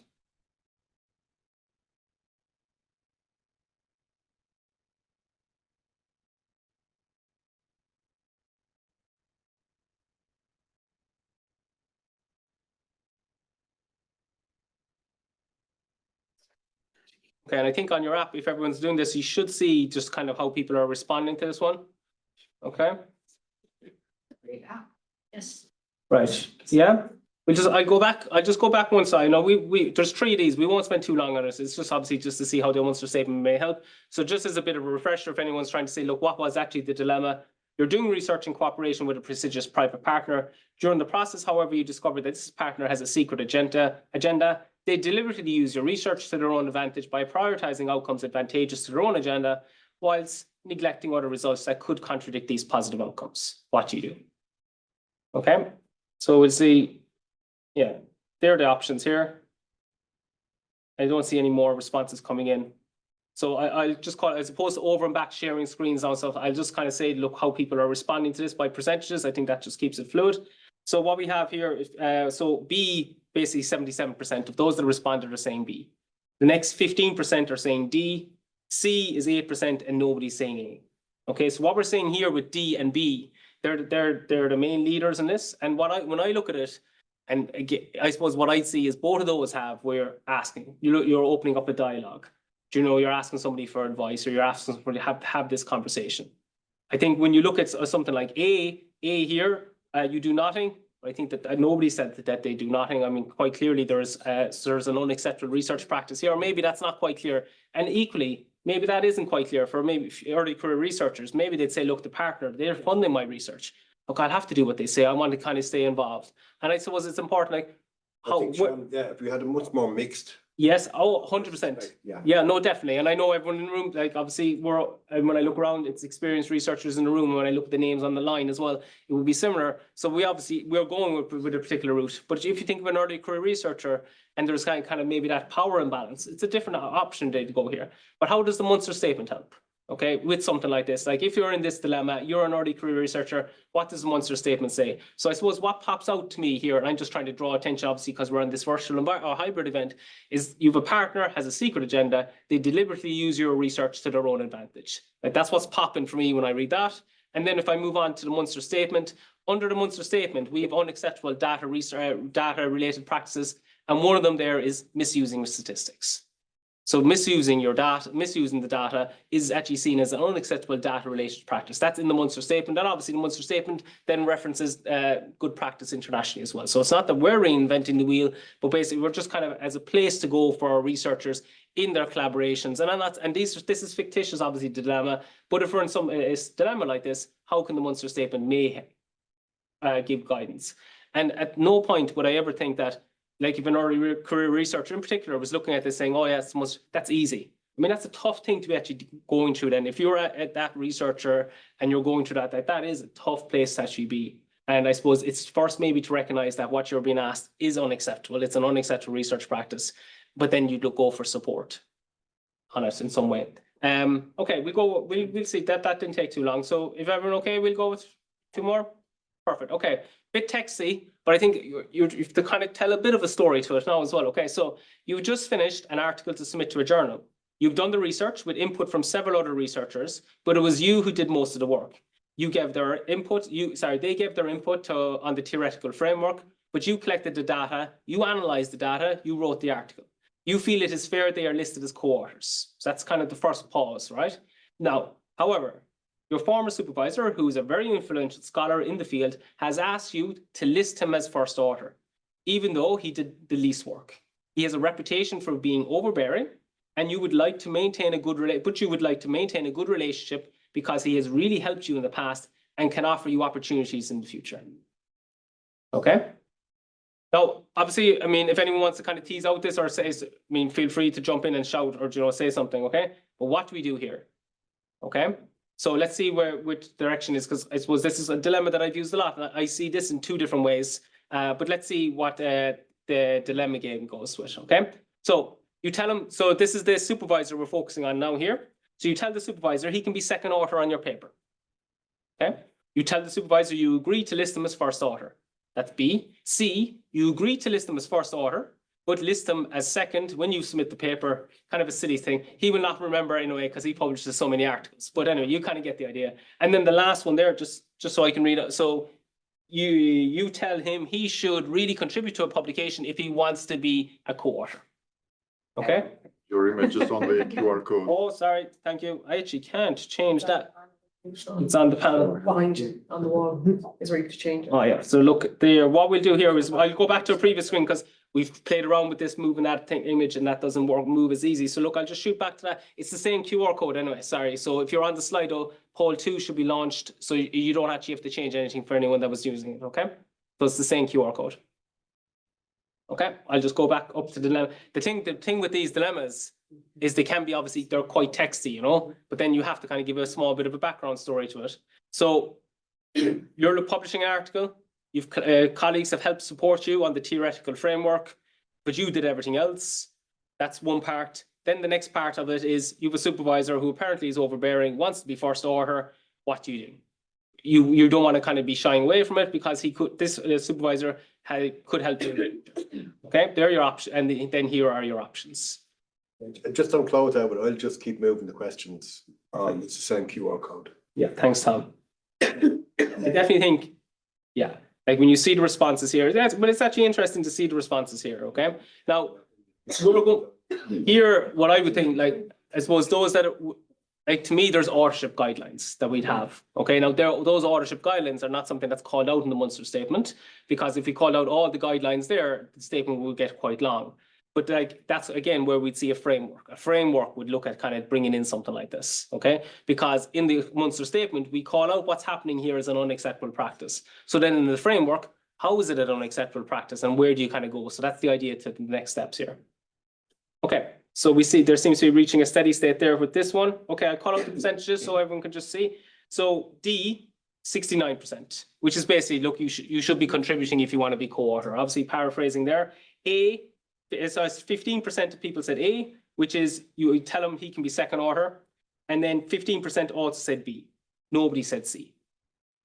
Okay, and I think on your app, if everyone's doing this, you should see just kind of how people are responding to this one. Okay. Yes. Right. Yeah. I just go back one side. Now there's 3 of these. We won't spend too long on this. It's just obviously just to see how the Munster Statement may help. So just as a bit of a refresher, if anyone's trying to say, look, what was actually the dilemma? You're doing research in cooperation with a prestigious private partner. During the process, however, you discover that this partner has a secret agenda. They deliberately use your research to their own advantage by prioritizing outcomes advantageous to their own agenda, whilst neglecting other results that could contradict these positive outcomes. What do you do? Okay, so we'll see. Yeah, there are the options here. I don't see any more responses coming in. So I'll just call it, as opposed to over and back sharing screens and stuff, I'll just kind of say, look, how people are responding to this by percentages. I think that just keeps it fluid. So what we have here, so B, basically 77% of those that responded are saying B. The next 15% are saying D. C is 8% and nobody's saying A. Okay, so what we're saying here with D and B, they're the main leaders in this. And when I look at it, and again, I suppose what I see is both of those we're asking, you're opening up a dialogue. You're asking somebody for advice, or you're asking somebody to have this conversation. I think when you look at something like A here, you do nothing. I think that nobody said that they do nothing. I mean, quite clearly there's an unacceptable research practice here, or maybe that's not quite clear. And equally, maybe that isn't quite clear for maybe early career researchers. Maybe they'd say, look, the partner, they're funding my research. Look, I'll have to do what they say. I want to kind of stay involved. And I suppose it's important, like, if we had a much more mixed. Yes, 100%. Yeah, no, definitely. And I know everyone in the room, like, obviously when I look around, it's experienced researchers in the room. When I look at the names on the line as well, it would be similar. So we're going with a particular route. But if you think of an early career researcher and there's kind of maybe that power imbalance, it's a different option to go here. But how does the Munster Statement help? Okay, with something like this, like if you're in this dilemma, you're an early career researcher, what does the Munster Statement say? So I suppose what pops out to me here, and I'm just trying to draw attention, obviously, because we're in this virtual or hybrid event, is you have a partner, has a secret agenda, they deliberately use your research to their own advantage. Like, that's what's popping for me when I read that. And then if I move on to the Munster Statement, under the Munster Statement, we have unacceptable data-related practices, and one of them there is misusing statistics. So misusing the data is actually seen as an unacceptable data-related practice. That's in the Munster Statement, and obviously the Munster Statement then references good practice internationally as well. So it's not that we're reinventing the wheel, but basically we're just kind of as a place to go for our researchers in their collaborations. And this is fictitious, obviously, dilemma. But if we're in some dilemma like this, how can the Munster Statement may give guidance? And at no point would I ever think that, like, if an early career researcher in particular was looking at this saying, oh yes, that's easy. I mean, that's a tough thing to be actually going through then. If you're at that researcher and you're going through that is a tough place to actually be. And I suppose it's first maybe to recognize that what you're being asked is unacceptable. It's an unacceptable research practice, but then you go for support on it in some way. Okay, we'll see that didn't take too long. So if everyone okay, we'll go with 2 more. Perfect. Okay, bit texty, but I think you have to kind of tell a bit of a story to it now as well. Okay, so you just finished an article to submit to a journal. You've done the research with input from several other researchers, but it was you who did most of the work. You gave their input, they gave their input on the theoretical framework, but you collected the data, you analyzed the data, you wrote the article. You feel it is fair they are listed as co-authors. So that's kind of the first pause, right? Now, however, your former supervisor, who is a very influential scholar in the field, has asked you to list him as first author, even though he did the least work. He has a reputation for being overbearing, and you would like to maintain a good relationship because he has really helped you in the past and can offer you opportunities in the future. Okay? Now, obviously, I mean, if anyone wants to kind of tease out this or say, feel free to jump in and shout or, say something, okay? But what do we do here? Okay? So let's see which direction is, because I suppose this is a dilemma that I've used a lot. I see this in two different ways, but let's see what the dilemma game goes with, okay? So you tell him, so this is the supervisor we're focusing on now here. So you tell the supervisor he can be second author on your paper, okay? You tell the supervisor you agree to list them as first author. That's B. C, you agree to list them as first author, but list them as second when you submit the paper. Kind of a silly thing. He will not remember anyway because he publishes so many articles. But anyway, you kind of get the idea. And then the last one there, just so I can read it. So you tell him he should really contribute to a publication if he wants to be a co-author. Okay? Your image is on the QR code. Oh, sorry. Thank you. I actually can't change that. It's on the panel. Behind you on the wall is where you can change it. Oh, yeah. So look there, what we'll do here is I'll go back to a previous screen because we've played around with this moving that image and that doesn't move as easy. So look, I'll just shoot back to that. It's the same QR code anyway, sorry. So if you're on the Slido, poll 2 should be launched. So you don't actually have to change anything for anyone that was using it, okay? So it's the same QR code. Okay, I'll just go back up to the dilemma. The thing with these dilemmas is they can be obviously, they're quite texty, but then you have to kind of give a small bit of a background story to it. So you're publishing an article, you've colleagues have helped support you on the theoretical framework, but you did everything else. That's one part. Then the next part of it is you have a supervisor who apparently is overbearing, wants to be first author. What do? You don't want to kind of be shying away from it because this supervisor could help you. Okay, there are your options, and then here are your options. Just don't close out, but I'll just keep moving the questions. It's the same QR code. Yeah, thanks, Tom. I definitely think, yeah, like when you see the responses here, but it's actually interesting to see the responses here, okay? Now, here, what I would think, like, I suppose those that, like, to me, there's authorship guidelines that we'd have, okay? Now, those authorship guidelines are not something that's called out in the Munster Statement, because if we called out all the guidelines there, the statement will get quite long. But like, that's again where we'd see a framework. A framework would look at kind of bringing in something like this, okay? Because in the Munster Statement, we call out what's happening here as an unacceptable practice. So then in the framework, how is it an unacceptable practice and where do you kind of go? So that's the idea to the next steps here. Okay, so we see there seems to be reaching a steady state there with this one. Okay, I'll call out the percentages so everyone can just see. So D, 69%, which is basically, look, you should be contributing if you want to be co-author. Obviously paraphrasing there. A, so 15% of people said A, which is you tell him he can be second author, and then 15% also said B. Nobody said C.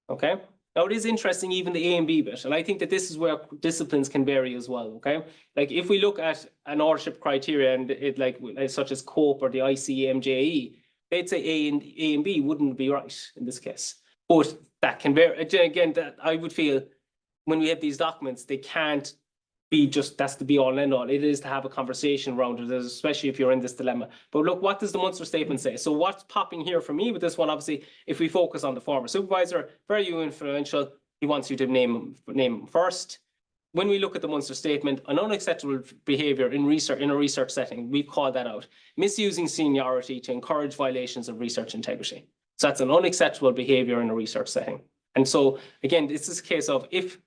Okay. Now it is interesting, even the A and B bit, and I think that this is where disciplines can vary as well. Okay, like if we look at an authorship criteria and it like such as COPE or the ICMJE, they'd say A and B wouldn't be right in this case, but that can vary. Again, that I would feel when we have these documents, they can't be just that's the be all and end all. It is to have a conversation around it, especially if you're in this dilemma. But look, what does the Munster Statement say? So what's popping here for me with this one, obviously, if we focus on the former supervisor, very influential, he wants you to name him first. When we look at the Munster Statement, an unacceptable behaviour in a research setting, we call that out. Misusing seniority to encourage violations of research integrity. So that's an unacceptable behaviour in a research setting. And so again, this is a case of if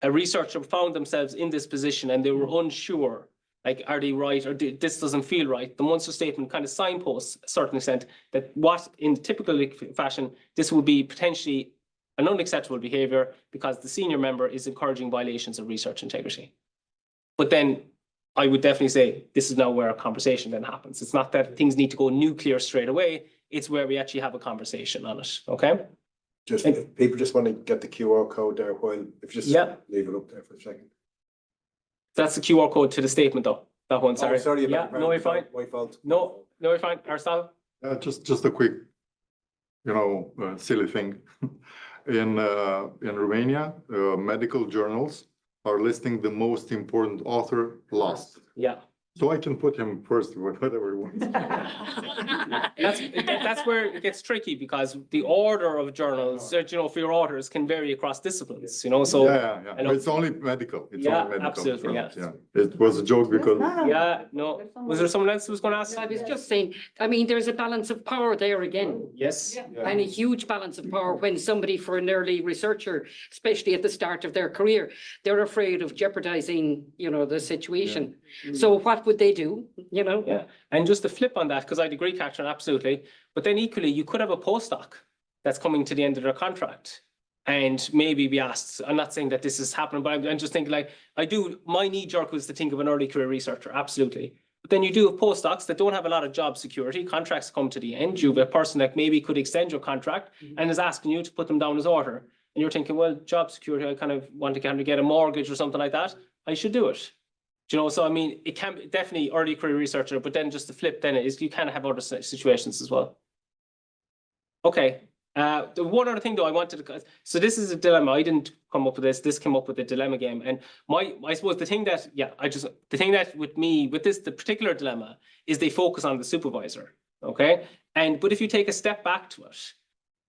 a researcher found themselves in this position and they were unsure, like, are they right or this doesn't feel right? The Munster Statement kind of signposts a certain extent that what in typical fashion, this would be potentially an unacceptable behaviour because the senior member is encouraging violations of research integrity. But then I would definitely say this is now where a conversation then happens. It's not that things need to go nuclear straight away. It's where we actually have a conversation on it, okay? Just if people just want to get the QR code there while if you just leave it up there for a second. That's the QR code to the statement though. That one, sorry. Oh, sorry about no, you're fine. My fault. No, No, you're fine. Aristotle? Just a quick, silly thing. In Romania, medical journals are listing the most important author last. Yeah. So I can put him first, whatever he wants. That's where it gets tricky because the order of journals, for your authors can vary across disciplines, so. Yeah. But it's only medical. It's Yeah, only medical absolutely, journals, yeah. It was a joke because Yeah, no. Was there someone else who was going to ask? I was just saying, I mean, there's a balance of power there again. Yes. And a huge balance of power when somebody, for an early researcher, especially at the start of their career, they're afraid of jeopardizing, the situation. So what would they do, Yeah, and just to flip on that, because I'd agree, Catherine, absolutely. But then equally, you could have a postdoc that's coming to the end of their contract and maybe be asked, I'm not saying that this is happening, but I'm just thinking my knee jerk was to think of an early career researcher, absolutely. But then you do have postdocs that don't have a lot of job security, contracts come to the end, you have a person that maybe could extend your contract and is asking you to put them down as author. And you're thinking, well, job security, I kind of want to kind of get a mortgage or something like that. I should do it. So I mean, it can be definitely early career researcher, but then just to flip then is you kind of have other situations as well. Okay. The one other thing though I wanted to, so this is a dilemma. I didn't come up with this. This came up with the dilemma game. And I suppose the thing that, with me, with this, the particular dilemma is they focus on the supervisor. Okay. But if you take a step back to it,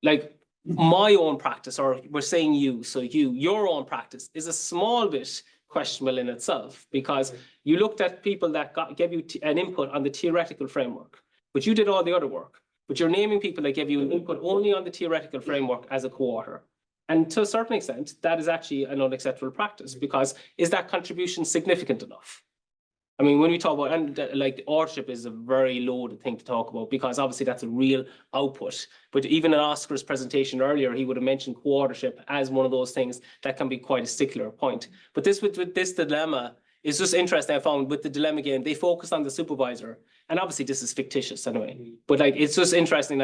like my own practice, or we're saying your own practice is a small bit questionable in itself, because you looked at people that gave you an input on the theoretical framework, but you did all the other work. But you're naming people that gave you an input only on the theoretical framework as a co-author. And to a certain extent, that is actually an unacceptable practice, because is that contribution significant enough? I mean, when we talk about, and like authorship is a very loaded thing to talk about, because obviously that's a real output. But even in Oskar's presentation earlier, he would have mentioned co-authorship as one of those things that can be quite a stickler point. But this with this dilemma is just interesting. I found with the dilemma game, they focused on the supervisor, and obviously this is fictitious anyway. But it's just interesting.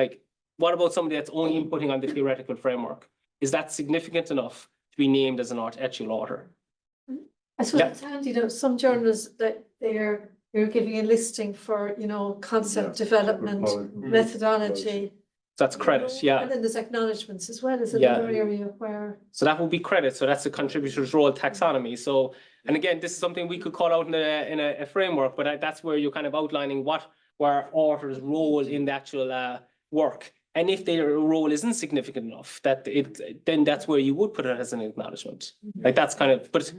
What about somebody that's only inputting on the theoretical framework? Is that significant enough to be named as an actual author? I suppose it's handy, some journals that you're giving a listing for, concept development, methodology. That's credit, yeah. And then there's acknowledgements as well as another area where. So that would be credit. So that's the contributor's role taxonomy. So, and again, this is something we could call out in a framework, but that's where you're kind of outlining where authors' role in the actual work. And if their role isn't significant enough, then that's where you would put it as an acknowledgement. That's kind of, but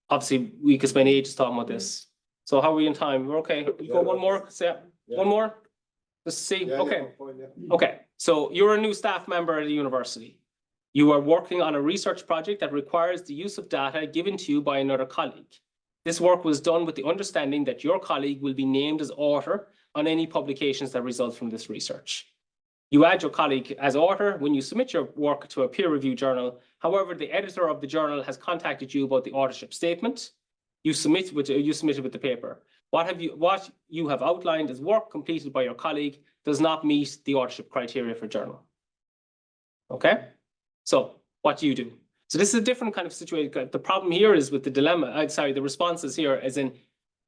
obviously we could spend ages talking about this. So how are we in time? We're okay. You go one more? One more? Let's see. Okay. Okay. So you're a new staff member at the university. You are working on a research project that requires the use of data given to you by another colleague. This work was done with the understanding that your colleague will be named as author on any publications that result from this research. You add your colleague as author when you submit your work to a peer review journal. However, the editor of the journal has contacted you about the authorship statement. You submitted with the paper. What you have outlined as work completed by your colleague does not meet the authorship criteria for journal. Okay, so what do you do? So this is a different kind of situation. The problem here is with the dilemma. The responses here, as in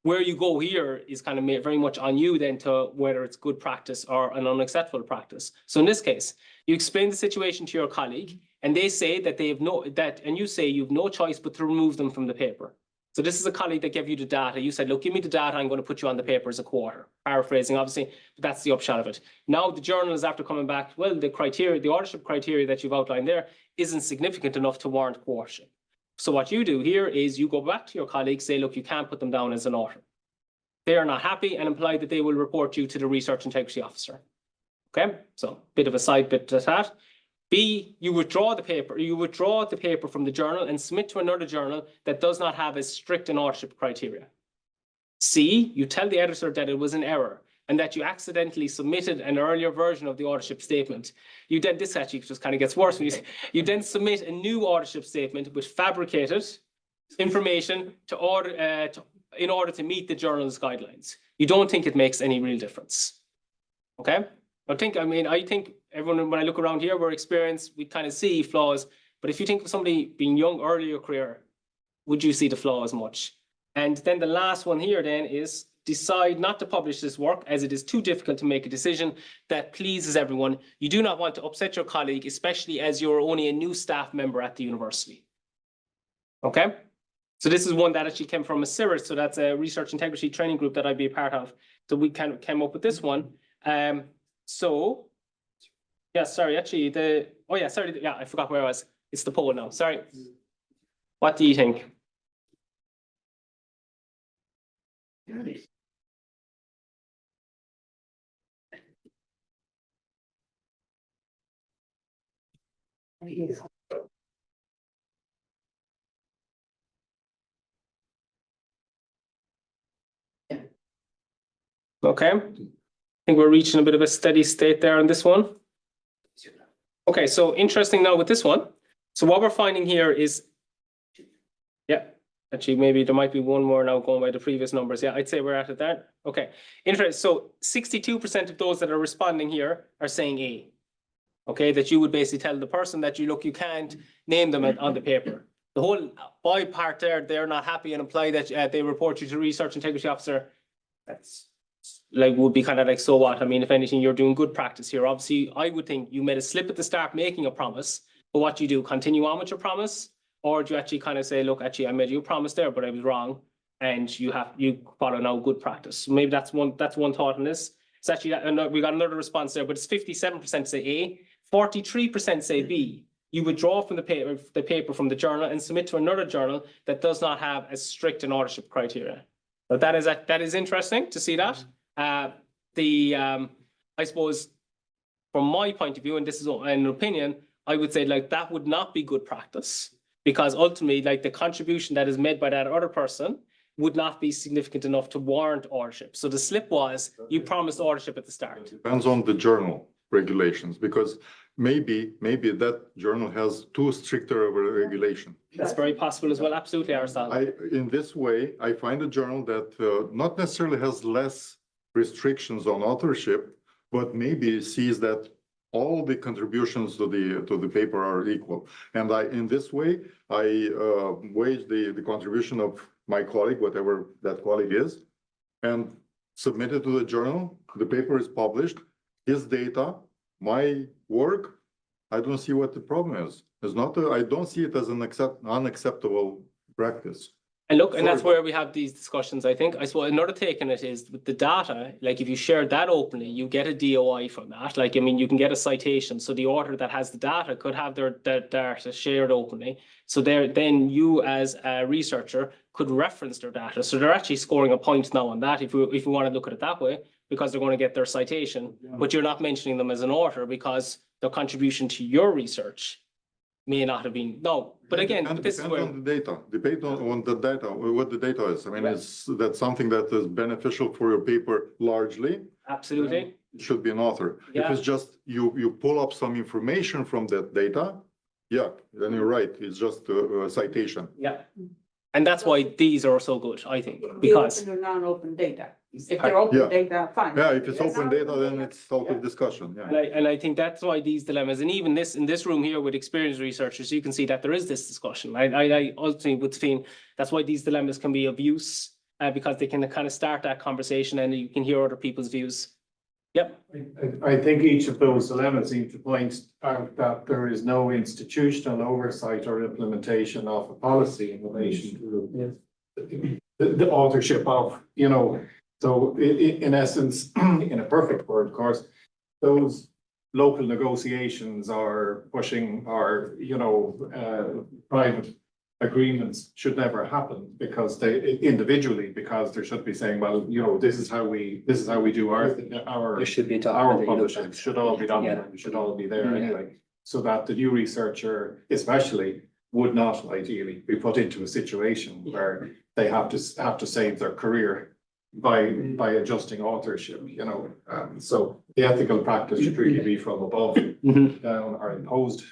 where you go here, is kind of very much on you then to whether it's good practice or an unacceptable practice. So in this case, you explain the situation to your colleague, and they say that and you say you've no choice but to remove them from the paper. So this is a colleague that gave you the data. You said, look, give me the data. I'm going to put you on the paper as a co-author. Paraphrasing, obviously, but that's the upshot of it. Now the journal is after coming back, well, the authorship criteria that you've outlined there isn't significant enough to warrant co-authorship. So what you do here is you go back to your colleagues, say, look, you can't put them down as an author. They are not happy and imply that they will report you to the research integrity officer. Okay, so bit of a side bit to that. B, you withdraw the paper from the journal and submit to another journal that does not have as strict an authorship criteria. C, you tell the editor that it was an error and that you accidentally submitted an earlier version of the authorship statement. This actually just kind of gets worse. You then submit a new authorship statement with fabricated information in order to meet the journal's guidelines. You don't think it makes any real difference. Okay? I think everyone, when I look around here, we're experienced, we kind of see flaws. But if you think of somebody being young, early in your career, would you see the flaws much? And then the last one here then is decide not to publish this work as it is too difficult to make a decision that pleases everyone. You do not want to upset your colleague, especially as you're only a new staff member at the university. Okay? So this is one that actually came from a CIRIS, so that's a research integrity training group that I'd be a part of. So we kind of came up with this one. So, yeah, sorry, actually I forgot where I was. It's the poll now, sorry. What do you think? Okay, I think we're reaching a bit of a steady state there on this one. Okay, so interesting now with this one. So what we're finding here is, yeah, actually maybe there might be one more now going by the previous numbers. Yeah, I'd say we're at it there. Okay, interesting. So 62% of those that are responding here are saying A. Okay, that you would basically tell the person that you can't name them on the paper. The whole by part there, they're not happy and imply that they report you to research integrity officer. That's like would be kind of like, so what? I mean, if anything, you're doing good practice here. Obviously, I would think you made a slip at the start making a promise, but what you do, continue on with your promise, or do you actually kind of say, look, actually, I made you a promise there, but I was wrong, and you follow now good practice. So maybe that's one thought on this. It's actually we got another response there, but it's 57% say A, 43% say B. You withdraw from the paper from the journal and submit to another journal that does not have as strict an authorship criteria. But that is interesting to see that. I suppose from my point of view, and this is an opinion, I would say like that would not be good practice, because ultimately like the contribution that is made by that other person would not be significant enough to warrant authorship. So the slip was you promised authorship at the start. Depends on the journal regulations, because maybe that journal has too stricter of a regulation. That's very possible as well. Absolutely, Aristotle. In this way, I find a journal that not necessarily has less restrictions on authorship, but maybe sees that all the contributions to the paper are equal. And in this way, I wage the contribution of my colleague, whatever that colleague is, and submit it to the journal. The paper is published. His data, my work, I don't see what the problem is. It's not. I don't see it as an unacceptable practice. And look, and that's where we have these discussions, I think. I suppose another take on it is with the data, like if you share that openly, you get a DOI from that. Like, I mean, you can get a citation. So the author that has the data could have their data shared openly. So then you as a researcher could reference their data. So they're actually scoring a point now on that if we want to look at it that way, because they're going to get their citation, but you're not mentioning them as an author because their contribution to your research may not have been, no, but again, this is where. On the data, depend on the data, what the data is. I mean, that's something that is beneficial for your paper largely. Absolutely. It should be an author. Yeah. If it's just you pull up some information from that data, yeah, then you're right. It's just a citation. Yeah. And that's why these are so good, I think, The because. open or non-open data. If they're open data, fine. Yeah, if it's They're open not data, then it's out of discussion. Yeah. And I think that's why these dilemmas, and even in this room here with experienced researchers, you can see that there is this discussion. I ultimately would think that's why these dilemmas can be of use, because they can kind of start that conversation and you can hear other people's views. Yep. I think each of those dilemmas seem to point out that there is no institutional oversight or implementation of a policy in relation to the authorship of, so in essence, in a perfect world, of course, those local negotiations are pushing our, private agreements should never happen because because there should be saying, well, this is how we do our publishing should all be done, it should all be there anyway. So that the new researcher especially would not ideally be put into a situation where they have to save their career by adjusting authorship, so the ethical practice should really be from above down or imposed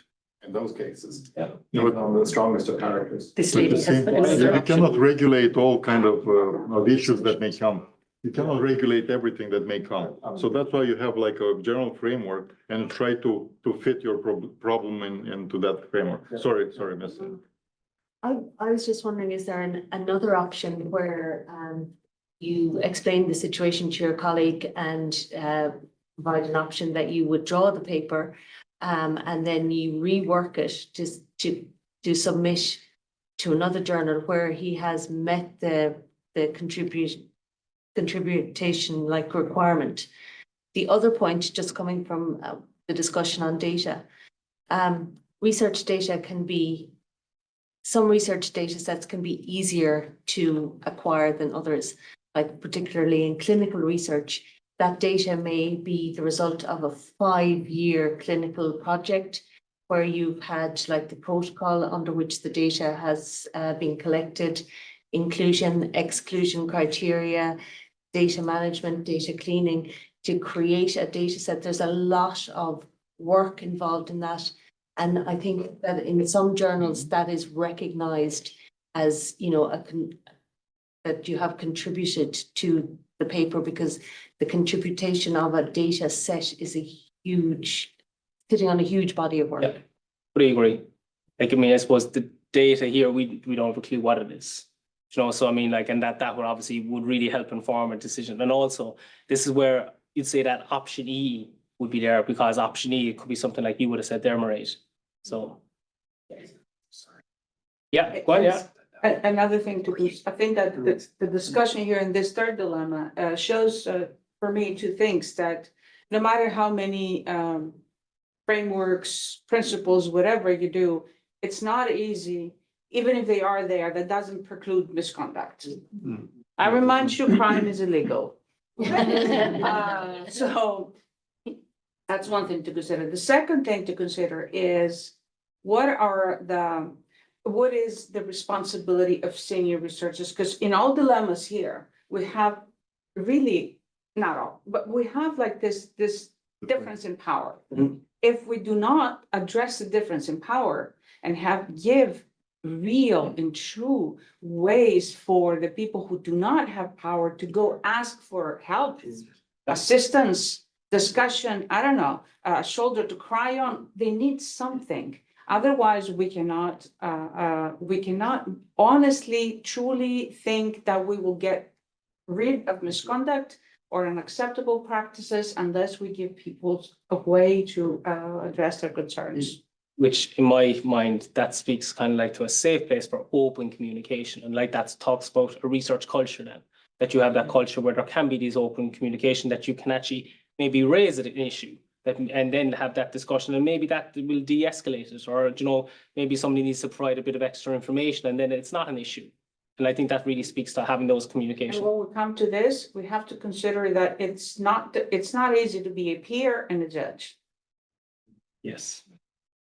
in those cases, even on the strongest of characters. This lady has put another You cannot regulate all kind of issues that may come. You cannot regulate everything that may come. So that's why you have like a general framework and try to fit your problem into that framework. Sorry, Miss. I was just wondering, is there another option where you explain the situation to your colleague and provide an option that you withdraw the paper, and then you rework it to submit to another journal where he has met the contribution like requirement. The other point, just coming from the discussion on data, research data can be, some research data sets can be easier to acquire than others, like particularly in clinical research. That data may be the result of a 5-year clinical project where you've had like the protocol under which the data has been collected, inclusion, exclusion criteria, data management, data cleaning, to create a data set. There's a lot of work involved in that. And I think that in some journals that is recognized as, you know, that you have contributed to the paper, because the contribution of a data set is a huge, sitting on a huge body of work. Yeah, pretty agree. Like, I mean, I suppose the data here, we don't have a clue what it is. You know, so I mean, like, and that would obviously would really help inform a decision. And also, this is where you'd say that option E would be there, because option E could be something like you would have said there, Mairead. So, yeah, well, yeah. Another thing to be, I think that the discussion here in this third dilemma shows for me 2 things: that no matter how many frameworks, principles, whatever you do, it's not easy. Even if they are there, that doesn't preclude misconduct. I remind you, crime is illegal. So that's one thing to consider. The second thing to consider is what is the responsibility of senior researchers? Because in all dilemmas here, we have really, not all, but we have like this difference in power. If we do not address the difference in power and give real and true ways for the people who do not have power to go ask for help, assistance, discussion, I don't know, a shoulder to cry on, they need something. Otherwise, we cannot honestly, truly think that we will get rid of misconduct or unacceptable practices unless we give people a way to address their concerns. Which in my mind, that speaks kind of like to a safe place for open communication. And like that talks about a research culture then, that you have that culture where there can be these open communication, that you can actually maybe raise an issue and then have that discussion, and maybe that will de-escalate it, or, you know, maybe somebody needs to provide a bit of extra information and then it's not an issue. And I think that really speaks to having those communications. And when we come to this, we have to consider that it's not easy to be a peer and a judge. Yes.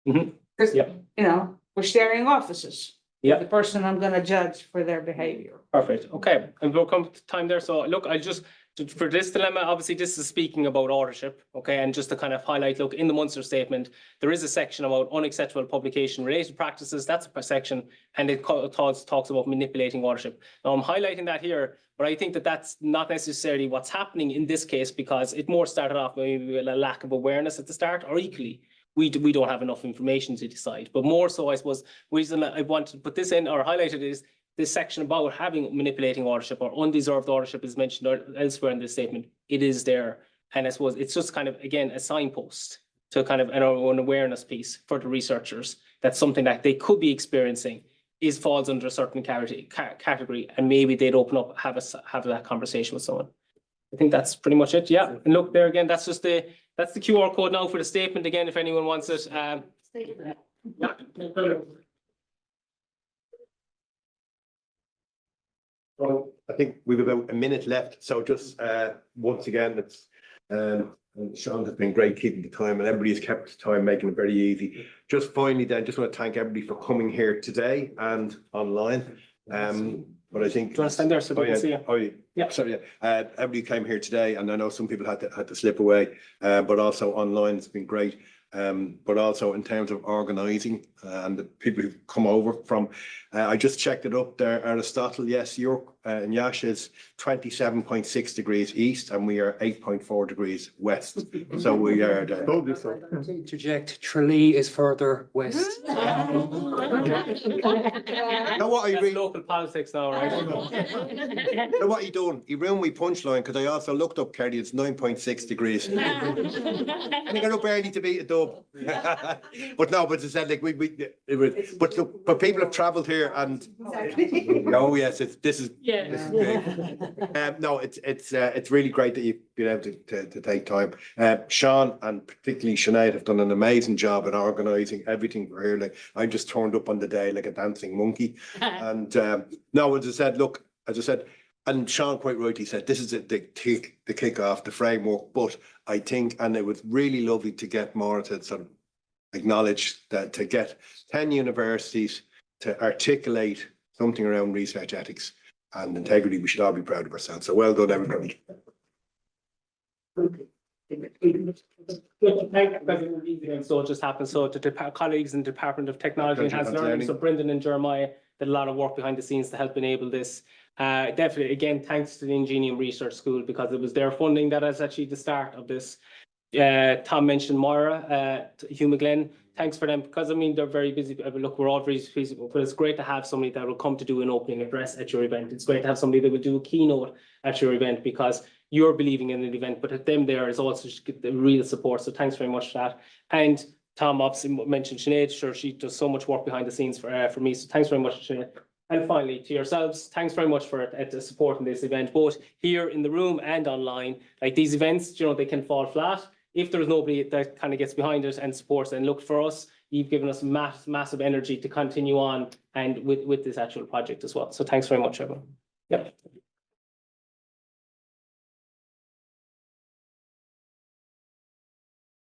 Because, you know, we're sharing offices. Yeah. The person I'm gonna judge for their behavior. Perfect. Okay. And we'll come to time there. So look, I'll just, for this dilemma, obviously this is speaking about authorship. Okay. And just to kind of highlight, look, in the Munster Statement, there is a section about unacceptable publication related practices. That's a section, and it talks about manipulating authorship. Now I'm highlighting that here, but I think that that's not necessarily what's happening in this case, because it more started off maybe with a lack of awareness at the start, or equally, we don't have enough information to decide. But more so, I suppose, the reason I want to put this in or highlight it is this section about having manipulating authorship or undeserved authorship is mentioned elsewhere in this statement. It is there. And I suppose it's just kind of, again, a signpost to kind of an awareness piece for the researchers that something that they could be experiencing falls under a certain category, and maybe they'd open up, have that conversation with someone. I think that's pretty much it. Yeah. And look there again, that's the QR code now for the statement again, if anyone wants it. Yeah. Well, I think we've about a minute left. So just once again, it's Seán has been great keeping the time, and everybody's kept the time, making it very easy. Just finally then, just want to thank everybody for coming here today and online. But I think. Do you want to stand there so they can see you? Yeah, sorry. Everybody came here today, and I know some people had to slip away, but also online it's been great. But also in terms of organising and the people who've come over from, I just checked it up there, Aristotle. Yes, you're and Iaşi is 27.6 degrees east, and we are 8.4 degrees west. So we are the. Told you so. Interject, Tralee is further west. Now what I That's really, local politics now, right? know what he done? He ruined my punchline because I also looked up Kerry. It's 9.6 degrees. I got up early to beat a dub. But no, but as I said, like it was, but look, but people have travelled here and. Oh yes, this is big. No, it's really great that you've been able to take time. Seán and particularly Sinead have done an amazing job in organising everything for here. Like I just turned up on the day like a dancing monkey. And no, as I said, look, as I said, and Seán quite rightly said, this is the kick-off, the framework. But I think, and it was really lovely to get Maura to sort of acknowledge that, to get 10 universities to articulate something around research ethics and integrity. We should all be proud of ourselves. So well done, everybody. So it just happened. So to colleagues in the Department of Technology and Enhanced Learning, so Brendan and Jeremiah did a lot of work behind the scenes to help enable this. Definitely, again, thanks to the INGENIUM Research School, because it was their funding that is actually the start of this. Tom mentioned Maura, Hugh McGlynn. Thanks for them, because I mean they're very busy. Look, we're all very busy, but it's great to have somebody that will come to do an opening address at your event. It's great to have somebody that will do a keynote at your event, because you're believing in an event, but them there is also the real support. So thanks very much for that. And Tom obviously mentioned Sinead. Sure, she does so much work behind the scenes for me. So thanks very much, Sinead. And finally, to yourselves, thanks very much for supporting this event, both here in the room and online. Like these events, you know, they can fall flat if there's nobody that kind of gets behind it and supports. And look, for us, you've given us massive energy to continue on and with this actual project as well. So thanks very much, everyone. Yep.